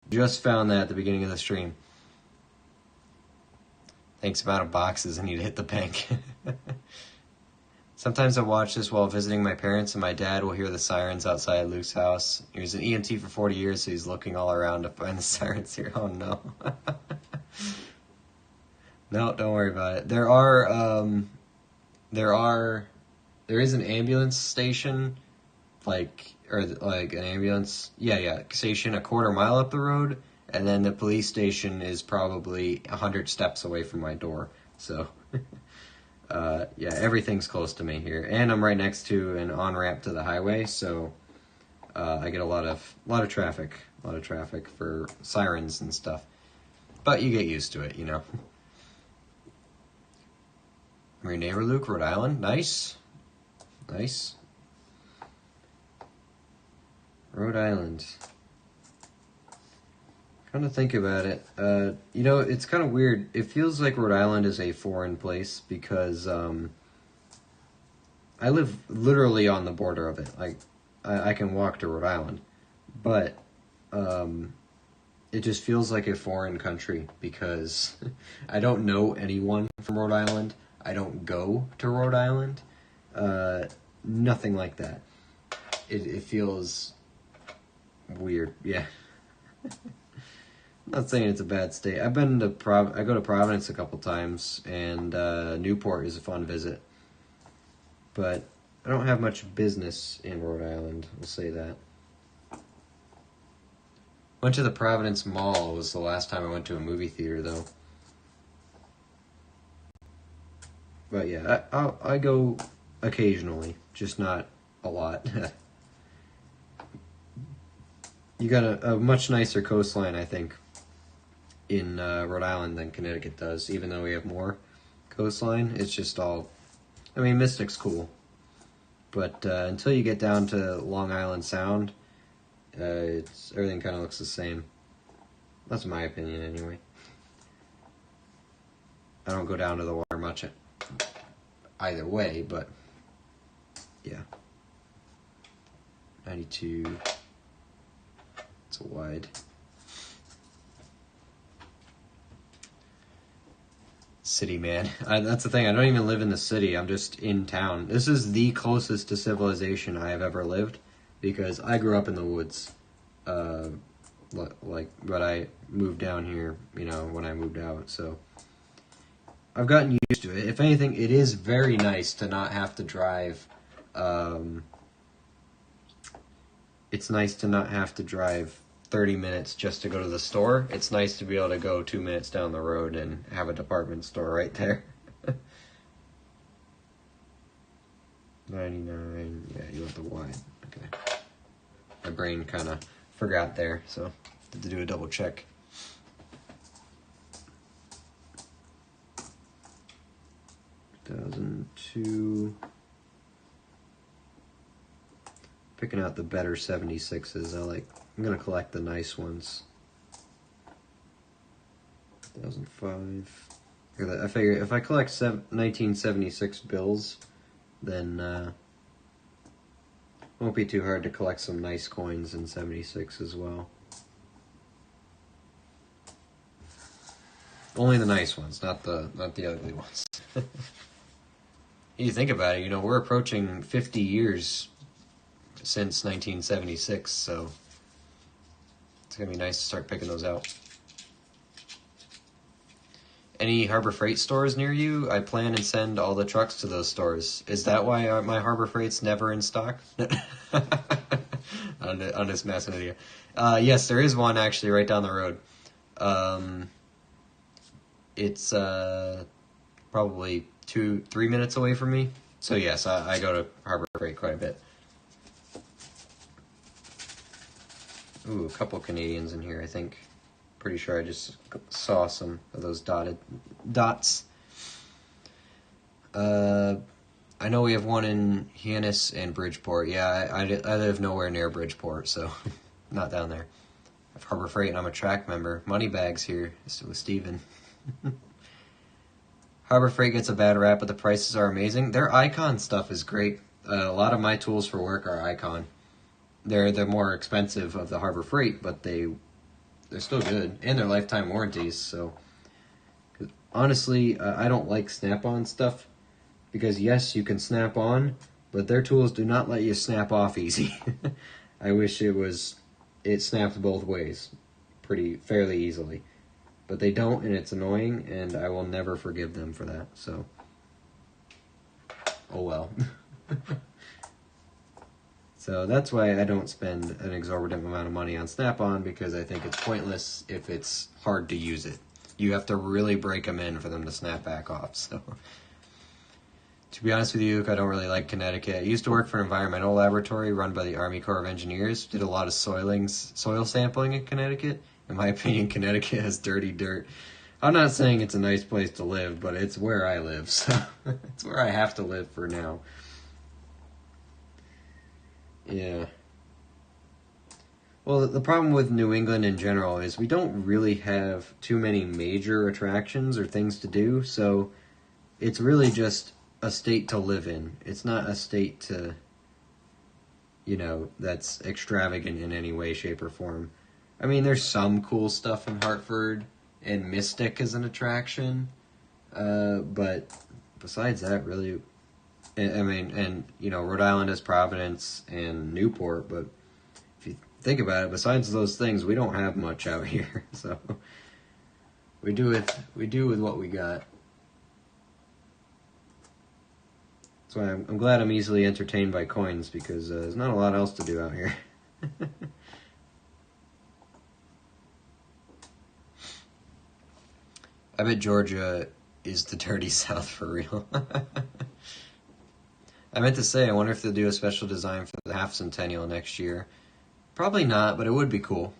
Just found that at the beginning of the stream. Thanks, amount of boxes I need to hit the bank. Sometimes I watch this while visiting my parents, and my dad will hear the sirens outside Luke's house. He was an EMT for 40 years, so he's looking all around to find the sirens here. Oh no. No, don't worry about it. There is an ambulance station, like an ambulance, station a quarter mile up the road, and then the police station is probably 100 steps away from my door. So, everything's close to me here, and I'm right next to an on-ramp to the highway, so I get a lot of traffic for sirens and stuff. But you get used to it, you know. I'm your neighbor, Luke, Rhode Island. Nice. Rhode Island. Kind of think about it. You know, it's kind of weird. It feels like Rhode Island is a foreign place because I live literally on the border of it. Like, I can walk to Rhode Island, but it just feels like a foreign country because I don't know anyone from Rhode Island. I don't go to Rhode Island. Nothing like that. It feels weird. Yeah. Not saying it's a bad state. I've been to I go to Providence a couple times, and Newport is a fun visit. But I don't have much business in Rhode Island, we'll say that. Went to the Providence Mall was the last time I went to a movie theater, though. But yeah, I go occasionally, just not a lot. You got a much nicer coastline, I think, in Rhode Island than Connecticut does, even though we have more coastline. It's just all... I mean, Mystic's cool. But until you get down to Long Island Sound, everything kind of looks the same. That's my opinion, anyway. I don't go down to the water much either way, but yeah. 92... It's a wide. City, man. That's the thing. I don't even live in the city. I'm just in town. This is the closest to civilization I have ever lived because I grew up in the woods. But I moved down here, you know, when I moved out. So I've gotten used to it. If anything, it is very nice to not have to drive. It's nice to not have to drive 30 minutes just to go to the store. It's nice to be able to go 2 minutes down the road and have a department store right there. 99, yeah, you want the wide. Okay. My brain kind of forgot there, so had to do a double check. $1,002. Picking out the better 76s. I'm gonna collect the nice ones. 2005. I figure if I collect 1976 bills, then Won't be too hard to collect some nice coins in 76 as well. Only the nice ones, not the ugly ones. You think about it, you know, we're approaching 50 years since 1976, so it's going to be nice to start picking those out. Any Harbor Freight stores near you? I plan and send all the trucks to those stores. Is that why my Harbor Freight's never in stock? on this massive idea. Yes, there is one actually right down the road. It's probably 2-3 minutes away from me. So yes, I go to Harbor Freight quite a bit. Ooh, a couple Canadians in here, I think. Pretty sure I just saw some of those dotted dots. I know we have one in Hyannis and Bridgeport. Yeah, I live nowhere near Bridgeport, so not down there. I have Harbor Freight and I'm a track member. Moneybags here with Steven. Harbor Freight gets a bad rap, but the prices are amazing. Their Icon stuff is great. A lot of my tools for work are Icon. They're more expensive of the Harbor Freight, but they're still good, and they're lifetime warranties. So honestly, I don't like Snap-on stuff because yes, you can snap on, but their tools do not let you snap off easy. I wish it snaps both ways, fairly easily, but they don't, and it's annoying, and I will never forgive them for that. So, oh well. So that's why I don't spend an exorbitant amount of money on Snap-on, because I think it's pointless if it's hard to use it. You have to really break them in for them to snap back off. So, to be honest with you, Luke, I don't really like Connecticut. I used to work for an environmental laboratory run by the Army Corps of Engineers. Did a lot of soil sampling in Connecticut. In my opinion, Connecticut has dirty dirt. I'm not saying it's a nice place to live, but it's where I live, so it's where I have to live for now. Yeah. Well, the problem with New England in general is we don't really have too many major attractions or things to do, so it's really just a state to live in. It's not a state to, that's extravagant in any way, shape, or form. I mean, there's some cool stuff in Hartford, and Mystic is an attraction, but besides that, really, I mean, Rhode Island has Providence and Newport, but if you think about it, besides those things, we don't have much out here. So we do with what we got. That's why I'm glad I'm easily entertained by coins, because there's not a lot else to do out here. I bet Georgia is the dirty South for real. I meant to say, I wonder if they'll do a special design for the half centennial next year. Probably not, but it would be cool.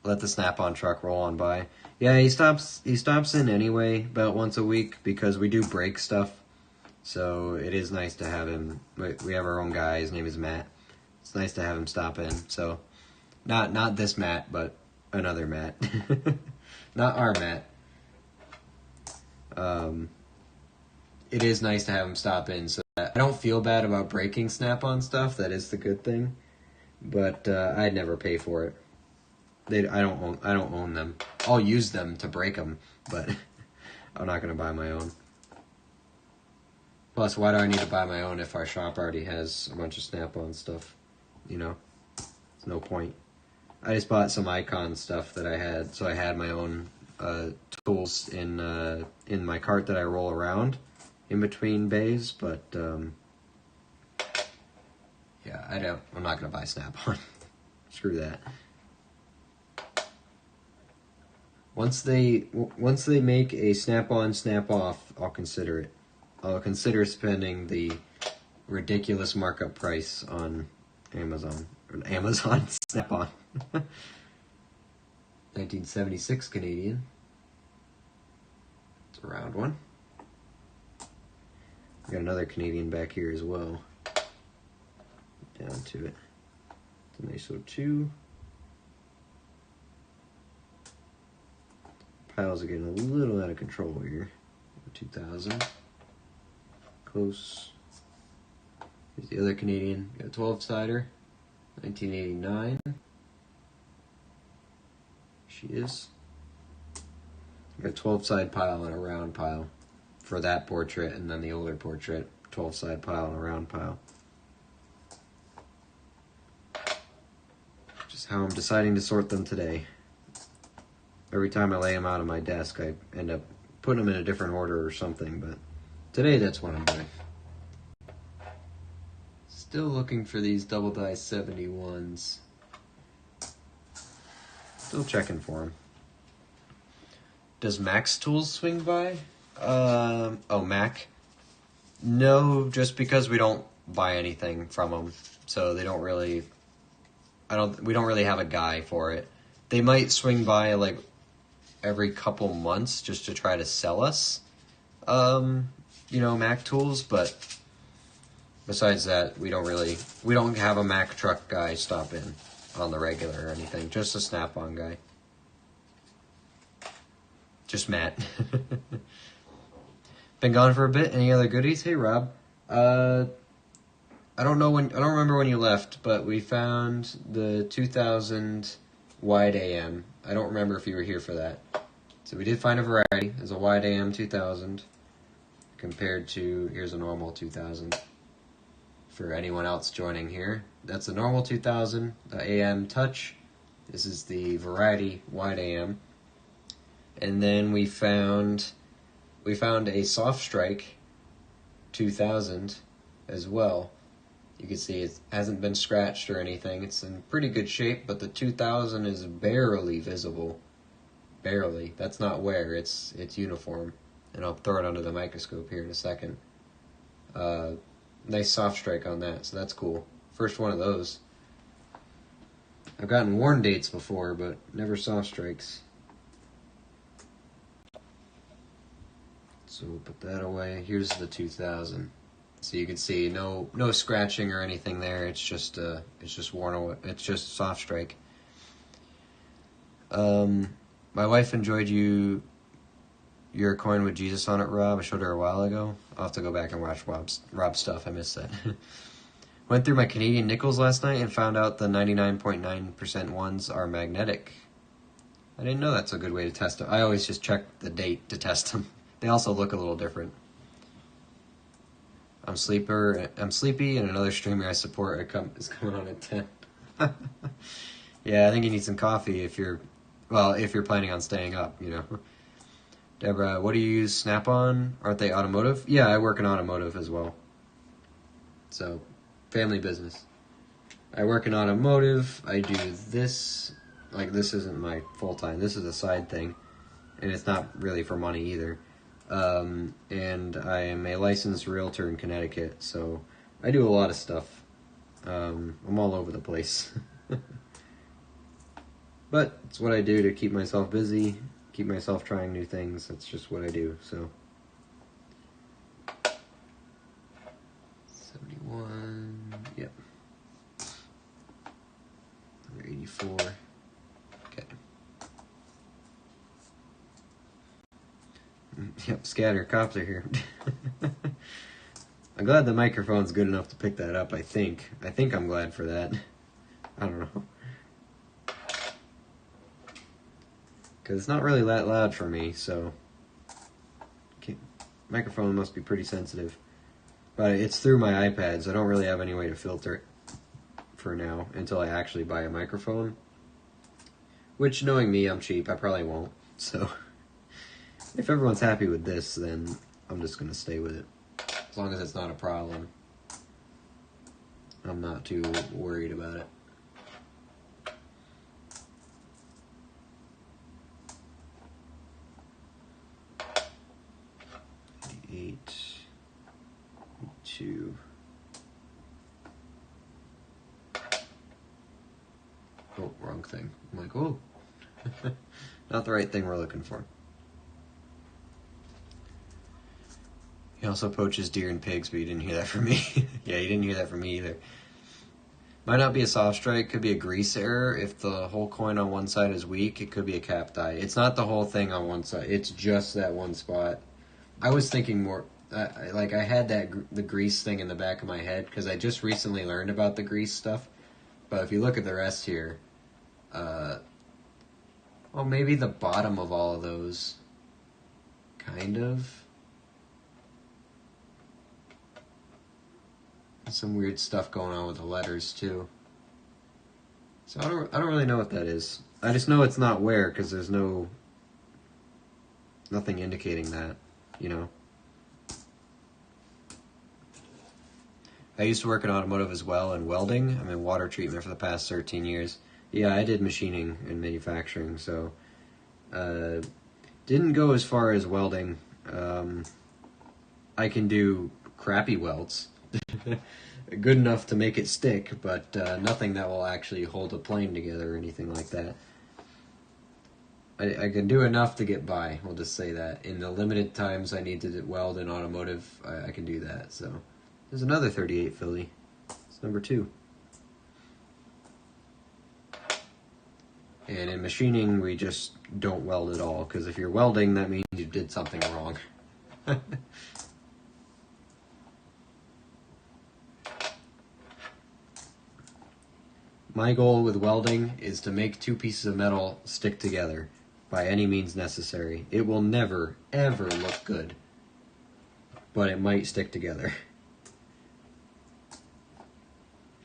Let the Snap-on truck roll on by. Yeah, he stops in anyway about once a week because we do break stuff. So it is nice to have him. We have our own guy. His name is Matt. It's nice to have him stop in. So not this Matt, but another Matt. Not our Matt. It is nice to have him stop in, so that I don't feel bad about breaking Snap-on stuff. That is the good thing, but I'd never pay for it. I don't own them. I'll use them to break them, but I'm not gonna buy my own. Plus, why do I need to buy my own if our shop already has a bunch of Snap-on stuff? There's no point. I just bought some Icon stuff that I had, so I had my own tools in my cart that I roll around in between bays, but yeah, I'm not gonna buy Snap-on. Screw that. Once they make a Snap-on, Snap-off, I'll consider it. I'll consider spending the ridiculous markup price on Amazon Snap-on. 1976 Canadian. It's a round one. Got another Canadian back here as well. Down to it. It's an ISO 2. Piles are getting a little out of control here. 2000. Close. Here's the other Canadian. Got a 12-sider. 1989. She is. Got a 12-side pile and a round pile for that portrait, and then the older portrait, 12-side pile and a round pile. Just how I'm deciding to sort them today. Every time I lay them out on my desk, I end up putting them in a different order or something, but today that's what I'm doing. Still looking for these double die 71s. Still checking for them. Does Max Tools swing by? Oh, Mac? No, just because we don't buy anything from them, so they don't really. We don't really have a guy for it. They might swing by like every couple months just to try to sell us, Mac tools, but besides that, we don't have a Mac truck guy stop in on the regular or anything, just a Snap-on guy. Just Matt. Been gone for a bit. Any other goodies? Hey, Rob. I don't remember when you left, but we found the 2000 wide AM. I don't remember if you were here for that. So we did find a variety. There's a wide AM 2000 compared to, here's a normal 2000. For anyone else joining here, that's the normal 2000, the AM Touch. This is the variety wide AM. And then we found a Soft Strike 2000 as well. You can see it hasn't been scratched or anything. It's in pretty good shape, but the 2000 is barely visible. Barely. That's not wear, it's uniform. And I'll throw it under the microscope here in a second. Nice Soft Strike on that, so that's cool. First one of those. I've gotten worn dates before, but never Soft Strikes. So we'll put that away. Here's the 2000. So you can see no scratching or anything there. It's just worn away. It's just Soft Strike. My wife enjoyed your coin with Jesus on it, Rob. I showed her a while ago. I'll have to go back and watch Rob's stuff. I missed that. Went through my Canadian nickels last night and found out the 99.9% ones are magnetic. I didn't know that's a good way to test them. I always just check the date to test them. They also look a little different. I'm sleepy, and another streamer I support is coming on at 10. Yeah, I think you need some coffee if you're planning on staying up, Deborah, what do you use? Snap-on? Aren't they automotive? Yeah, I work in automotive as well. So, family business. I work in automotive. I do this. Like, this isn't my full-time. This is a side thing. And it's not really for money either. And I am a licensed realtor in Connecticut, so I do a lot of stuff. I'm all over the place. But it's what I do to keep myself busy, keep myself trying new things. That's just what I do, so. 71, yep. 84. Okay. Yep, scatter. Cops are here. I'm glad the microphone's good enough to pick that up, I think. I think I'm glad for that. I don't know. Because it's not really that loud for me, so... Microphone must be pretty sensitive. But it's through my iPad, so I don't really have any way to filter it for now, until I actually buy a microphone. Which, knowing me, I'm cheap. I probably won't, so... If everyone's happy with this, then I'm just going to stay with it. As long as it's not a problem. I'm not too worried about it. The 8, 2. Oh, wrong thing. I'm like, oh. Not the right thing we're looking for. He also poaches deer and pigs, but you didn't hear that from me. Yeah, you didn't hear that from me either. Might not be a soft strike, could be a grease error. If the whole coin on one side is weak, it could be a cap die. It's not the whole thing on one side, it's just that one spot. I was thinking more, I had the grease thing in the back of my head because I just recently learned about the grease stuff. But if you look at the rest here, well, maybe the bottom of all of those, kind of. Some weird stuff going on with the letters too. So I don't really know what that is. I just know it's not wear because there's nothing indicating that, you know. I used to work in automotive as well and welding. I'm in water treatment for the past 13 years. Yeah, I did machining and manufacturing, so didn't go as far as welding. I can do crappy welds. Good enough to make it stick, but nothing that will actually hold a plane together or anything like that. I can do enough to get by, we'll just say that. In the limited times I need to weld in automotive, I can do that, so... There's another 38 Philly. It's number 2. And in machining, we just don't weld at all, because if you're welding, that means you did something wrong. My goal with welding is to make 2 pieces of metal stick together by any means necessary. It will never, ever look good, but it might stick together.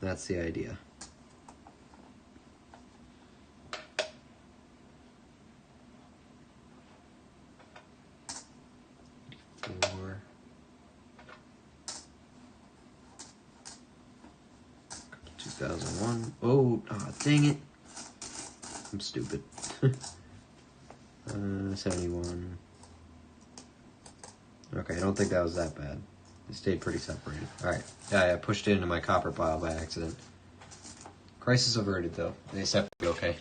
That's the idea. Four. 2001. Oh, dang it. I'm stupid. 71. Okay, I don't think that was that bad. It stayed pretty separated. Alright. Yeah, I pushed it into my copper pile by accident. Crisis averted, though. They separated okay.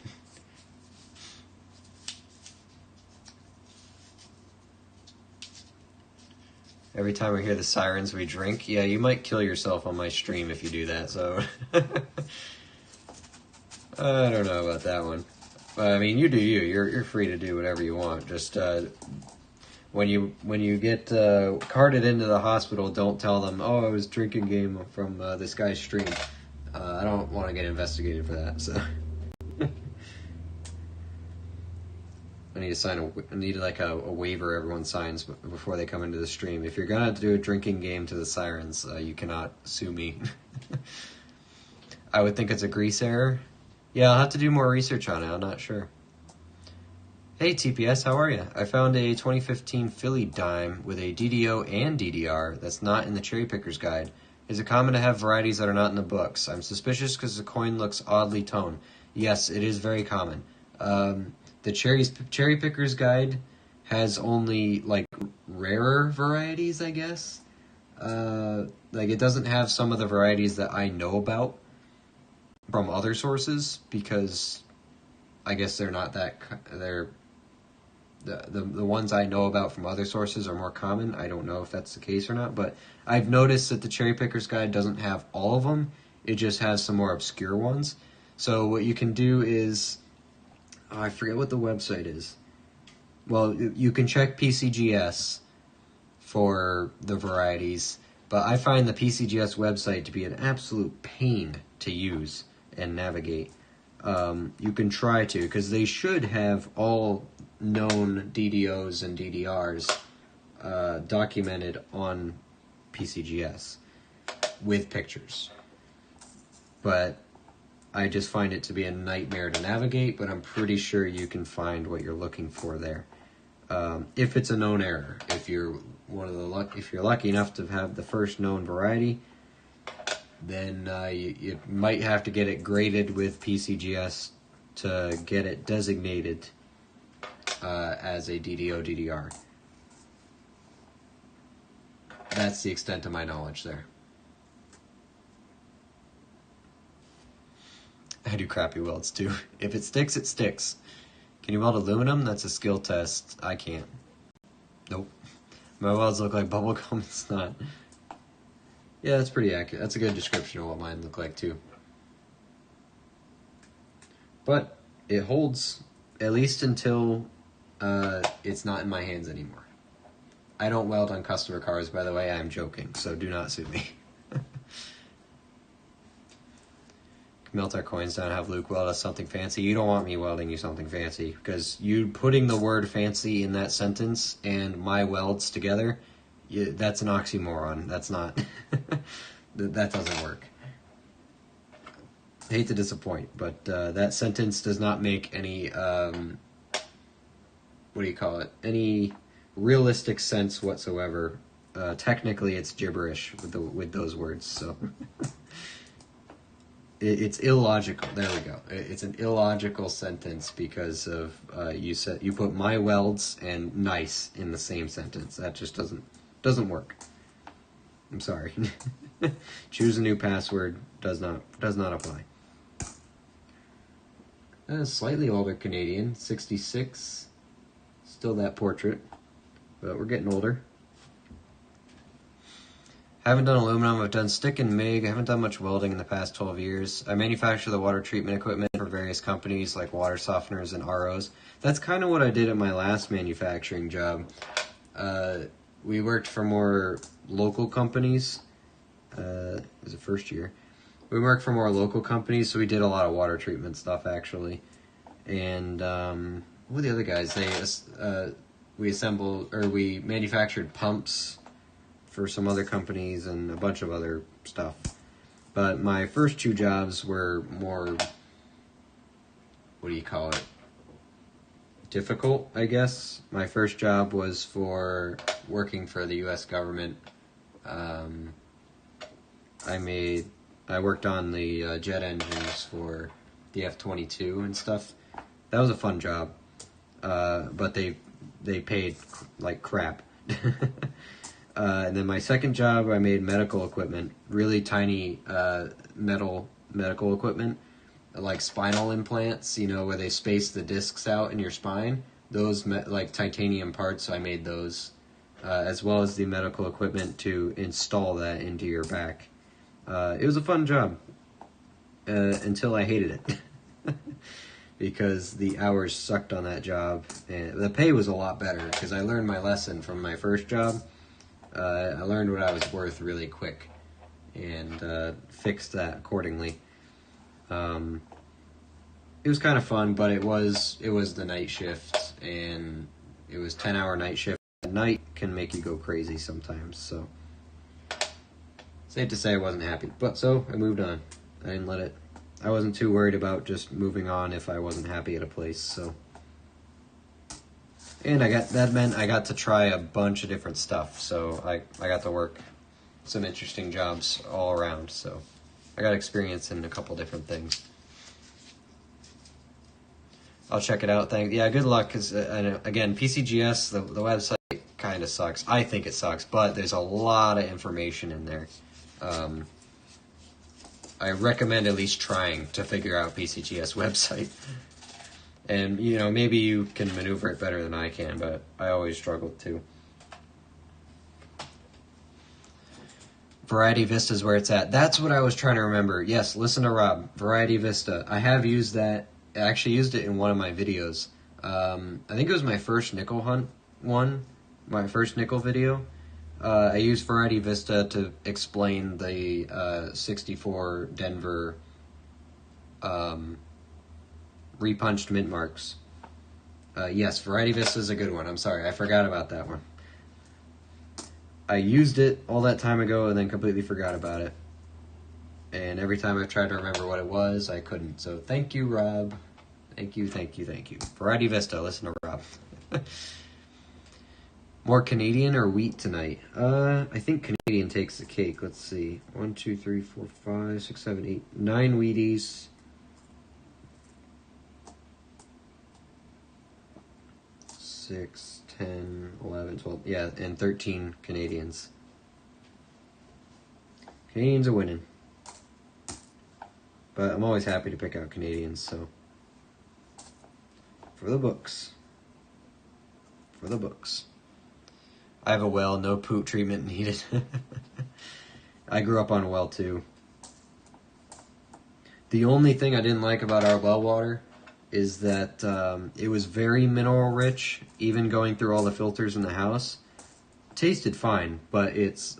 Every time we hear the sirens, we drink. Yeah, you might kill yourself on my stream if you do that, so... I don't know about that one. I mean, you do you. You're free to do whatever you want. Just, when you get carted into the hospital, don't tell them, oh, I was drinking game from this guy's stream. I don't want to get investigated for that, so... I need to sign I need like a waiver everyone signs before they come into the stream. If you're gonna do a drinking game to the sirens, you cannot sue me. I would think it's a grease error. Yeah, I'll have to do more research on it. I'm not sure. Hey TPS, how are you? I found a 2015 Philly dime with a DDO and DDR that's not in the Cherry Picker's Guide. Is it common to have varieties that are not in the books? I'm suspicious because the coin looks oddly toned. Yes, it is very common. The Cherry Picker's Guide has only, like, rarer varieties, I guess. Like, it doesn't have some of the varieties that I know about from other sources, because I guess they're not that... The ones I know about from other sources are more common. I don't know if that's the case or not, but I've noticed that the Cherry Picker's Guide doesn't have all of them. It just has some more obscure ones. So what you can do is... Oh, I forget what the website is. Well, you can check PCGS for the varieties, but I find the PCGS website to be an absolute pain to use and navigate. You can try to, because they should have all known DDOs and DDRs documented on PCGS with pictures. But I just find it to be a nightmare to navigate, but I'm pretty sure you can find what you're looking for there. If it's a known error, if you're if you're lucky enough to have the first known variety, then you might have to get it graded with PCGS to get it designated as a DDO DDR. That's the extent of my knowledge there. I do crappy welds too. If it sticks, it sticks. Can you weld aluminum? That's a skill test. I can't. Nope. My welds look like bubblegum. It's not. Yeah, that's pretty accurate. That's a good description of what mine look like too. But it holds at least until it's not in my hands anymore. I don't weld on customer cars, by the way. I'm joking, so do not sue me. Melt our coins down, have Luke weld us something fancy. You don't want me welding you something fancy, because you putting the word fancy in that sentence and my welds together, that's an oxymoron. That's not... that doesn't work. I hate to disappoint, but that sentence does not make any... what do you call it? Any realistic sense whatsoever. Technically, it's gibberish with those words, so... It's illogical. There we go. It's an illogical sentence because of you put my welds and nice in the same sentence. That just doesn't work. I'm sorry. Choose a new password does not apply. Slightly older Canadian, 66. Still that portrait, but we're getting older. I haven't done aluminum, I've done stick and MIG, I haven't done much welding in the past 12 years. I manufacture the water treatment equipment for various companies like water softeners and ROs. That's kind of what I did at my last manufacturing job. We worked for more local companies. It was the first year. We worked for more local companies, so we did a lot of water treatment stuff actually. And what were the other guys? We manufactured pumps for some other companies and a bunch of other stuff. But my first two jobs were more, what do you call it, difficult, I guess. My first job was for working for the U.S. government. I worked on the jet engines for the F-22 and stuff. That was a fun job, but they paid like crap. And then my second job, I made medical equipment, really tiny medical equipment, like spinal implants, where they space the discs out in your spine. Those, like titanium parts, I made those, as well as the medical equipment to install that into your back. It was a fun job, until I hated it, because the hours sucked on that job. And the pay was a lot better, because I learned my lesson from my first job. I learned what I was worth really quick and fixed that accordingly. It was kind of fun, but it was the night shift, and it was 10-hour night shift. Night can make you go crazy sometimes, so safe to say I wasn't happy. But so I moved on. I wasn't too worried about just moving on if I wasn't happy at a place, so. And that meant I got to try a bunch of different stuff, so I got to work some interesting jobs all around, so I got experience in a couple different things. I'll check it out. Yeah, good luck, because, again, PCGS, the website kind of sucks. I think it sucks, but there's a lot of information in there. I recommend at least trying to figure out PCGS website. And, maybe you can maneuver it better than I can, but I always struggled too. Variety Vista is where it's at. That's what I was trying to remember. Yes, listen to Rob. Variety Vista. I have used that. I actually used it in one of my videos. I think it was my first nickel hunt one. My first nickel video. I used Variety Vista to explain the 64 Denver repunched mint marks. Yes, Variety Vista is a good one. I'm sorry, I forgot about that one. I used it all that time ago and then completely forgot about it. And every time I've tried to remember what it was, I couldn't. So thank you, Rob. Thank you. Variety Vista, listen to Rob. More Canadian or wheat tonight? I think Canadian takes the cake. Let's see. 1, 2, 3, 4, 5, 6, 7, 8, 9 Wheaties. 6, 10, 11, 12, yeah, and 13 Canadians. Canadians are winning. But I'm always happy to pick out Canadians, so. For the books. I have a well, no poop treatment needed. I grew up on a well too. The only thing I didn't like about our well water is that it was very mineral rich, even going through all the filters in the house. tasted fine, but it's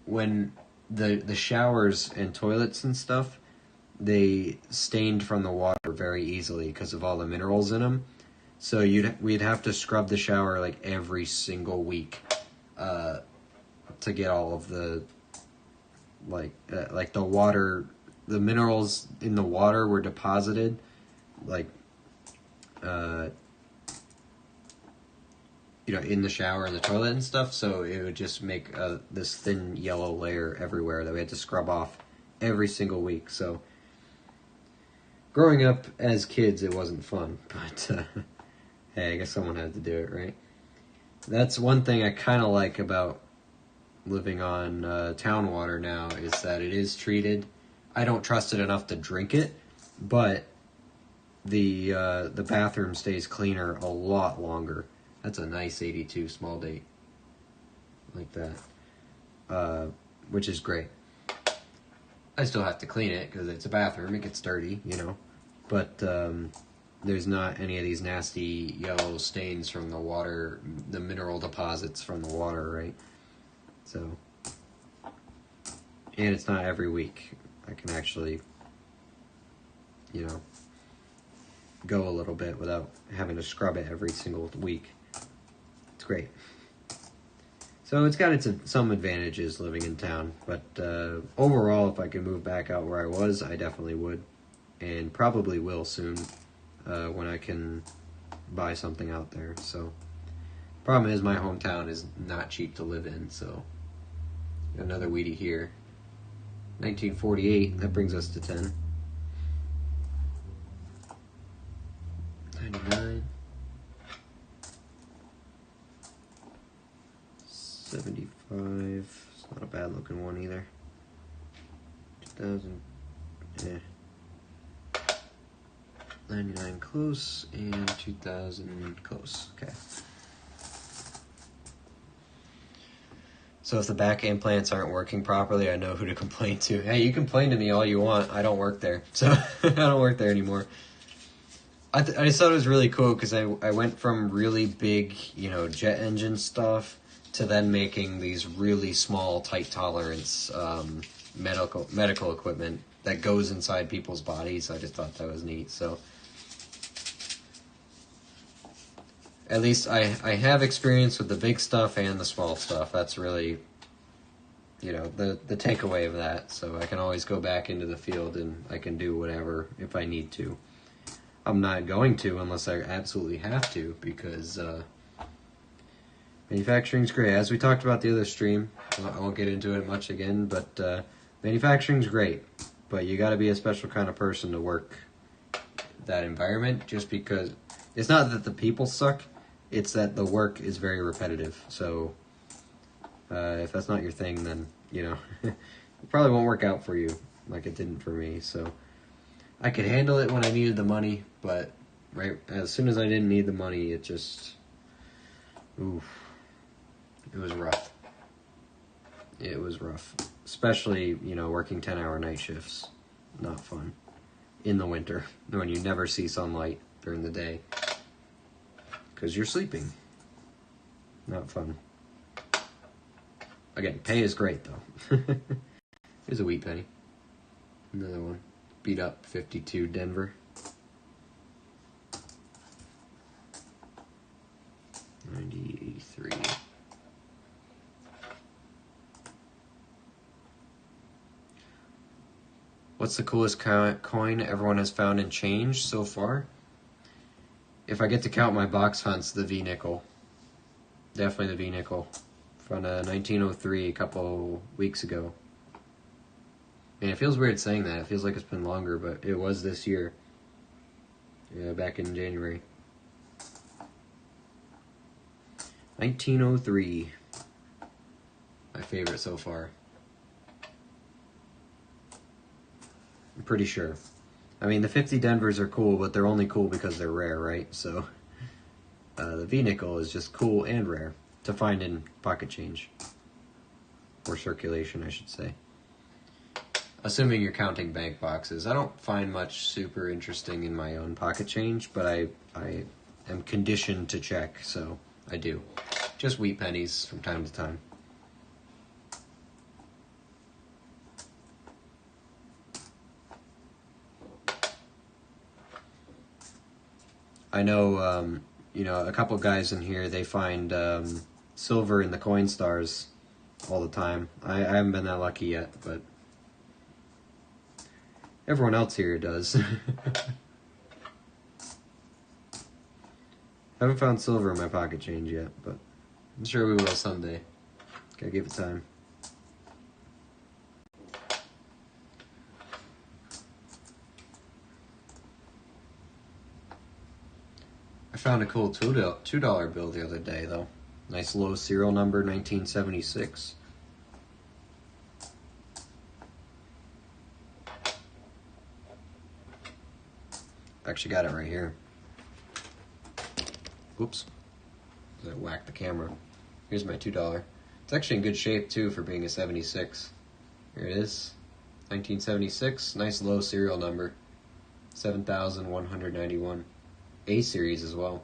when the showers and toilets and stuff, they stained from the water very easily because of all the minerals in them. So we'd have to scrub the shower like every single week to get all of the like the water, the minerals in the water were deposited like in the shower and the toilet and stuff, so it would just make this thin yellow layer everywhere that we had to scrub off every single week. So growing up as kids, it wasn't fun, but hey, I guess someone had to do it, right? That's one thing I kind of like about living on town water now, is that it is treated. I don't trust it enough to drink it, but the bathroom stays cleaner a lot longer. That's a nice 82 small date, like that, which is great. I still have to clean it because it's a bathroom, it gets dirty, but there's not any of these nasty yellow stains from the water, the mineral deposits from the water, right? So, and it's not every week. I can actually, go a little bit without having to scrub it every single week. It's great. So it's got some advantages living in town, but overall, if I could move back out where I was, I definitely would, and probably will soon when I can buy something out there. So, problem is my hometown is not cheap to live in. So, another weedy here. 1948. That brings us to 10. 99. 75. It's not a bad looking one either. 2000. 99 close and 2000 close. Okay. So if the back implants aren't working properly, I know who to complain to. Hey, you complain to me all you want. I don't work there. So I don't work there anymore. I just thought it was really cool because I went from really big, jet engine stuff to then making these really small, tight tolerance medical equipment that goes inside people's bodies. I just thought that was neat. So at least I have experience with the big stuff and the small stuff. That's really, the takeaway of that. So I can always go back into the field and I can do whatever if I need to. I'm not going to unless I absolutely have to, because manufacturing's great. As we talked about the other stream, I won't get into it much again, but manufacturing's great. But you got to be a special kind of person to work that environment, just because it's not that the people suck, it's that the work is very repetitive. So if that's not your thing, then, it probably won't work out for you like it didn't for me. So I could handle it when I needed the money, but right as soon as I didn't need the money, it just, it was rough. It was rough. Especially, working 10-hour night shifts. Not fun. In the winter, when you never see sunlight during the day. Because you're sleeping. Not fun. Again, pay is great, though. Here's a wheat penny. Another one. Beat up 52 Denver. 9083. What's the coolest coin everyone has found in change so far? If I get to count my box hunts, the V-nickel. Definitely the V-nickel. From 1903, a couple weeks ago. Man, it feels weird saying that. It feels like it's been longer, but it was this year. Yeah, back in January. 1903. My favorite so far. I'm pretty sure. I mean, the 50 Denvers are cool, but they're only cool because they're rare, right? So, the V-nickel is just cool and rare to find in pocket change. Or circulation, I should say. Assuming you're counting bank boxes. I don't find much super interesting in my own pocket change, but I am conditioned to check, so I do. Just wheat pennies from time to time. I know, you know, a couple guys in here, they find silver in the coin stars all the time. I haven't been that lucky yet, but everyone else here does. Haven't found silver in my pocket change yet, but I'm sure we will someday. Gotta give it time. I found a cool $2 bill the other day, though. Nice low serial number, 1976. Actually got it right here. Oops. I whacked the camera. Here's my $2. It's actually in good shape, too, for being a 76. Here it is. 1976. Nice low serial number. 7,191. A series as well.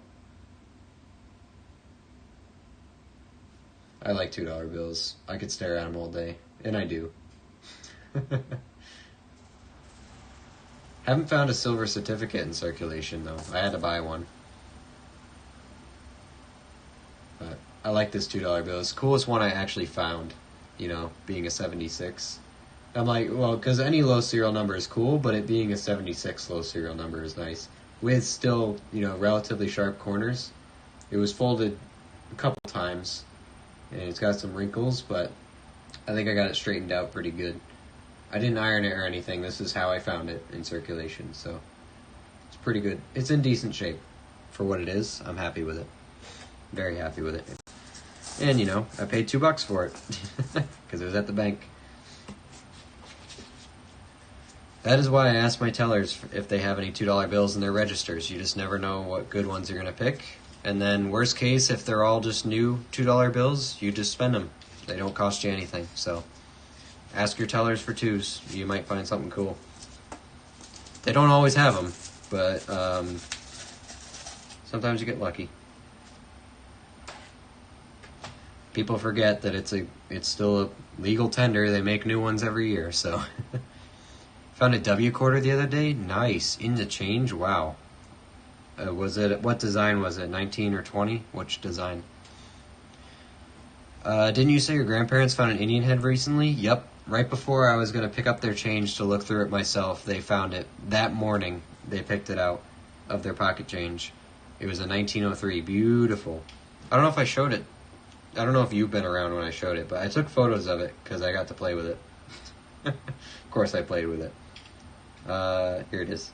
I like $2 bills. I could stare at them all day. And I do. Haven't found a silver certificate in circulation, though. I had to buy one. But I like this $2 bill. It's the coolest one I actually found, you know, being a 76. I'm like, well, because any low serial number is cool, but it being a 76 low serial number is nice. With still, you know, relatively sharp corners. It was folded a couple times, and it's got some wrinkles, but I think I got it straightened out pretty good. I didn't iron it or anything. This is how I found it in circulation, so it's pretty good. It's in decent shape for what it is. I'm happy with it. Very happy with it. And, you know, I paid $2 for it because it was at the bank. That is why I ask my tellers if they have any $2 bills in their registers. You just never know what good ones you're going to pick. And then worst case, if they're all just new $2 bills, you just spend them. They don't cost you anything. So ask your tellers for twos. You might find something cool. They don't always have them, but sometimes you get lucky. People forget that it's still a legal tender. They make new ones every year, so... Found a W quarter the other day. Nice. In the change. Wow. What design was it? 19 or 20? Which design? Didn't you say your grandparents found an Indian head recently? Yep. Right before I was going to pick up their change to look through it myself, they found it. That morning, they picked it out of their pocket change. It was a 1903. Beautiful. I don't know if I showed it. I don't know if you've been around when I showed it, but I took photos of it because I got to play with it. Of course I played with it. Here it is.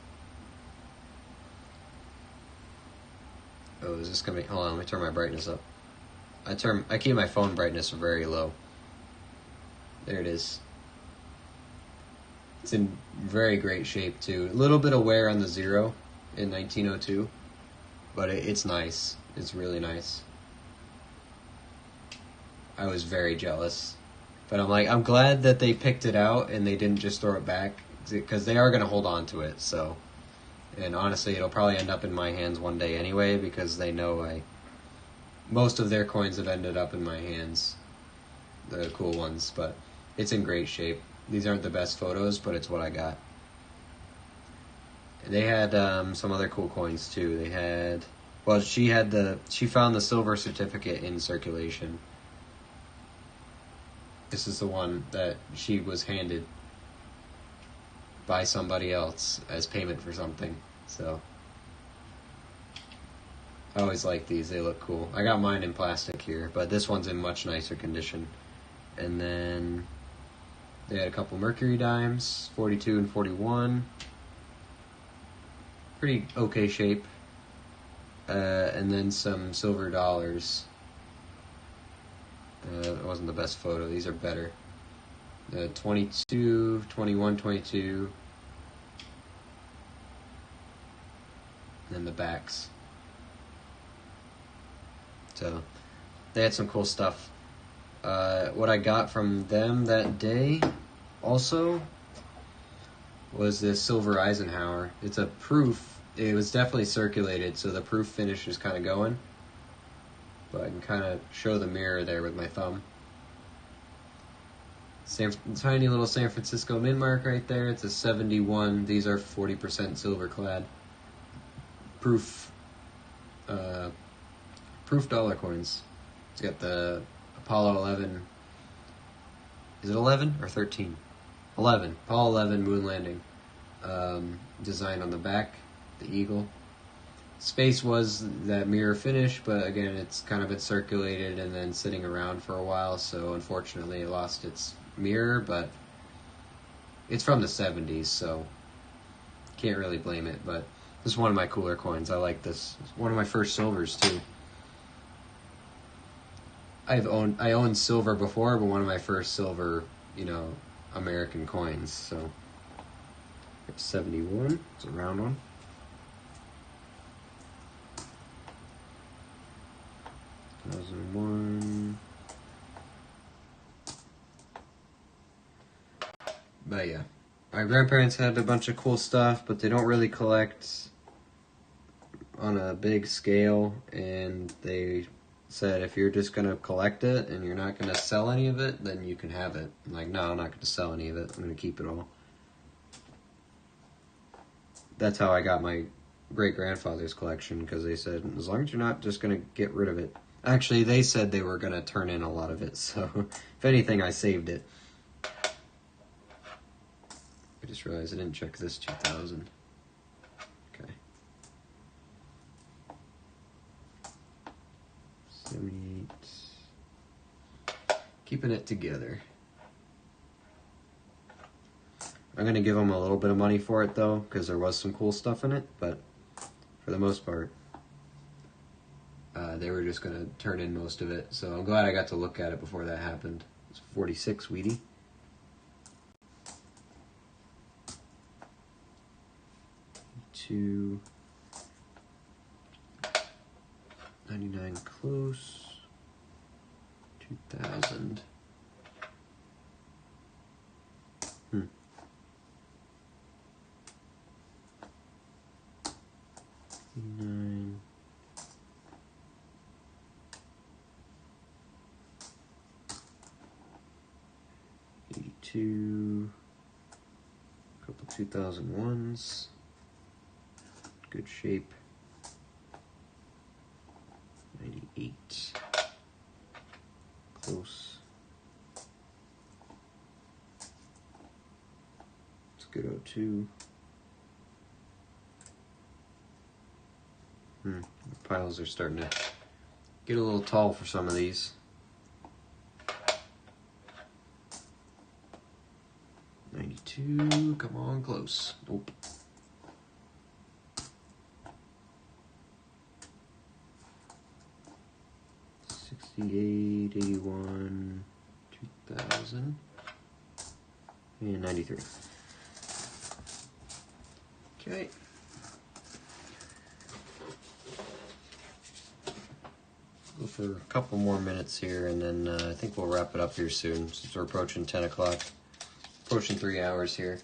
Oh, is this gonna be... Hold on, let me turn my brightness up. I keep my phone brightness very low. There it is. It's in very great shape, too. A little bit of wear on the zero in 1902, but it's nice. It's really nice. I was very jealous. But I'm glad that they picked it out and they didn't just throw it back, because they are going to hold on to it, so... And honestly, it'll probably end up in my hands one day anyway, because they know most of their coins have ended up in my hands, the cool ones, but it's in great shape. These aren't the best photos, but it's what I got. They had some other cool coins too. They had... Well, she found the silver certificate in circulation. This is the one that she was handed by somebody else as payment for something, so I always like these. They look cool. I got mine in plastic here, but this one's in much nicer condition. And then they had a couple Mercury dimes, 42 and 41. Pretty okay shape. And then some silver dollars. That wasn't the best photo. These are better. 22, 21, 22. And then the backs. So, they had some cool stuff. What I got from them that day, also, was this silver Eisenhower. It's a proof. It was definitely circulated, so the proof finish is kind of going. but I can kind of show the mirror there with my thumb. Tiny little San Francisco mint mark right there. It's a 71. These are 40% silver clad. Proof dollar coins. It's got the Apollo 11. Is it 11 or 13? 11. Apollo 11 moon landing. Design on the back. The eagle. Space was that mirror finish, but again, it's kind of been circulated and then sitting around for a while, so unfortunately it lost its mirror, but it's from the 70s, so can't really blame it. But this is one of my cooler coins. I like this. It's one of my first silvers too. I owned silver before, but one of my first silver, American coins. So 71. It's a round one. $2001. But yeah, my grandparents had a bunch of cool stuff, but they don't really collect on a big scale, and they said if you're just going to collect it and you're not going to sell any of it, then you can have it. I'm like, no, I'm not going to sell any of it. I'm going to keep it all. That's how I got my great-grandfather's collection, because they said, as long as you're not just going to get rid of it. Actually, they said they were going to turn in a lot of it, so if anything, I saved it. I just realized I didn't check this 2000. Okay. 78. Keeping it together. I'm going to give them a little bit of money for it, though, because there was some cool stuff in it, but for the most part, they were just going to turn in most of it. So I'm glad I got to look at it before that happened. It's 46 Wheatie. 99 close. 2000. 89. 82. A couple 2001s. Good shape. 98. Close. It's good 02. The piles are starting to get a little tall for some of these. 92, come on, close. Nope. 68, 81, 2000, and 93. Okay. Go for a couple more minutes here, and then I think we'll wrap it up here soon, since we're approaching 10 o'clock. Approaching 3 hours here.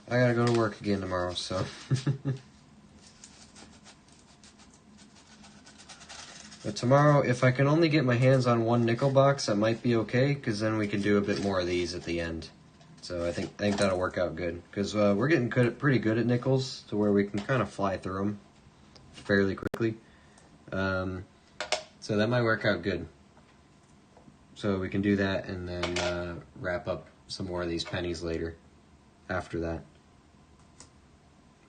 I gotta go to work again tomorrow, so. But tomorrow, if I can only get my hands on one nickel box, that might be okay, because then we can do a bit more of these at the end. So I think that'll work out good, because we're getting pretty good at nickels, to where we can kind of fly through them fairly quickly. So that might work out good. So we can do that, and then wrap up some more of these pennies later, after that.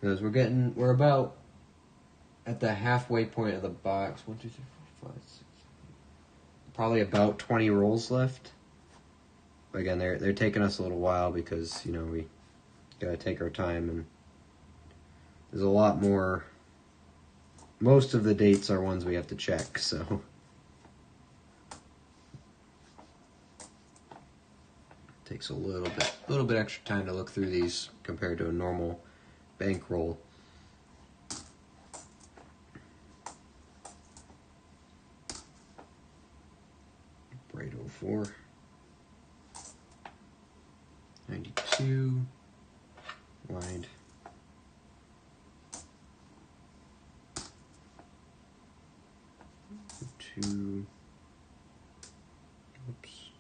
Because we're about at the halfway point of the box. 1, 2, 3, 4, 5, 6, 7. Probably about 20 rolls left. But again, they're taking us a little while, because we gotta take our time, and there's a lot more. Most of the dates are ones we have to check, so. Takes a little bit extra time to look through these compared to a normal bankroll. Bright 04. 92. Wide. 2. Oops.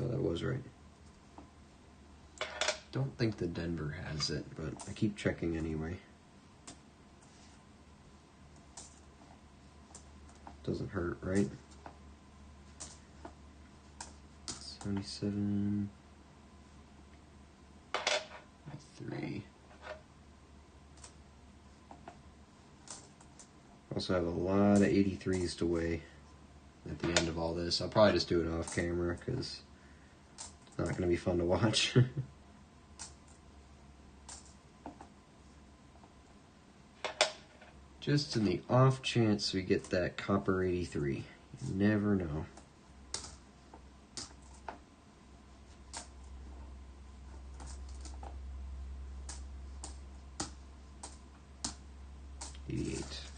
Oh, that was right. Don't think the Denver has it, but I keep checking anyway. Doesn't hurt, right? 77. 3. Also have a lot of 83s to weigh at the end of all this. I'll probably just do it off camera because it's not going to be fun to watch. Just in the off chance we get that copper 83. You never know.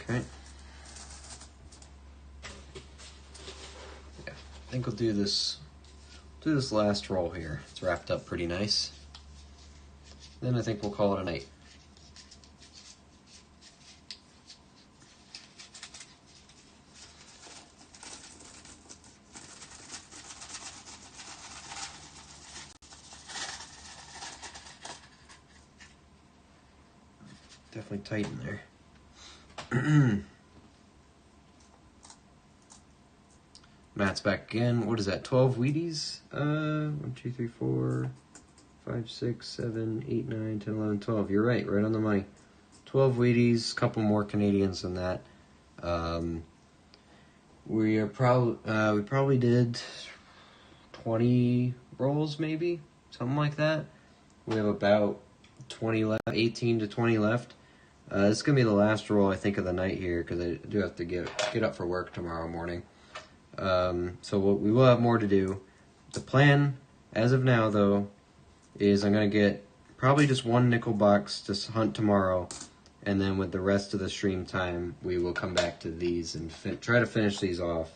Okay. Yeah, I think we'll do this last roll here. It's wrapped up pretty nice. Then I think we'll call it a night. Definitely tight in there. Matt's back again. What is that? 12 Wheaties? 1, 2, 3, 4, 5, 6, 7, 8, 9, 10, 11, 12. You're right on the money. 12 Wheaties, a couple more Canadians than that. We probably did 20 rolls, maybe something like that. We have about 20 left, 18 to 20 left. This is gonna be the last roll I think of the night here because I do have to get up for work tomorrow morning. So we will have more to do. The plan, as of now, though, is I'm gonna get probably just one nickel box to hunt tomorrow, and then with the rest of the stream time, we will come back to these and try to finish these off.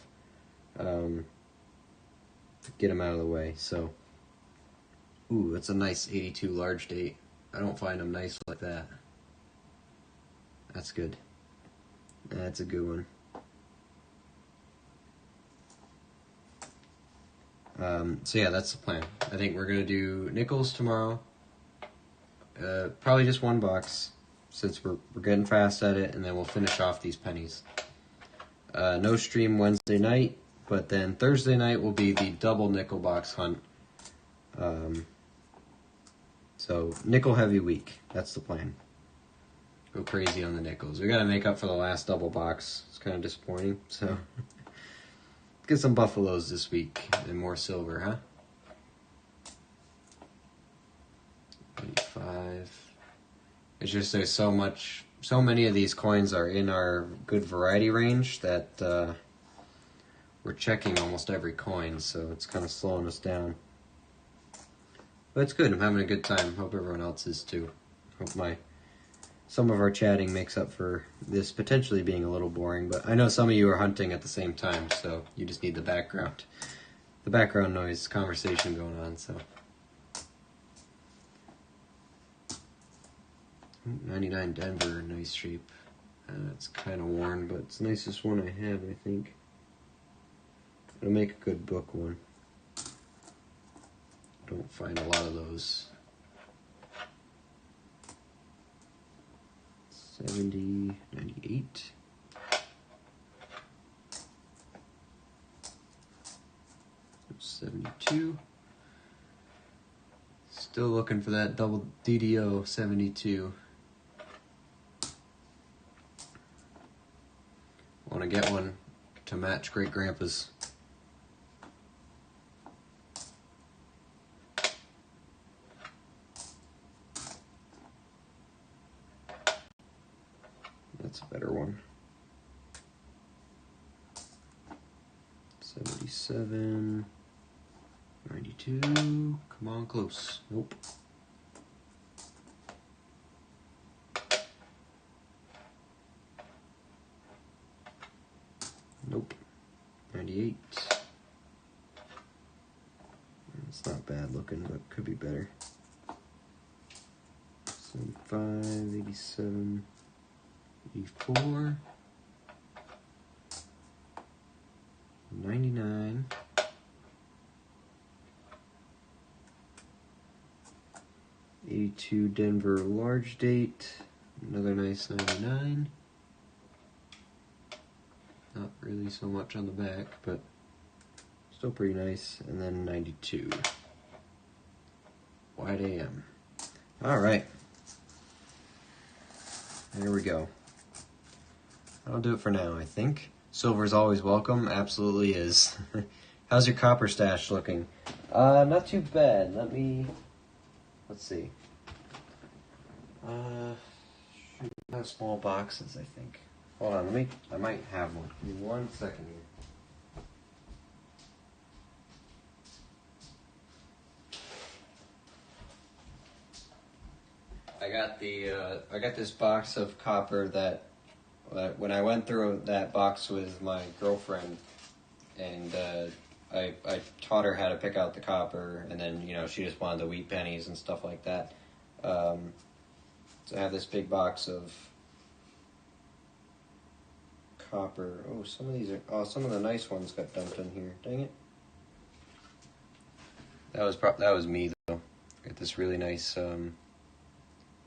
Get them out of the way. So, ooh, that's a nice 82 large date. I don't find them nice like that. That's good. That's a good one. So yeah, that's the plan. I think we're going to do nickels tomorrow. Probably just one box, since we're getting fast at it, and then we'll finish off these pennies. No stream Wednesday night, but then Thursday night will be the double nickel box hunt. So nickel heavy week. That's the plan. Go crazy on the nickels. We got to make up for the last double box. It's kind of disappointing. So get some buffaloes this week and more silver, huh? 85. It's just there's so many of these coins are in our good variety range that we're checking almost every coin, so it's kind of slowing us down. But it's good. I'm having a good time. Hope everyone else is too. Hope some of our chatting makes up for this potentially being a little boring, but I know some of you are hunting at the same time, so you just need the background noise, conversation going on. So 99 Denver, nice shape. It's kind of worn, but it's the nicest one I have, I think. It'll make a good book one. Don't find a lot of those. 70, 98. There's 72. Still looking for that double DDO 72. Want to get one to match Great Grandpa's. That's a better one. 77, 92. Come on, close. Nope. Nope. 98. It's not bad looking, but could be better. 75, 87. 84. 99. '82 Denver large date. Another nice 99. Not really so much on the back, but still pretty nice. And then 92. Wide AM. All right. There we go. That'll do it for now, I think. Silver's always welcome. Absolutely is. How's your copper stash looking? Not too bad. Let's see. Shoot, I have small boxes, I think. Hold on, I might have one. Give me 1 second here. I got this box of copper that when I went through that box with my girlfriend, and I taught her how to pick out the copper, and then she just wanted the wheat pennies and stuff like that. So I have this big box of copper. Oh, some of the nice ones got dumped in here. Dang it. That was me though. Got this really nice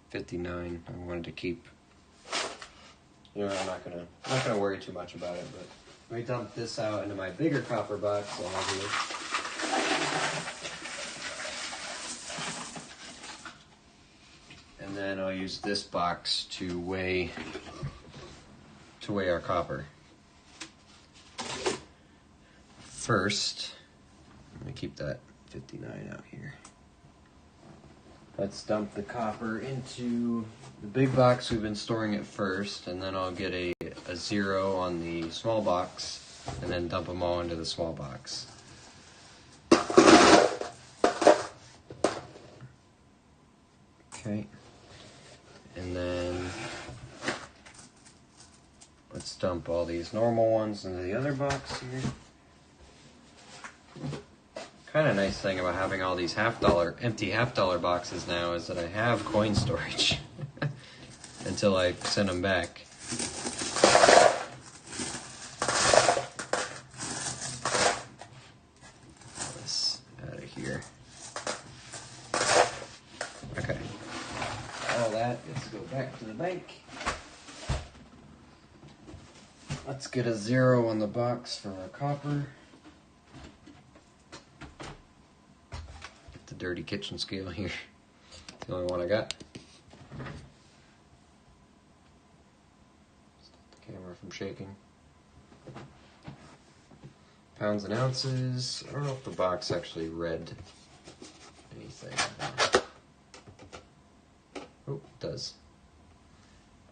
59. I wanted to keep. I'm not gonna worry too much about it, but let me dump this out into my bigger copper box I have here. And then I'll use this box to weigh our copper. First, let me keep that 59 out here. Let's dump the copper into the big box we've been storing it first, and then I'll get a 0 on the small box, and then dump them all into the small box. Okay. And then let's dump all these normal ones into the other box here. Kind of nice thing about having all these empty half-dollar boxes now is that I have coin storage until I send them back. This out of here. Okay. All that gets to go back to the bank. Let's get a 0 on the box for our copper. Dirty kitchen scale here. It's the only one I got. Stop the camera from shaking. Pounds and ounces. I don't know if the box actually read anything. Oh, it does.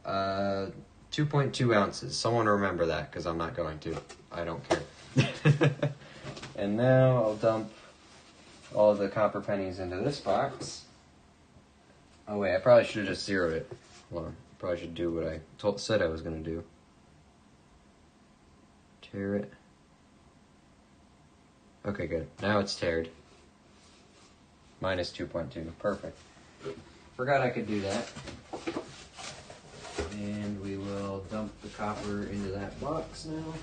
2.2 ounces. Someone remember that, because I'm not going to. I don't care. And now I'll dump all of the copper pennies into this box. Oh wait, I probably should have just zeroed it. Hold on. Probably should do what I said I was going to do. Tear it. Okay, good. Now it's teared. Minus 2.2. Perfect. Forgot I could do that. And we will dump the copper into that box now.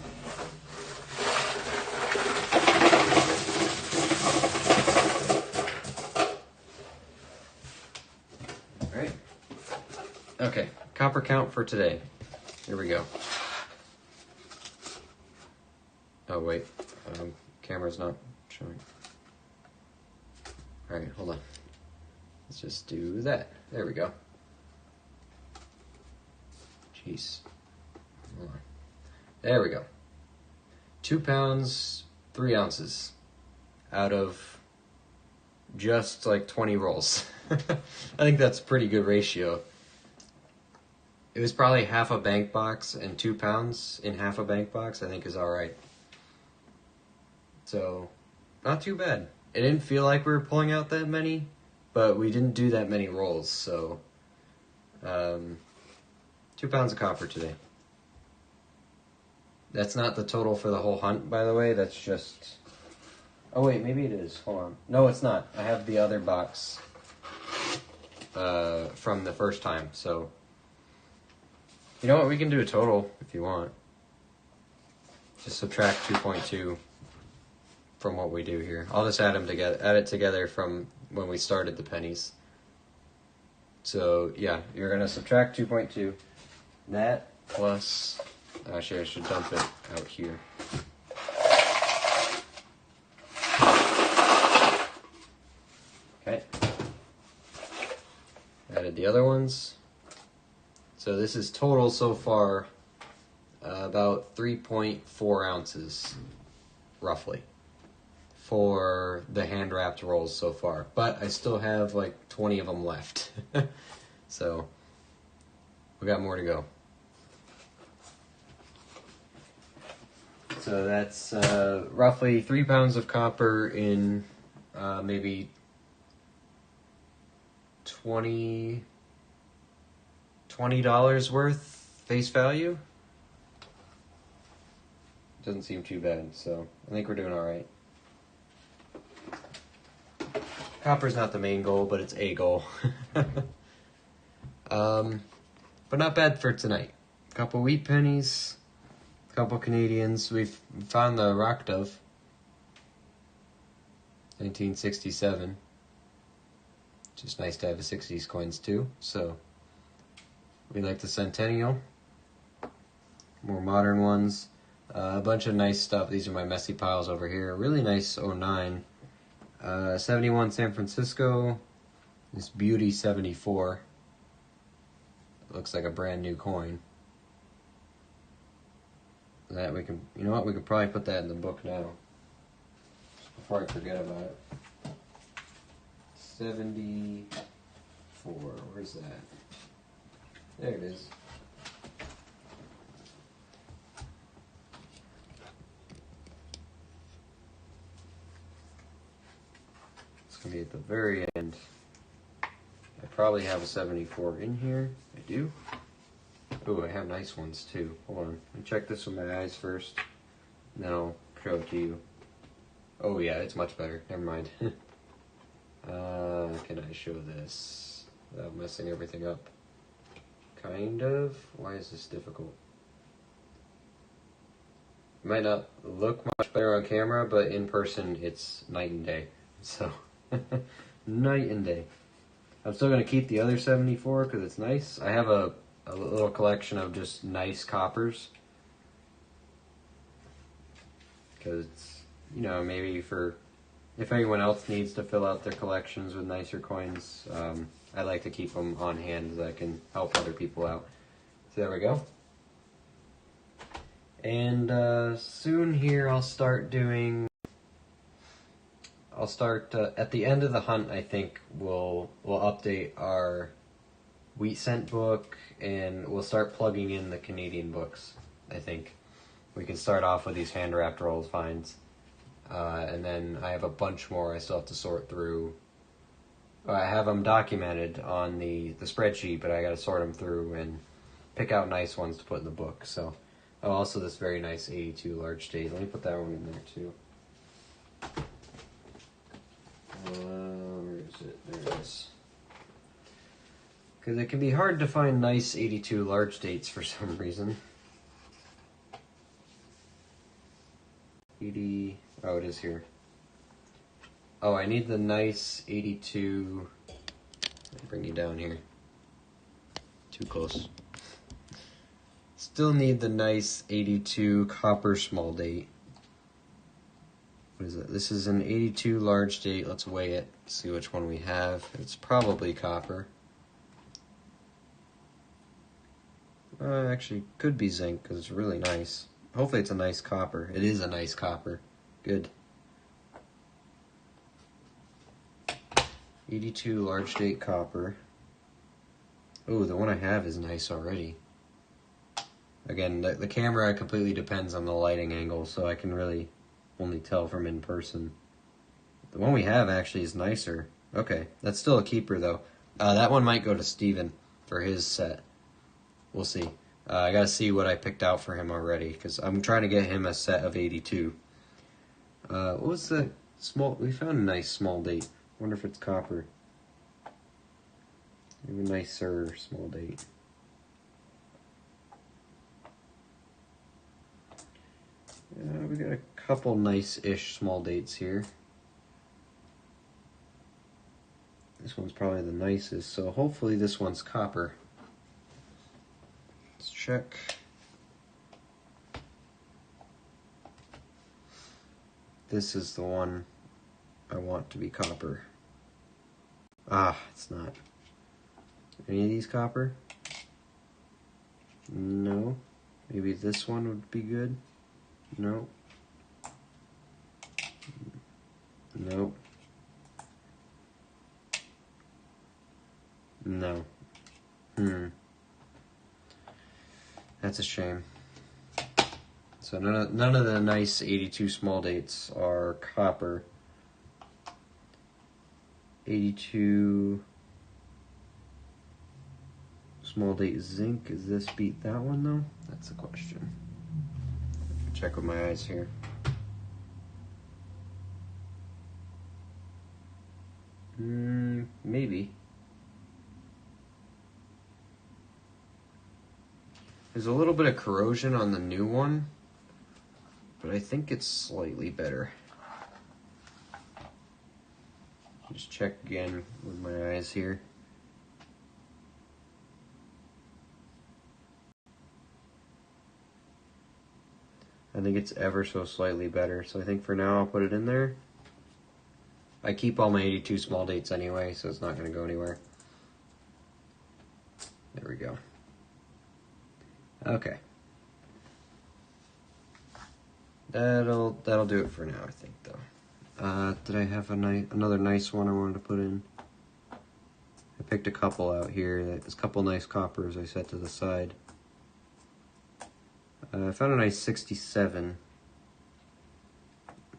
Alright. Okay, copper count for today. Here we go. Oh wait, camera's not showing. Alright, hold on. Let's just do that. There we go. Jeez. Hold on. There we go. 2 pounds, 3 ounces out of just like 20 rolls. I think that's a pretty good ratio. It was probably half a bank box, and 2 pounds in half a bank box I think is alright. So, not too bad. It didn't feel like we were pulling out that many, but we didn't do that many rolls, so 2 pounds of copper today. That's not the total for the whole hunt, by the way. That's just... Oh, wait, maybe it is. Hold on. No, it's not. I have the other box from the first time, so... You know what? We can do a total if you want. just subtract 2.2 from what we do here. I'll just add it together from when we started the pennies. So yeah, you're gonna subtract 2.2. That plus, actually I should dump it out here. Okay. Added the other ones. So this is total so far about 3.4 ounces, roughly, for the hand wrapped rolls so far. But I still have like 20 of them left. So we got more to go. So that's roughly 3 pounds of copper in maybe $20 worth face value. Doesn't seem too bad, so I think we're doing all right. Copper's not the main goal, but it's a goal. But not bad for tonight. A couple wheat pennies, a couple Canadians. We've found the Rock Dove, 1967. Just nice to have a 60s coins too. So we like the Centennial. More modern ones. A bunch of nice stuff. These are my messy piles over here. Really nice 09. 71 San Francisco. This Beauty 74. Looks like a brand new coin. That we can, you know what, we could probably put that in the book now. Before I forget about it. 74, where's that? There it is. It's going to be at the very end. I probably have a 74 in here. I do. Oh, I have nice ones too. Hold on. Let me check this with my eyes first. And then I'll show it to you. Oh yeah, it's much better. Never mind. Can I show this without messing everything up? Kind of. Why is this difficult? It might not look much better on camera, but in person it's night and day. So, night and day. I'm still going to keep the other 74 because it's nice. I have a little collection of just nice coppers. Because, you know, maybe if anyone else needs to fill out their collections with nicer coins, I like to keep them on hand so that I can help other people out. So there we go. And soon here I'll start at the end of the hunt. I think we'll update our wheat cent book, and we'll start plugging in the Canadian books. I think we can start off with these hand wrapped rolls finds, and then I have a bunch more I still have to sort through. I have them documented on the spreadsheet, but I got to sort them through and pick out nice ones to put in the book. So, also this very nice 82 large date. Let me put that one in there too. Where is it? There it is. Because it can be hard to find nice 82 large dates for some reason. 80. Oh, it is here. Oh, I need the nice 82. Let me bring you down here. Too close. Still need the nice 82 copper small date. What is it? This is an 82 large date. Let's weigh it. See which one we have. It's probably copper. Actually, could be zinc because it's really nice. Hopefully it's a nice copper. It is a nice copper. Good. 82 large date copper. Oh, the one I have is nice already. Again, the camera completely depends on the lighting angle, so I can really only tell from in person. The one we have actually is nicer. Okay, that's still a keeper though. That one might go to Steven for his set. We'll see. I gotta see what I picked out for him already, because I'm trying to get him a set of 82. What was the small? We found a nice small date. Wonder if it's copper. Maybe a nicer small date. We got a couple nice-ish small dates here. This one's probably the nicest, so hopefully this one's copper. Let's check. This is the one I want to be copper. Ah, it's not. Any of these copper? No. Maybe this one would be good? No. No. No. That's a shame. So none of the nice 82 small dates are copper. 82 small date zinc. Does this beat that one though? That's the question. Check with my eyes here. Maybe. There's a little bit of corrosion on the new one, but I think it's slightly better. Just check again with my eyes here. I think it's ever so slightly better, so I think for now I'll put it in there. I keep all my 82 small dates anyway, so it's not going to go anywhere. There we go. Okay. That'll do it for now, I think, though. Did I have another nice one I wanted to put in? I picked a couple out here. There's a couple nice coppers I set to the side. I found a nice 67.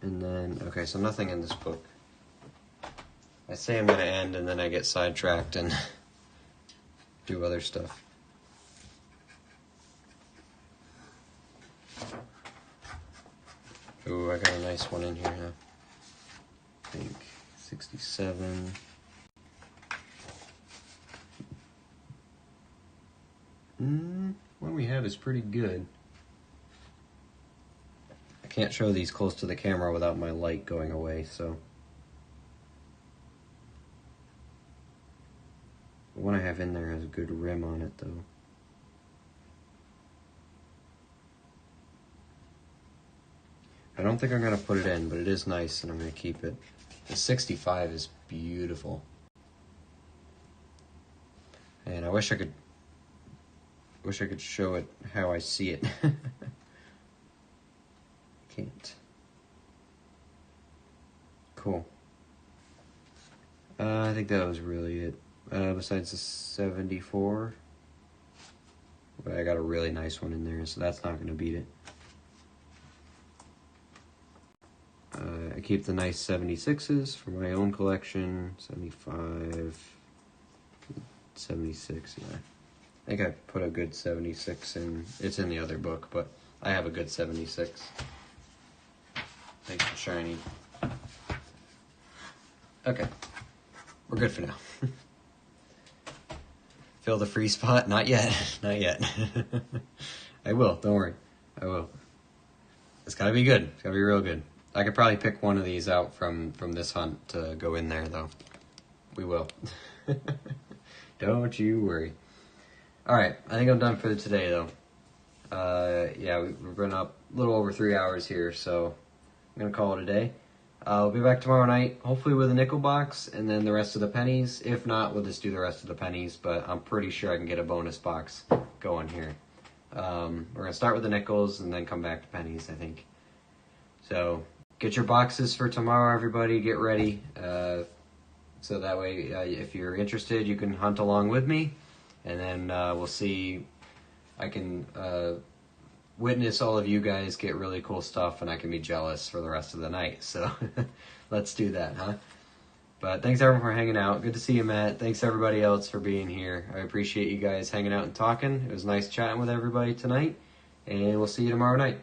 And then, okay, so nothing in this book. I say I'm going to end, and then I get sidetracked and do other stuff. Ooh, I got a nice one in here, huh? I think 67. What we have is pretty good. I can't show these close to the camera without my light going away, so. The one I have in there has a good rim on it, though. I don't think I'm going to put it in, but it is nice, and I'm going to keep it. The 65 is beautiful. And I wish I could show it how I see it. Can't. Cool. I think that was really it. Besides the 74. But I got a really nice one in there, so that's not going to beat it. I keep the nice 76s for my own collection. 75, 76, yeah. I think I put a good 76 in. It's in the other book, but I have a good 76. Nice and shiny. Okay. We're good for now. Fill the free spot? Not yet. Not yet. I will. Don't worry. I will. It's got to be good. It's got to be real good. I could probably pick one of these out from this hunt to go in there, though. We will. Don't you worry. Alright, I think I'm done for today, though. Yeah, we've been up a little over 3 hours here, so I'm going to call it a day. We'll be back tomorrow night, hopefully with a nickel box, and then the rest of the pennies. If not, we'll just do the rest of the pennies, but I'm pretty sure I can get a bonus box going here. We're going to start with the nickels, and then come back to pennies, I think. So, get your boxes for tomorrow, everybody. Get ready. So that way, if you're interested, you can hunt along with me. And then we'll see. I can witness all of you guys get really cool stuff, and I can be jealous for the rest of the night. So let's do that, huh? But thanks everyone for hanging out. Good to see you, Matt. Thanks everybody else for being here. I appreciate you guys hanging out and talking. It was nice chatting with everybody tonight. And we'll see you tomorrow night.